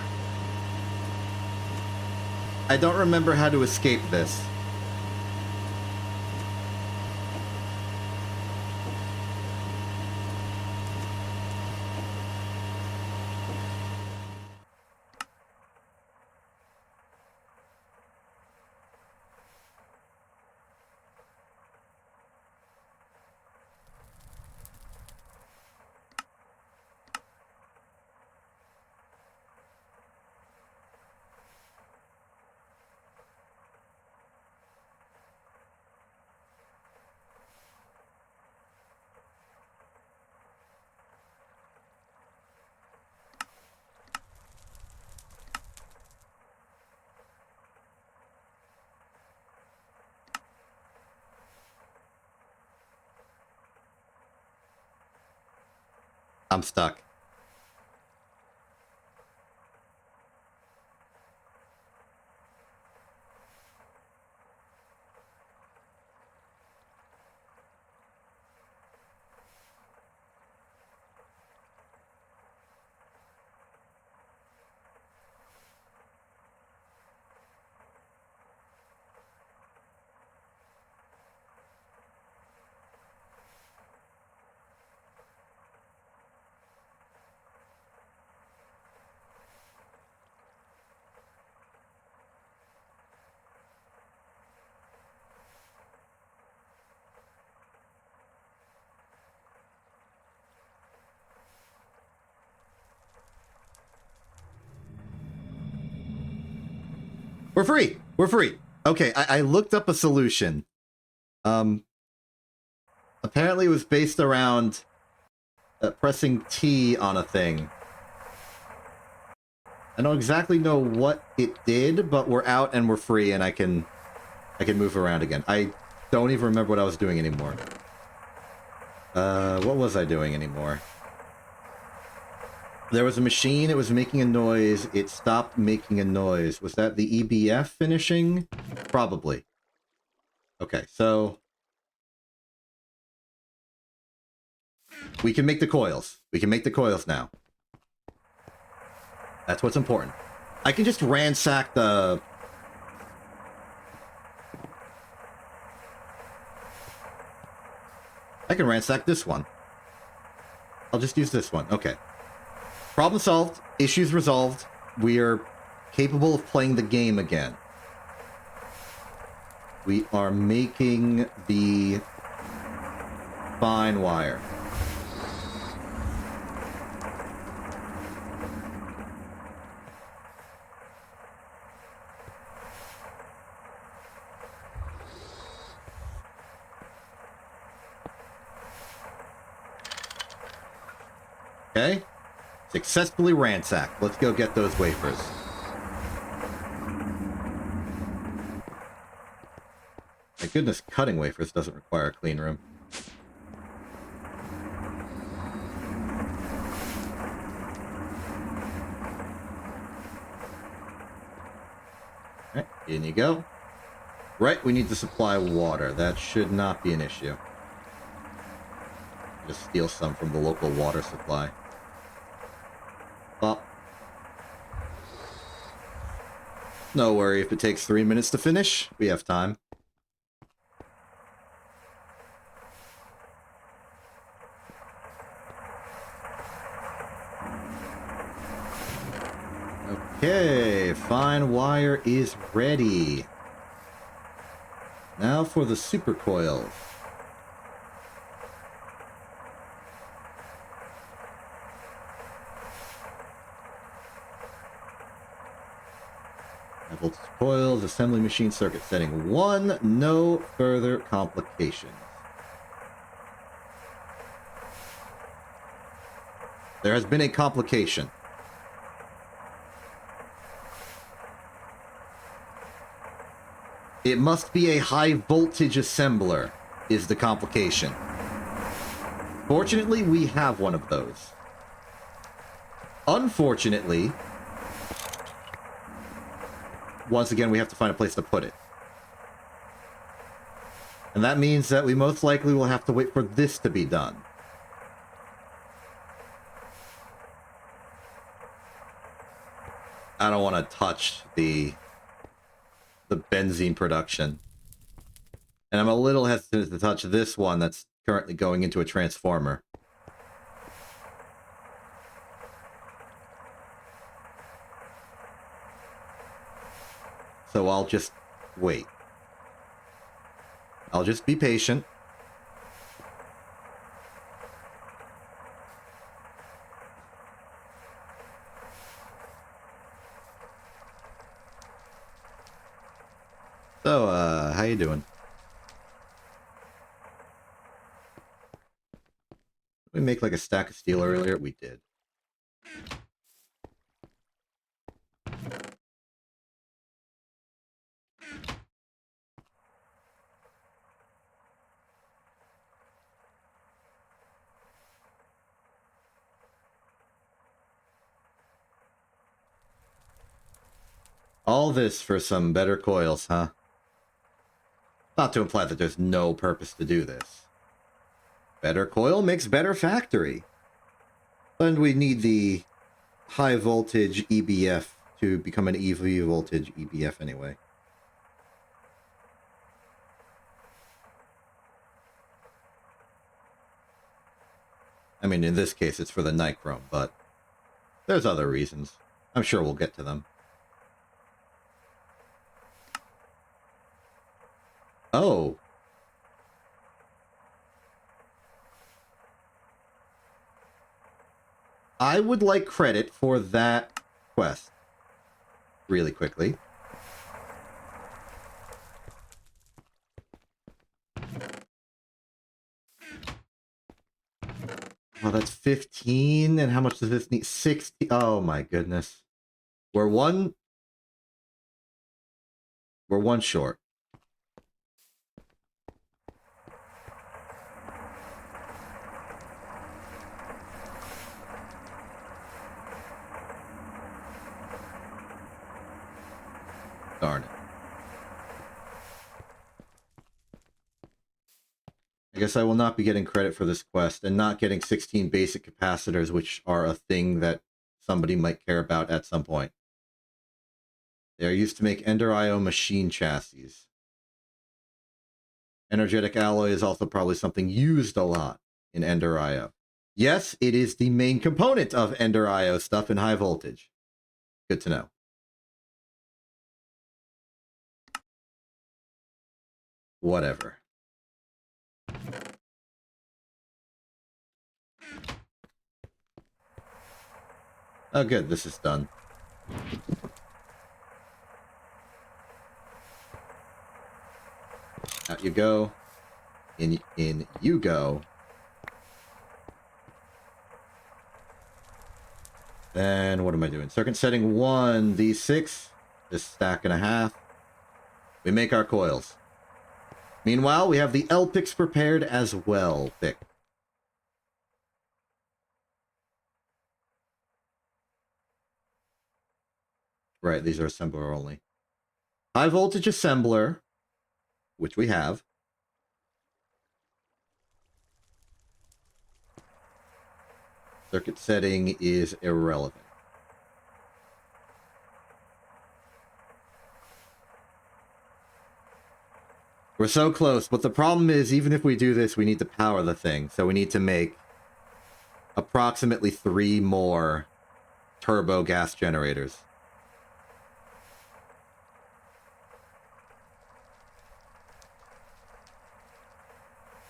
don't remember how to escape this. I'm stuck. We're free. We're free. Okay, I looked up a solution. Apparently it was based around pressing T on a thing. I don't exactly know what it did, but we're out and we're free, and I can move around again. I don't even remember what I was doing anymore. What was I doing anymore? There was a machine, it was making a noise, it stopped making a noise. Was that the EBF finishing? Probably. Okay, so... we can make the coils. We can make the coils now. That's what's important. I can just ransack the... I can ransack this one. I'll just use this one. Okay. Problem solved. Issues resolved. We are capable of playing the game again. We are making the fine wire. Okay. Successfully ransacked. Let's go get those wafers. My goodness, cutting wafers doesn't require a clean room. Alright, in you go. Right, we need to supply water. That should not be an issue. Just steal some from the local water supply. Well, no worry if it takes 3 minutes to finish. We have time. Okay, fine wire is ready. Now for the super coils. Voltage coils, assembly machine circuit setting 1, no further complications. There has been a complication. It must be a high voltage assembler, is the complication. Fortunately, we have one of those. Unfortunately, once again, we have to find a place to put it. And that means that we most likely will have to wait for this to be done. I don't want to touch the benzene production. And I'm a little hesitant to touch this one that's currently going into a transformer. So I'll just wait. I'll just be patient. So, how you doing? Did we make like a stack of steel earlier? We did. All this for some better coils, huh? Not to imply that there's no purpose to do this. Better coil makes better factory. And we need the high voltage EBF to become an EV voltage EBF anyway. I mean, in this case, it's for the nichrome, but there's other reasons. I'm sure we'll get to them. Oh. I would like credit for that quest. Really quickly. Oh, that's 15. And how much does this need? 60. Oh my goodness. We're one short. Darn it. I guess I will not be getting credit for this quest and not getting 16 basic capacitors, which are a thing that somebody might care about at some point. They are used to make Ender IO machine chassis. Energetic alloy is also probably something used a lot in Ender IO. Yes, it is the main component of Ender IO stuff in high voltage. Good to know. Whatever. Oh, good. This is done. Out you go. In you go. Then what am I doing? Circuit setting 1, D6. This stack and a half. We make our coils. Meanwhile, we have the LPICs prepared as well. Pick. Right, these are assembler only. High voltage assembler, which we have. Circuit setting is irrelevant. We're so close, but the problem is, even if we do this, we need to power the thing. So we need to make approximately 3 more turbo gas generators.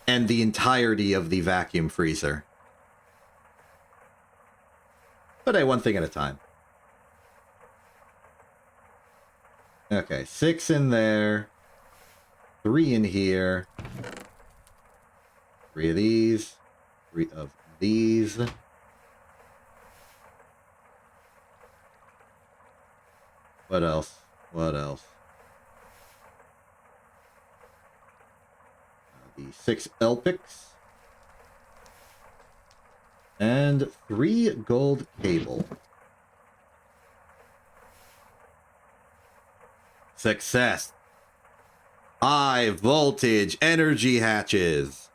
And the entirety of the vacuum freezer. But hey, one thing at a time. Okay, 6 in there. 3 in here. 3 of these. 3 of these. What else? What else? The 6 LPICs. And 3 gold cable. Success. High voltage energy hatches.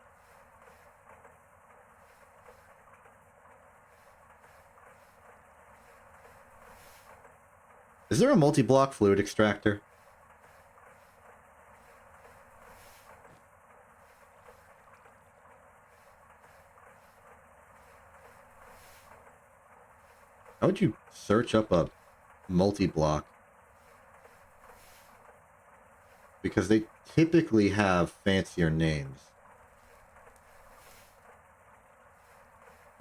Is there a multi-block fluid extractor? How would you search up a multi-block? Because they typically have fancier names.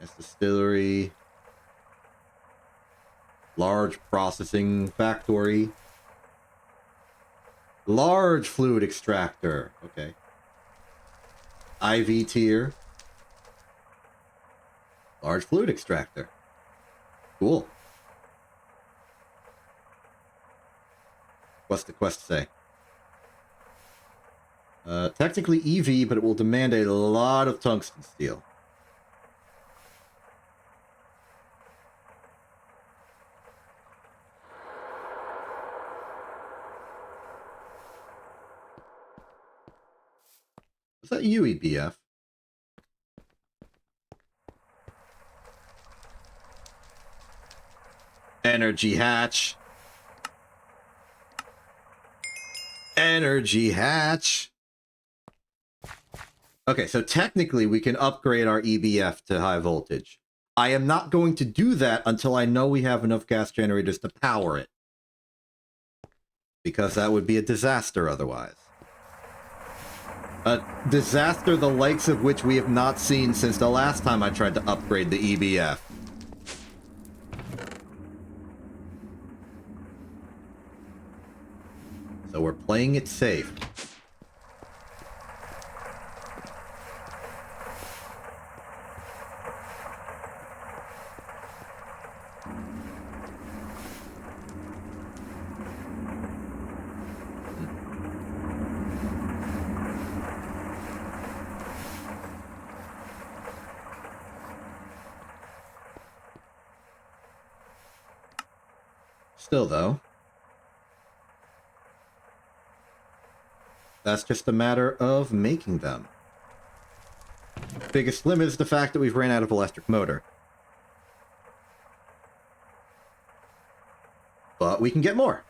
S distillery. Large processing factory. Large fluid extractor. Okay. IV tier. Large fluid extractor. Cool. What's the quest say? Technically EV, but it will demand a lot of tungsten steel. Was that UEBF? Energy hatch. Energy hatch. Okay, so technically we can upgrade our EBF to high voltage. I am not going to do that until I know we have enough gas generators to power it. Because that would be a disaster otherwise. A disaster the likes of which we have not seen since the last time I tried to upgrade the EBF. So we're playing it safe. Still, though, that's just a matter of making them. Biggest limit is the fact that we've ran out of electric motor. But we can get more.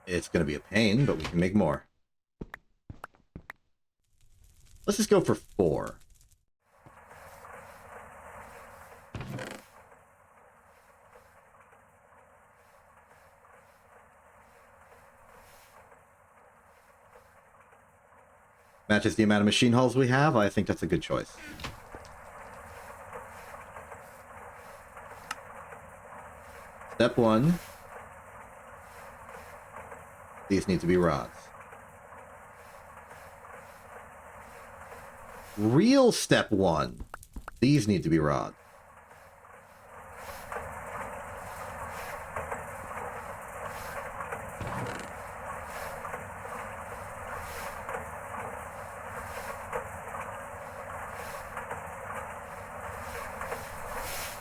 It's going to be a pain, but we can make more. Let's just go for 4. Matches the amount of machine hulls we have. I think that's a good choice. Step 1. These need to be rods. Real step 1. These need to be rods.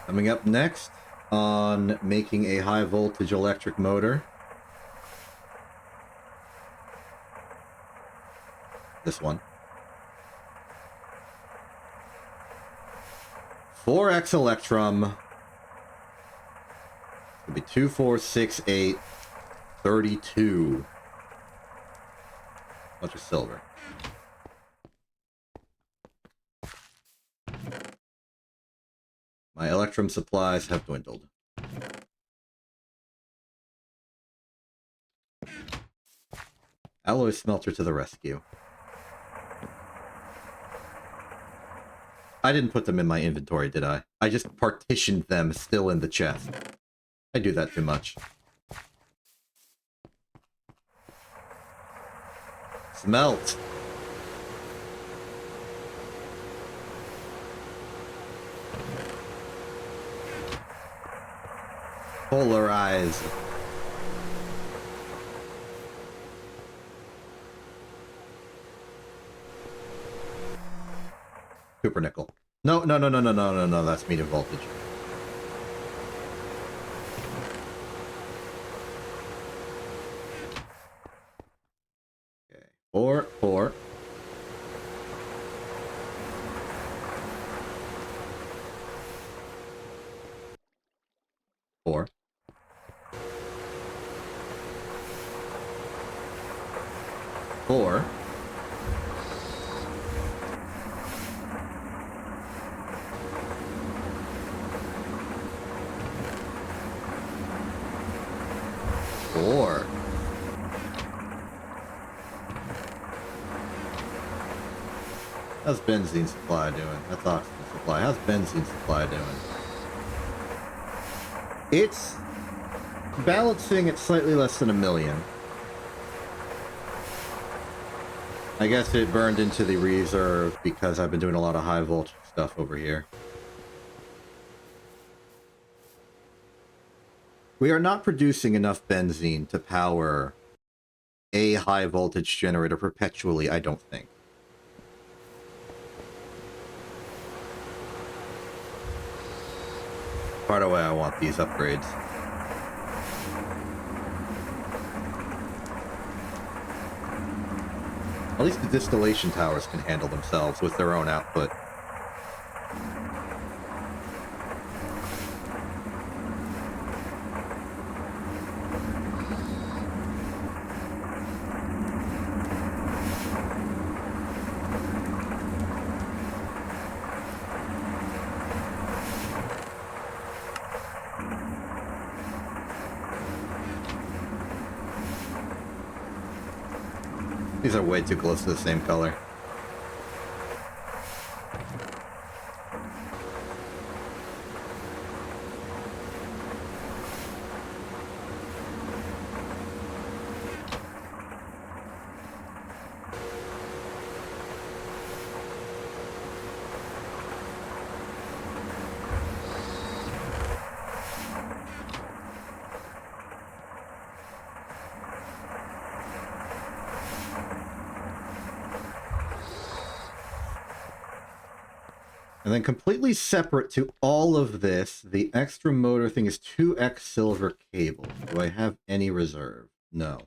Coming up next on making a high voltage electric motor. This one. 4x electrum. It'll be 2, 4, 6, 8, 32. Bunch of silver. My electrum supplies have dwindled. Alloy smelter to the rescue. I didn't put them in my inventory, did I? I just partitioned them still in the chest. I do that too much. Smelt! Polarize. Cooper nickel. No, that's medium voltage. Okay. 4, 4. Four. 4. 4. How's benzene supply doing? That's oxygen supply. How's benzene supply doing? It's balancing at slightly less than 1 million. I guess it burned into the reserve because I've been doing a lot of high voltage stuff over here. We are not producing enough benzene to power a high voltage generator perpetually, I don't think. By the way, I want these upgrades. At least the distillation towers can handle themselves with their own output. These are way too close to the same color. And then completely separate to all of this, the extra motor thing is 2x silver cable. Do I have any reserve? No.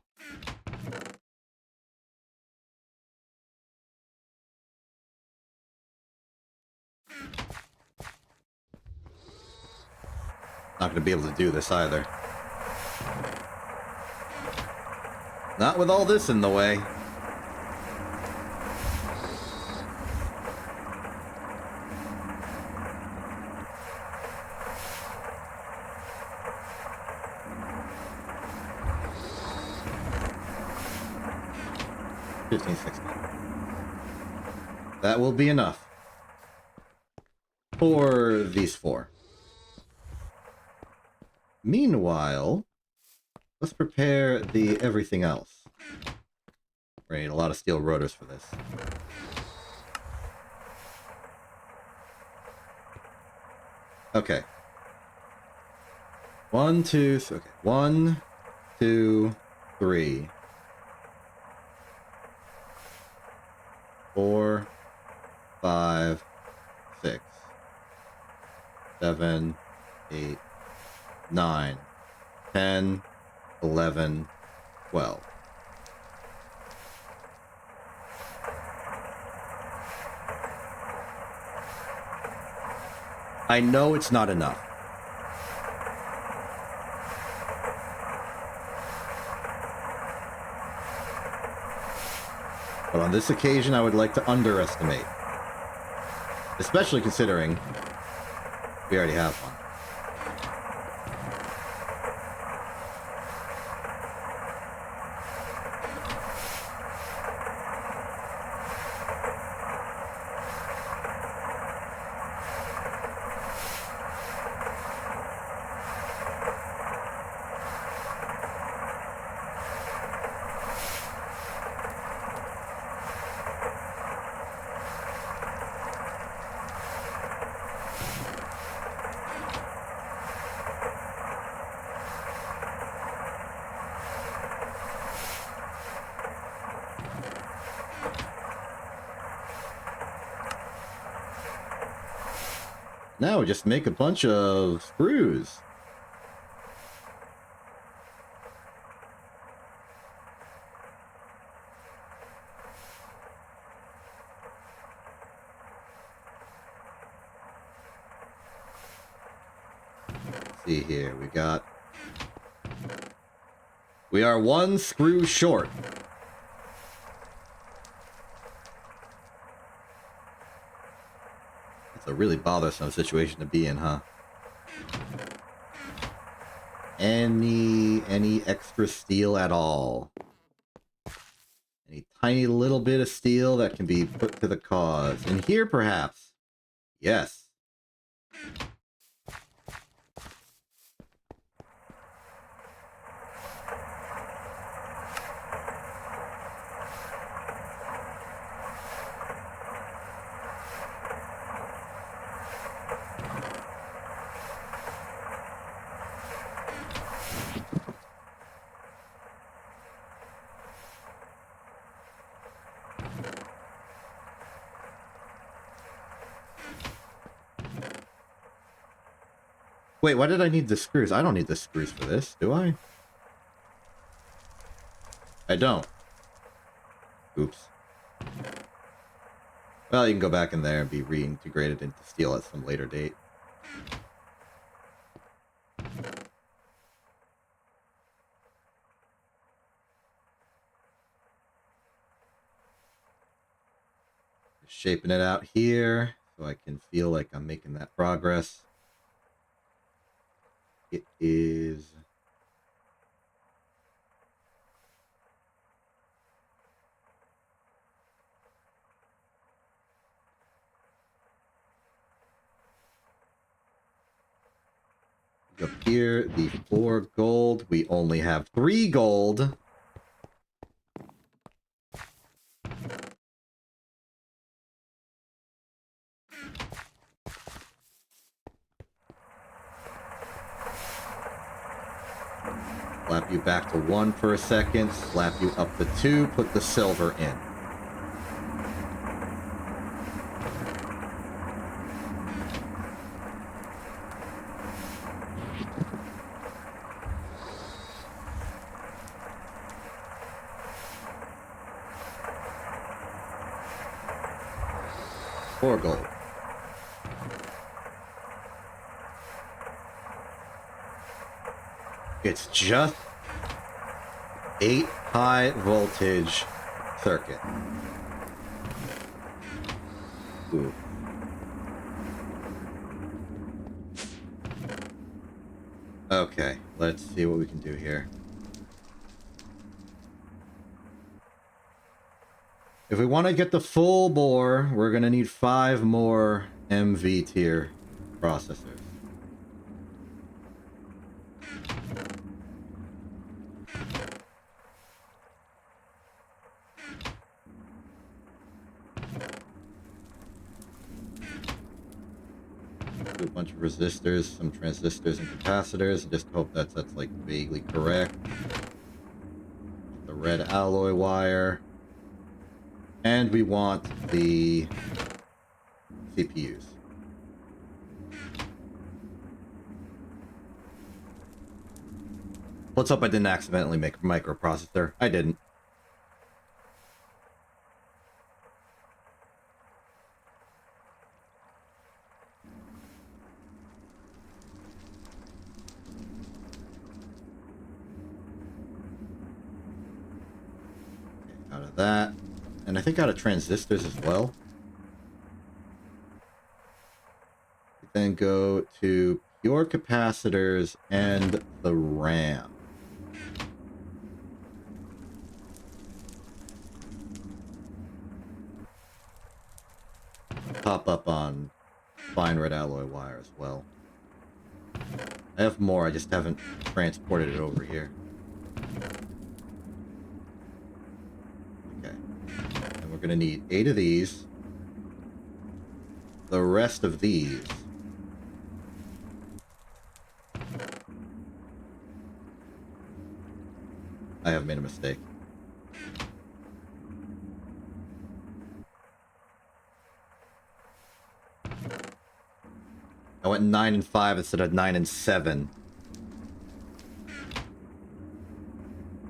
Not going to be able to do this either. Not with all this in the way. That will be enough for these 4. Meanwhile, let's prepare the everything else. We're gonna need a lot of steel rotors for this. Okay. 1, 2, okay. 1, 2, 3. 4, 5, 6, 7, 8, 9, 10, 11, 12. I know it's not enough. But on this occasion, I would like to underestimate. Especially considering we already have one. Now we just make a bunch of screws. Let's see here, we are 1 screw short. A really bothersome situation to be in, huh? Any extra steel at all? Any tiny little bit of steel that can be put to the cause? And here, perhaps? Yes. Wait, why did I need the screws? I don't need the screws for this, do I? I don't. Oops. Well, you can go back in there and be reintegrated into steel at some later date. Shaping it out here so I can feel like I'm making that progress. It is... Up here, the 4 gold. We only have 3 gold. Slap you back to 1 for a second. Slap you up to 2. Put the silver in. $4 gold. It's just 8 high voltage circuit. Ooh. Okay, let's see what we can do here. If we want to get the full bore, we're going to need 5 more MV tier processors. Do a bunch of resistors, some transistors and capacitors, and just hope that's like vaguely correct. The red alloy wire. And we want the CPUs. Let's hope I didn't accidentally make a microprocessor. I didn't. Okay, out of that. And I think out of transistors as well. Then go to pure capacitors and the RAM. Pop up on fine red alloy wire as well. I have more, I just haven't transported it over here. Okay. And we're going to need 8 of these. The rest of these. I have made a mistake. I went 9 and 5 instead of 9 and 7.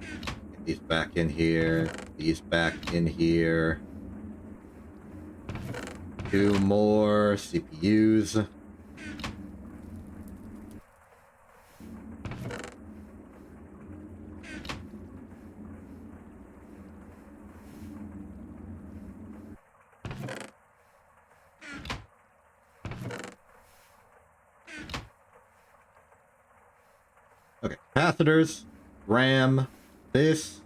Get these back in here. These back in here. 2 more CPUs. Okay, capacitors, RAM, this.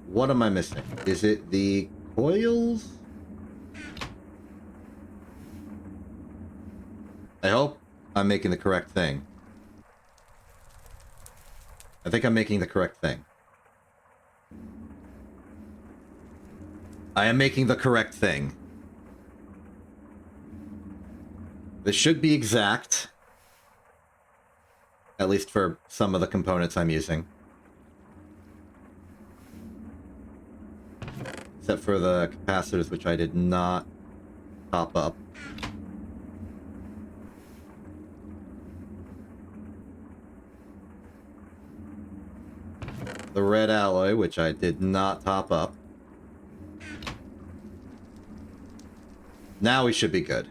What am I missing? Is it the coils? I hope I'm making the correct thing. I think I'm making the correct thing. I am making the correct thing. This should be exact. At least for some of the components I'm using. Except for the capacitors, which I did not top up. The red alloy, which I did not top up. Now we should be good.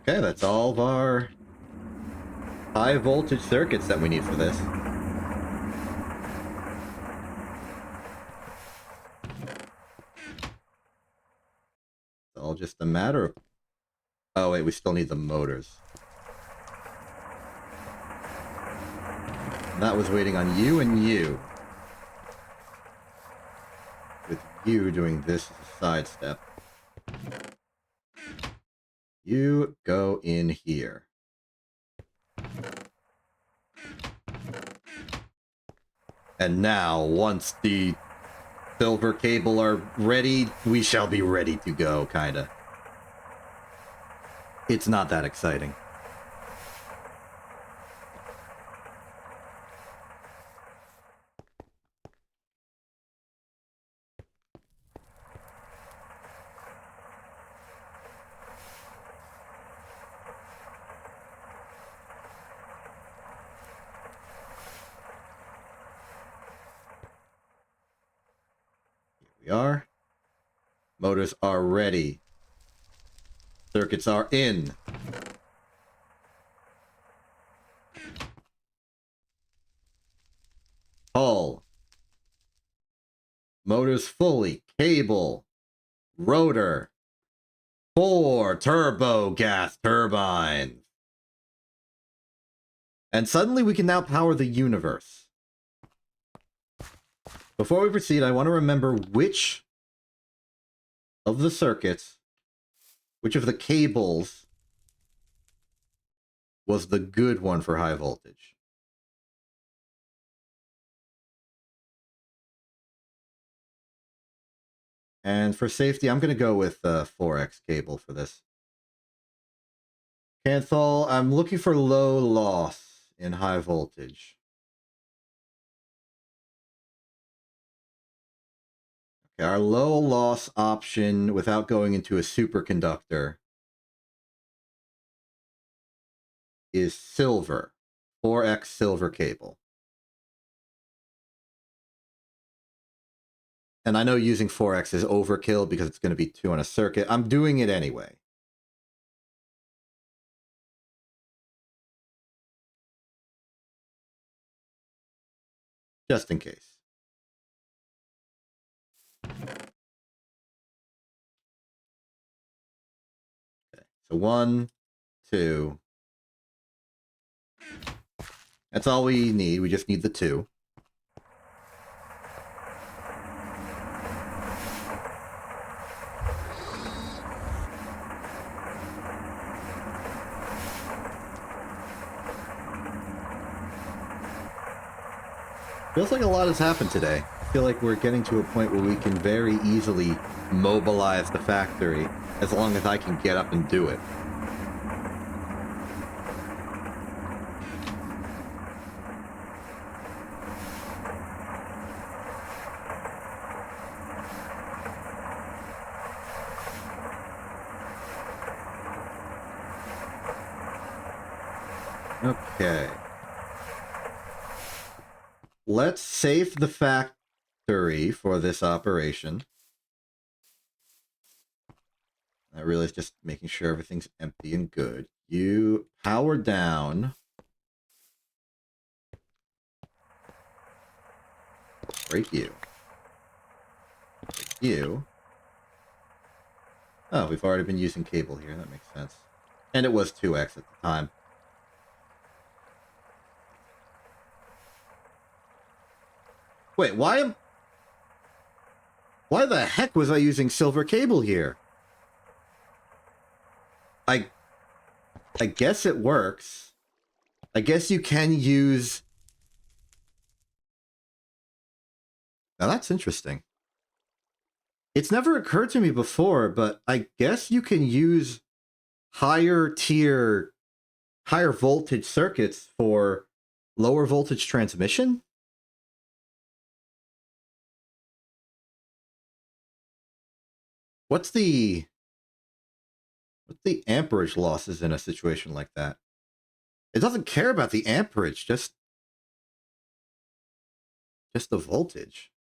Okay, that's all of our high voltage circuits that we need for this. It's all just a matter of... Oh wait, we still need the motors. That was waiting on you and you. With you doing this as a sidestep. You go in here. And now, once the silver cable are ready, we shall be ready to go, kinda. It's not that exciting. We are. Motors are ready. Circuits are in. Hull. Motors fully. Cable. Rotor. 4 turbo gas turbines. And suddenly we can now power the universe. Before we proceed, I want to remember which of the circuits, which of the cables was the good one for high voltage. And for safety, I'm going to go with 4X cable for this. Canthal, I'm looking for low loss in high voltage. Okay, our low loss option without going into a superconductor is silver. 4X silver cable. And I know using 4X is overkill because it's going to be 2 on a circuit. I'm doing it anyway. Just in case. Okay, so 1, 2. That's all we need. We just need the 2. Feels like a lot has happened today. I feel like we're getting to a point where we can very easily mobilize the factory as long as I can get up and do it. Okay. Let's save the factory for this operation. I realize just making sure everything's empty and good. You power down. Break you. Break you. Oh, we've already been using cable here. That makes sense. And it was 2X at the time. Wait, why the heck was I using silver cable here? I guess it works. I guess you can use... Now that's interesting. It's never occurred to me before, but I guess you can use higher voltage circuits for lower voltage transmission? What's the amperage losses in a situation like that? It doesn't care about the amperage, just the voltage.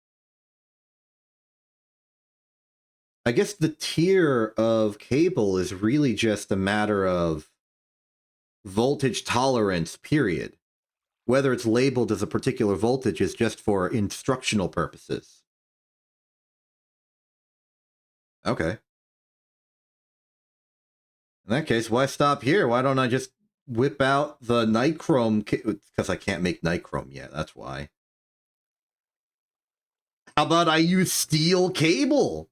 I guess the tier of cable is really just a matter of voltage tolerance, period. Whether it's labeled as a particular voltage is just for instructional purposes. Okay. In that case, why stop here? Why don't I just whip out the nichrome? Because I can't make nichrome yet, that's why. How about I use steel cable?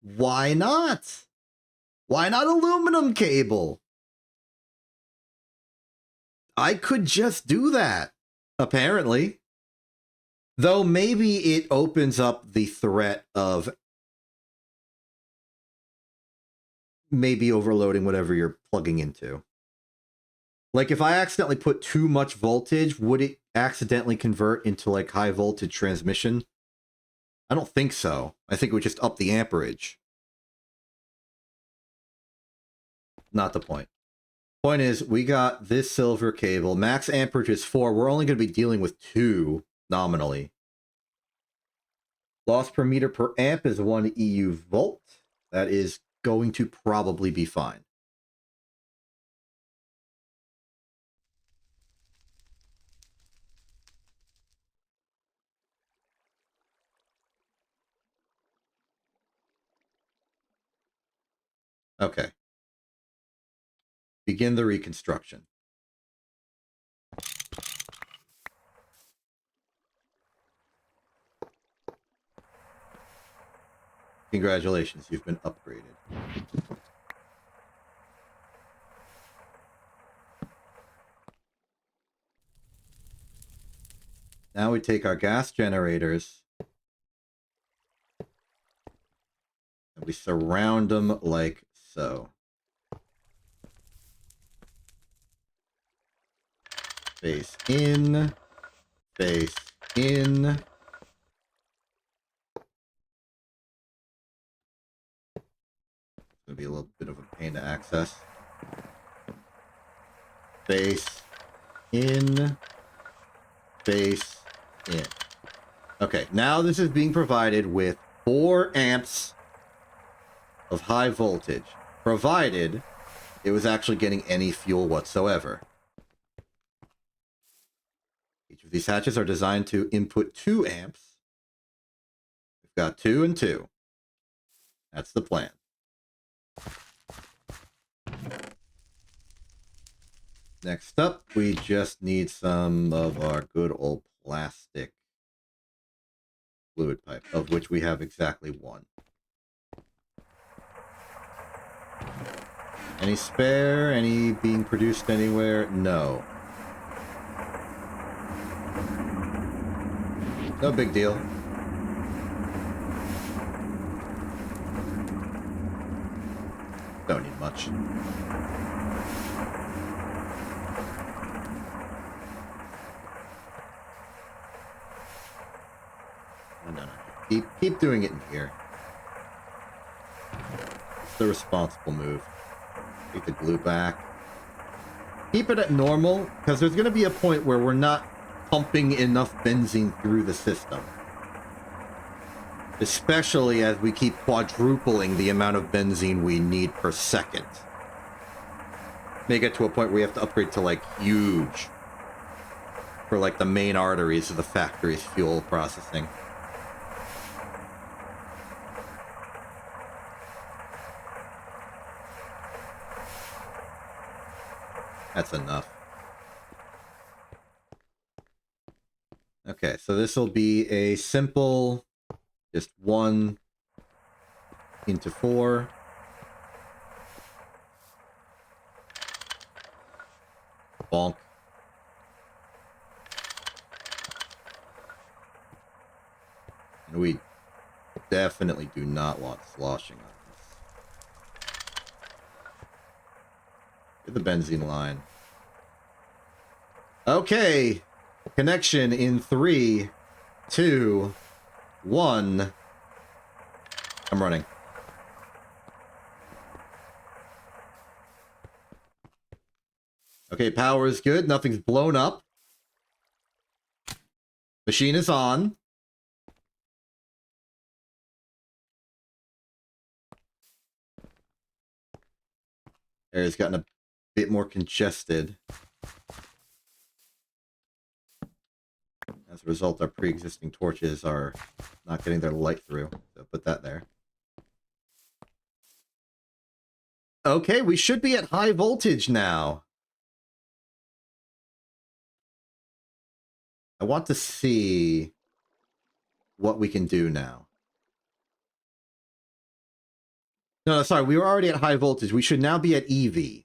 Why not? Why not aluminum cable? I could just do that, apparently. Though maybe it opens up the threat of maybe overloading whatever you're plugging into. Like, if I accidentally put too much voltage, would it accidentally convert into, like, high voltage transmission? I don't think so. I think it would just up the amperage. Not the point. Point is, we got this silver cable. Max amperage is 4. We're only going to be dealing with 2, nominally. Loss per meter per amp is 1 EU volt. That is going to probably be fine. Okay. Begin the reconstruction. Congratulations, you've been upgraded. Now we take our gas generators and we surround them like so. Face in, face in. It's gonna be a little bit of a pain to access. Face in, face in. Okay, now this is being provided with 4 amps of high voltage, provided it was actually getting any fuel whatsoever. Each of these hatches are designed to input 2 amps. We've got 2 and 2. That's the plan. Next up, we just need some of our good old plastic fluid pipe, of which we have exactly 1. Any spare? Any being produced anywhere? No. No big deal. Don't need much. No. Keep doing it in here. It's the responsible move. Take the glue back. Keep it at normal, because there's going to be a point where we're not pumping enough benzene through the system. Especially as we keep quadrupling the amount of benzene we need per second. May get to a point where we have to upgrade to, like, huge. For, like, the main arteries of the factory's fuel processing. That's enough. Okay, so this will be a simple, just 1 into 4. Bonk. And we definitely do not want sloshing on this. Get the benzene line. Okay. Connection in 3, 2, 1. I'm running. Okay, power is good. Nothing's blown up. Machine is on. Area's gotten a bit more congested. As a result, our pre-existing torches are not getting their light through. So put that there. Okay, we should be at high voltage now. I want to see what we can do now. No, sorry, we were already at high voltage. We should now be at EV.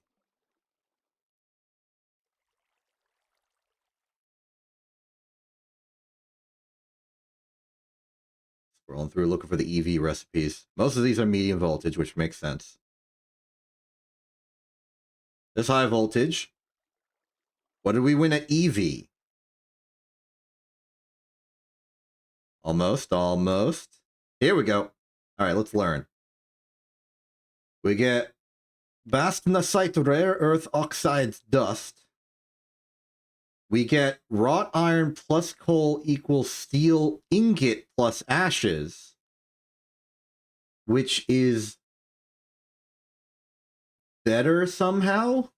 Scrolling through looking for the EV recipes. Most of these are medium voltage, which makes sense. This high voltage. What did we win at EV? Almost, almost. Here we go. All right, let's learn. We get bastnasite rare earth oxides dust. We get wrought iron plus coal equals steel ingot plus ashes, which is better somehow.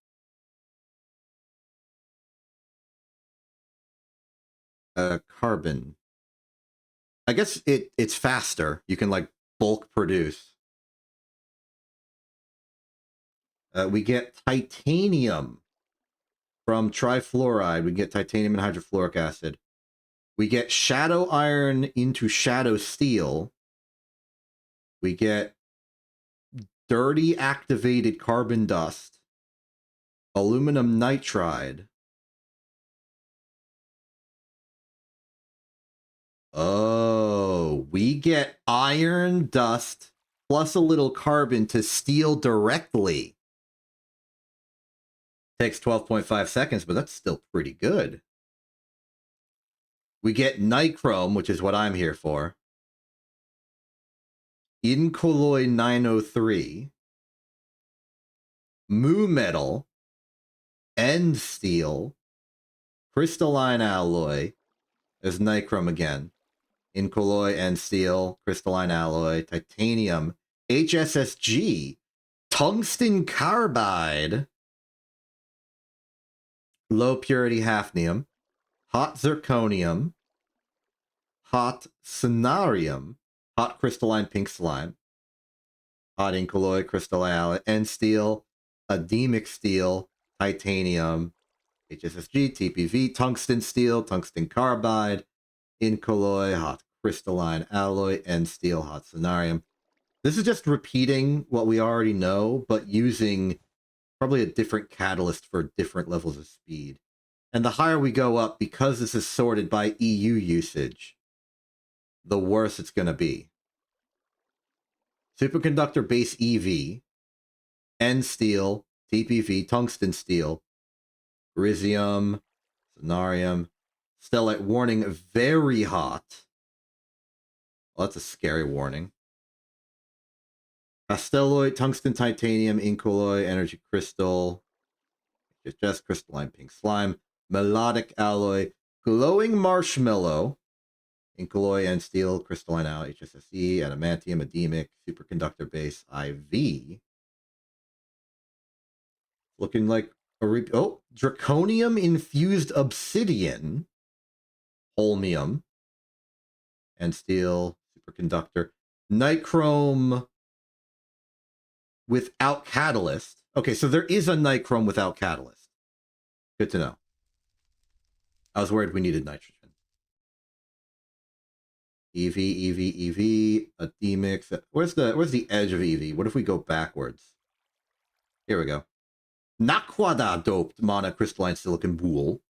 Carbon. I guess it's faster. You can like bulk produce. We get titanium from trifluoride. We get titanium and hydrofluoric acid. We get shadow iron into shadow steel. We get dirty activated carbon dust. Aluminum nitride. Oh, we get iron dust plus a little carbon to steel directly. Takes 12.5 seconds, but that's still pretty good. We get nichrome, which is what I'm here for. Incolloy 903. Mu metal. End steel. Crystalline alloy. There's nichrome again. Incolloy, end steel, crystalline alloy, titanium, HSSG, tungsten carbide, low purity hafnium, hot zirconium, hot sonarium, hot crystalline pink slime, hot incolloy, crystalline alloy, end steel, ademic steel, titanium, HSSG, TPV, tungsten steel, tungsten carbide, incolloy, hot crystalline alloy, end steel, hot sonarium. This is just repeating what we already know, but using probably a different catalyst for different levels of speed. And the higher we go up, because this is sorted by EU usage, the worse it's going to be. Superconductor base EV, end steel, TPV, tungsten steel, Grizium, sonarium, stellite warning, very hot. Well, that's a scary warning. Pastelloid, tungsten titanium, incolloy, energy crystal, just crystalline pink slime, melodic alloy, glowing marshmallow, incolloy and steel, crystalline alloy, HSSE, adamantium, ademic, superconductor base, IV. Looking like a draconium infused obsidian, holmium, and steel, superconductor, nichrome without catalyst. Okay, so there is a nichrome without catalyst. Good to know. I was worried we needed nitrogen. EV, ademics. Where's the edge of EV? What if we go backwards? Here we go. Naquada doped monocrystalline silicon boule.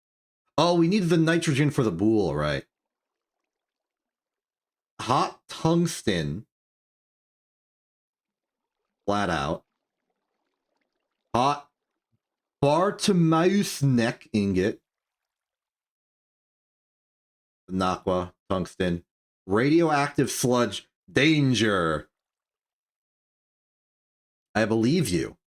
Oh, we needed the nitrogen for the boule, right? hot tungsten, flat out. Hot Bartimaeus neck ingot, Nakwa, tungsten. Radioactive sludge, danger. I believe you.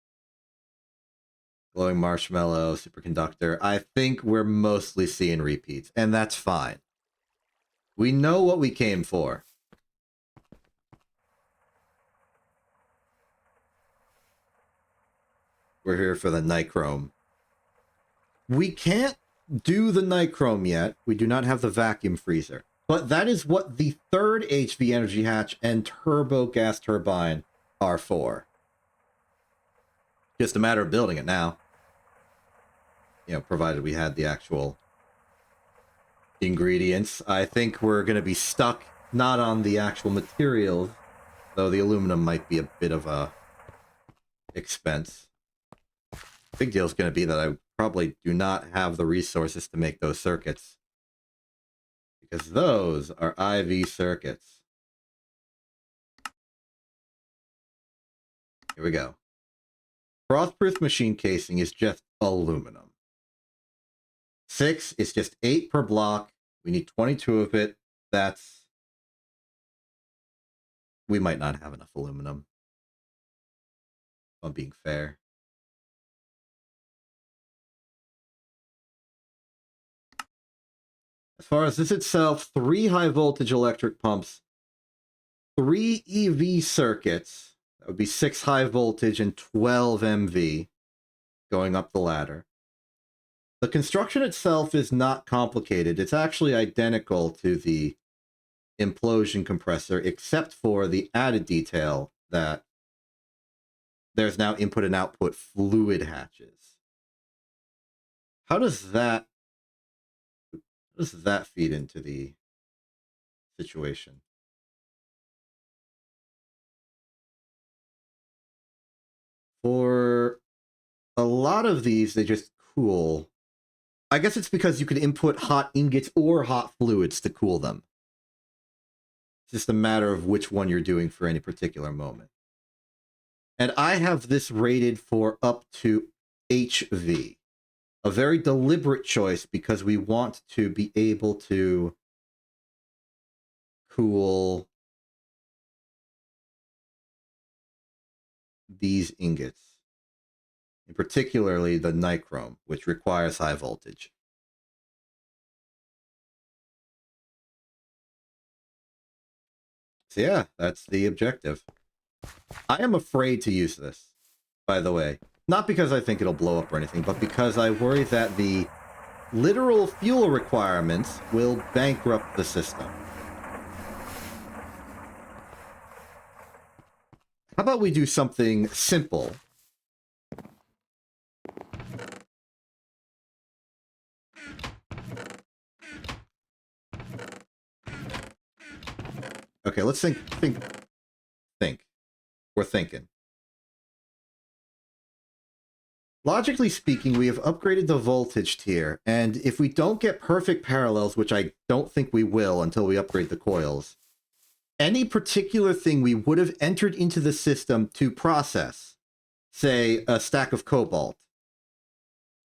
Glowing marshmallow, superconductor. I think we're mostly seeing repeats, and that's fine. We know what we came for. We're here for the nichrome. We can't do the nichrome yet. We do not have the vacuum freezer. But that is what the third HV energy hatch and turbo gas turbine are for. Just a matter of building it now. You know, provided we had the actual ingredients. I think we're going to be stuck not on the actual materials, though the aluminum might be a bit of a expense. Big deal is going to be that I probably do not have the resources to make those circuits, because those are IV circuits. Here we go. Frost-proof machine casing is just aluminum. 6 is just 8 per block. We need 22 of it. That's... We might not have enough aluminum, if I'm being fair. As far as this itself, 3 high voltage electric pumps, 3 EV circuits, that would be 6 high voltage and 12 MV going up the ladder. The construction itself is not complicated. It's actually identical to the implosion compressor, except for the added detail that there's now input and output fluid hatches. How does that feed into the situation? For a lot of these, they just cool. I guess it's because you can input hot ingots or hot fluids to cool them. It's just a matter of which one you're doing for any particular moment. And I have this rated for up to HV. A very deliberate choice because we want to be able to cool these ingots. And particularly the nichrome, which requires high voltage. So yeah, that's the objective. I am afraid to use this, by the way. Not because I think it'll blow up or anything, but because I worry that the literal fuel requirements will bankrupt the system. How about we do something simple? Okay, let's think. We're thinking. Logically speaking, we have upgraded the voltage tier, and if we don't get perfect parallels, which I don't think we will until we upgrade the coils, any particular thing we would have entered into the system to process, say a stack of cobalt,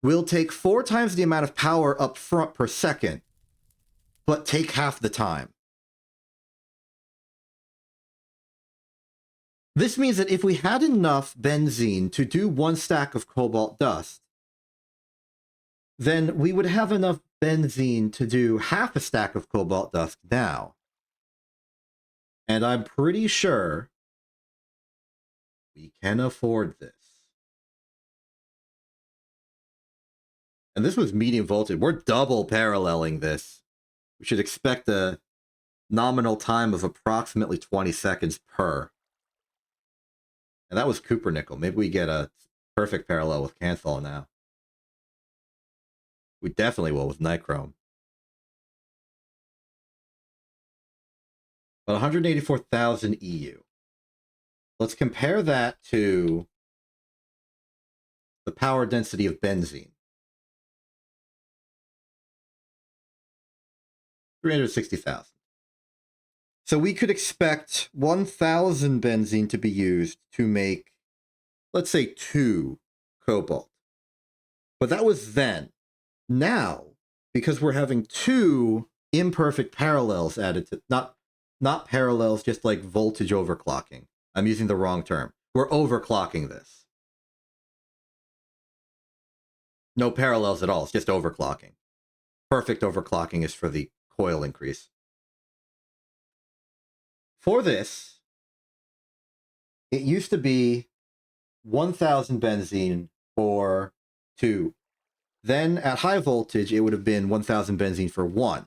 will take 4 times the amount of power up front per second, but take half the time. This means that if we had enough benzene to do 1 stack of cobalt dust, then we would have enough benzene to do half a stack of cobalt dust now. And I'm pretty sure we can afford this. And this was medium voltage. We're double paralleling this. We should expect a nominal time of approximately 20 seconds per. And that was Cupernickel. Maybe we get a perfect parallel with Canthal now. We definitely will with Nichrome. But 184,000 EU. Let's compare that to the power density of benzene. 360,000. So we could expect 1,000 benzene to be used to make, let's say, 2 cobalt. But that was then. Now, because we're having 2 imperfect parallels added to, not parallels, just like voltage overclocking. I'm using the wrong term. We're overclocking this. No parallels at all, it's just overclocking. Perfect overclocking is for the coil increase. For this, it used to be 1,000 benzene for 2. Then at high voltage, it would have been 1,000 benzene for 1.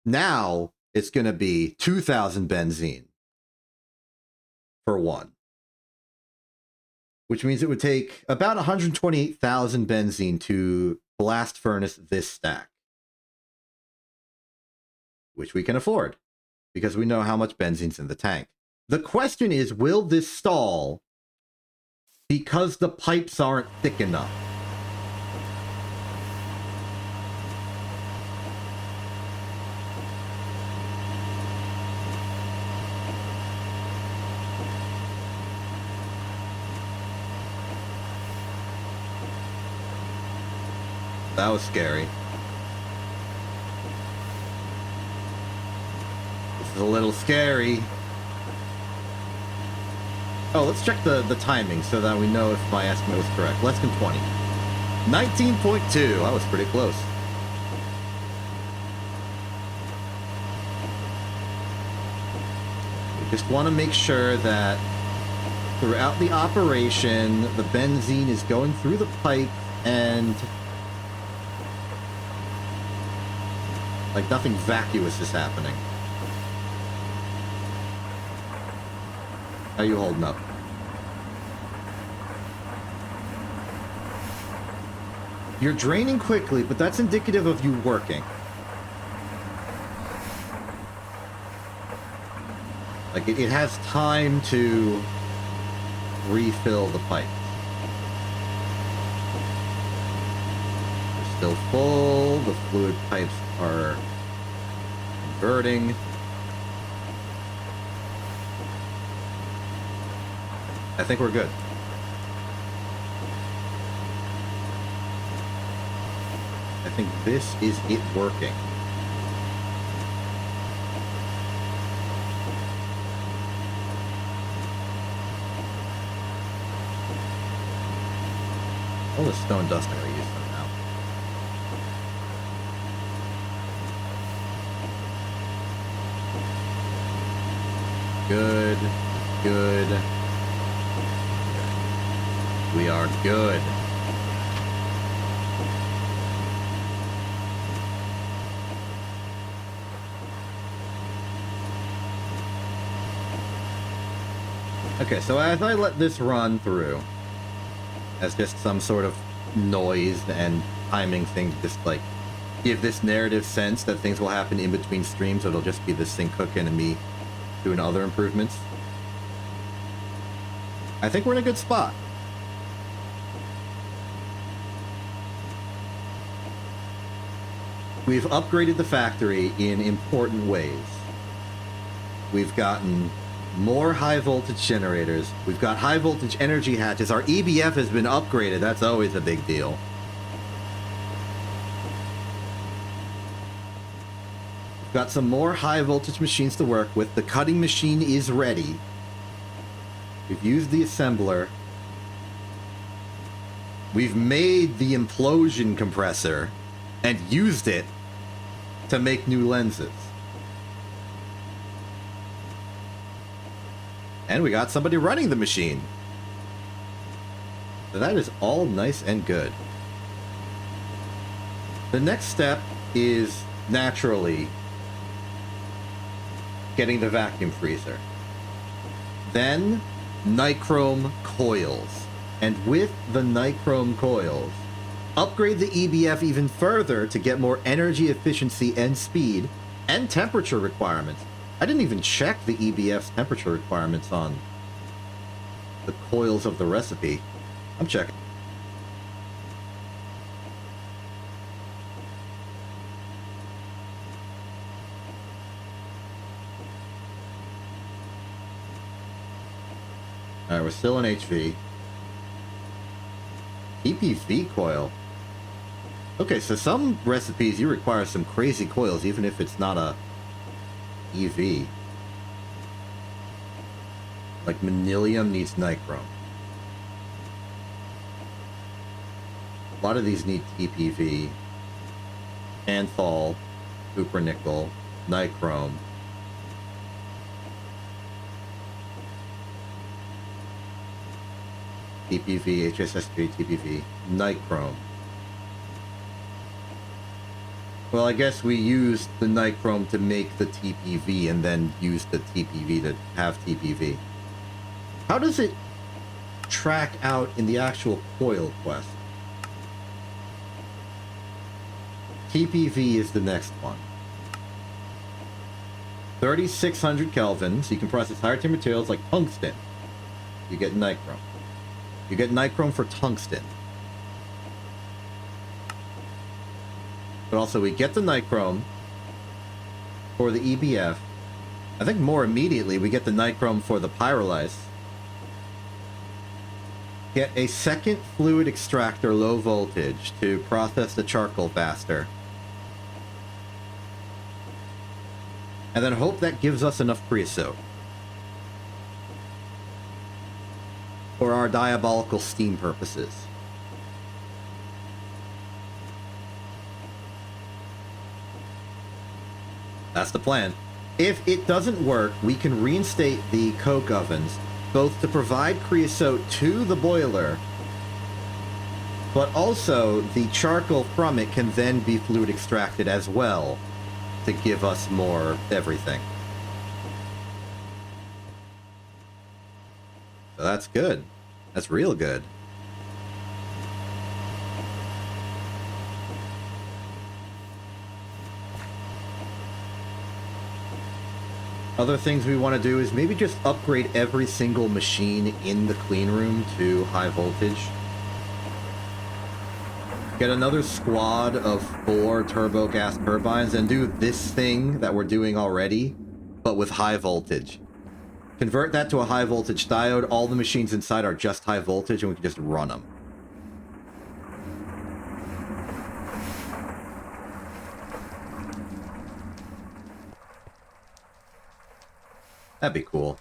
Now, it's going to be 2,000 benzene for 1. Which means it would take about 128,000 benzene to blast furnace this stack. Which we can afford, because we know how much benzene's in the tank. The question is, will this stall because the pipes aren't thick enough? That was scary. This is a little scary. Oh, let's check the timing so that we know if my estimate was correct. Less than 20. 19.2. That was pretty close. We just want to make sure that throughout the operation, the benzene is going through the pipe and like nothing vacuous is happening. How are you holding up? You're draining quickly, but that's indicative of you working. Like, it has time to refill the pipe. They're still full. The fluid pipes are converting. I think we're good. I think this is it working. All the stone dust, I'm gonna use them now. Good, good. We are good. Okay, so as I let this run through as just some sort of noise and timing thing to just like give this narrative sense that things will happen in between streams, so it'll just be this thing cooking and me doing other improvements. I think we're in a good spot. We've upgraded the factory in important ways. We've gotten more high voltage generators. We've got high voltage energy hatches. Our EBF has been upgraded. That's always a big deal. We've got some more high voltage machines to work with. The cutting machine is ready. We've used the assembler. We've made the implosion compressor and used it to make new lenses. And we got somebody running the machine. So that is all nice and good. The next step is naturally getting the vacuum freezer. Then nichrome coils. And with the nichrome coils, upgrade the EBF even further to get more energy efficiency and speed and temperature requirements. I didn't even check the EBF's temperature requirements on the coils of the recipe. I'm checking. Alright, we're still in HV. EPV coil. Okay, so some recipes you require some crazy coils, even if it's not a EV. Like Manilium needs nichrome. A lot of these need EPV. Anthol, cupronickel, nichrome. TPV, HSS3, TPV, nichrome. Well, I guess we used the nichrome to make the TPV and then use the TPV to have TPV. How does it track out in the actual coil quest? TPV is the next one. 3600 kelvins. You can process higher tier materials like tungsten. You get nichrome. You get nichrome for tungsten. But also we get the nichrome for the EBF. I think more immediately we get the nichrome for the pyrolyse. Get a second fluid extractor low voltage to process the charcoal faster. And then hope that gives us enough creosote for our diabolical steam purposes. That's the plan. If it doesn't work, we can reinstate the coke ovens, both to provide creosote to the boiler, but also the charcoal from it can then be fluid extracted as well to give us more everything. So that's good. That's real good. Other things we want to do is maybe just upgrade every single machine in the clean room to high voltage. Get another squad of 4 turbo gas turbines and do this thing that we're doing already, but with high voltage. Convert that to a high voltage diode. All the machines inside are just high voltage and we can just run them. That'd be cool.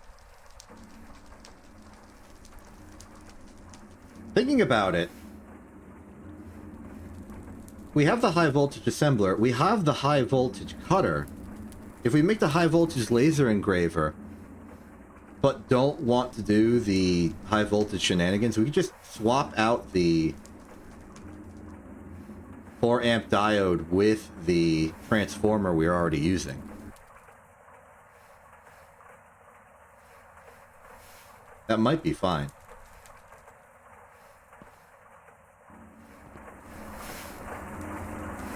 Thinking about it, we have the high voltage assembler, we have the high voltage cutter. If we make the high voltage laser engraver, but don't want to do the high voltage shenanigans, we could just swap out the 4 amp diode with the transformer we're already using. That might be fine.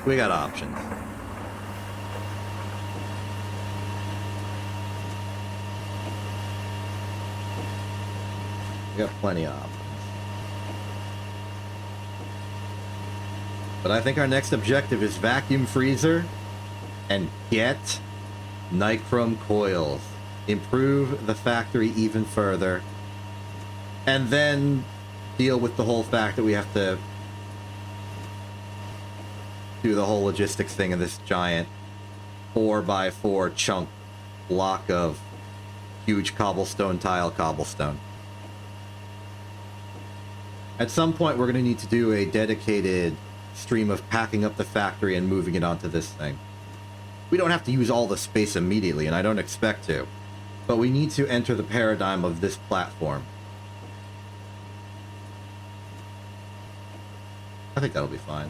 We got options. We got plenty of options. But I think our next objective is vacuum freezer and get nichrome coils. Improve the factory even further. And then deal with the whole fact that we have to do the whole logistics thing of this giant 4x4 chunk block of huge cobblestone tile cobblestone. At some point, we're going to need to do a dedicated stream of packing up the factory and moving it onto this thing. We don't have to use all the space immediately, and I don't expect to, but we need to enter the paradigm of this platform. I think that'll be fine.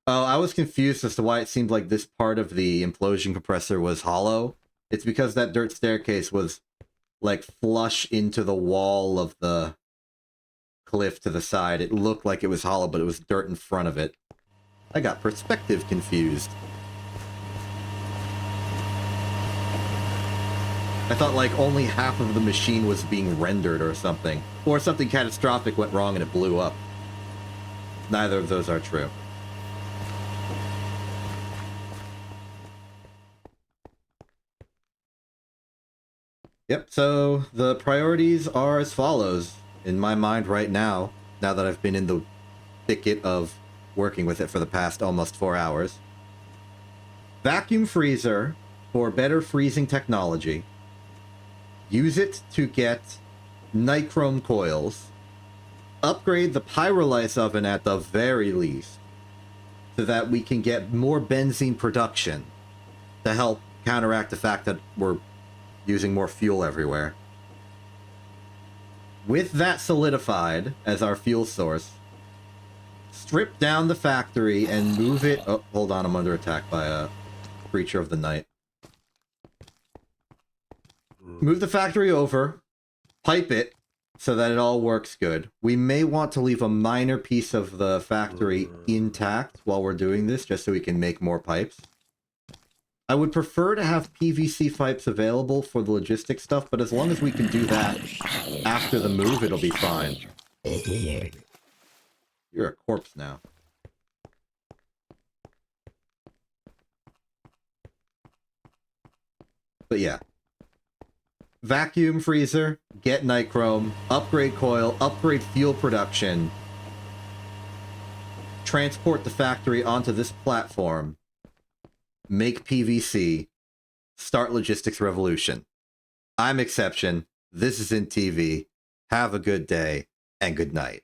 Oh, I was confused as to why it seemed like this part of the implosion compressor was hollow. It's because that dirt staircase was, like, flush into the wall of the cliff to the side. It looked like it was hollow, but it was dirt in front of it. I got perspective confused. I thought, like, only half of the machine was being rendered or something. Or something catastrophic went wrong and it blew up. Neither of those are true. Yep, so the priorities are as follows in my mind right now, now that I've been in the thicket of working with it for the past almost 4 hours. Vacuum freezer for better freezing technology. Use it to get nichrome coils. Upgrade the pyrolyse oven at the very least, so that we can get more benzene production to help counteract the fact that we're using more fuel everywhere. With that solidified as our fuel source, strip down the factory and move it... Oh, hold on, I'm under attack by a creature of the night. Move the factory over, pipe it, so that it all works good. We may want to leave a minor piece of the factory intact while we're doing this, just so we can make more pipes. I would prefer to have PVC pipes available for the logistics stuff, but as long as we can do that after the move, it'll be fine. You're a corpse now. But yeah. Vacuum freezer, get nichrome, upgrade coil, upgrade fuel production, transport the factory onto this platform, make PVC, start logistics revolution. I'm Exception, this is in TV, have a good day, and good night.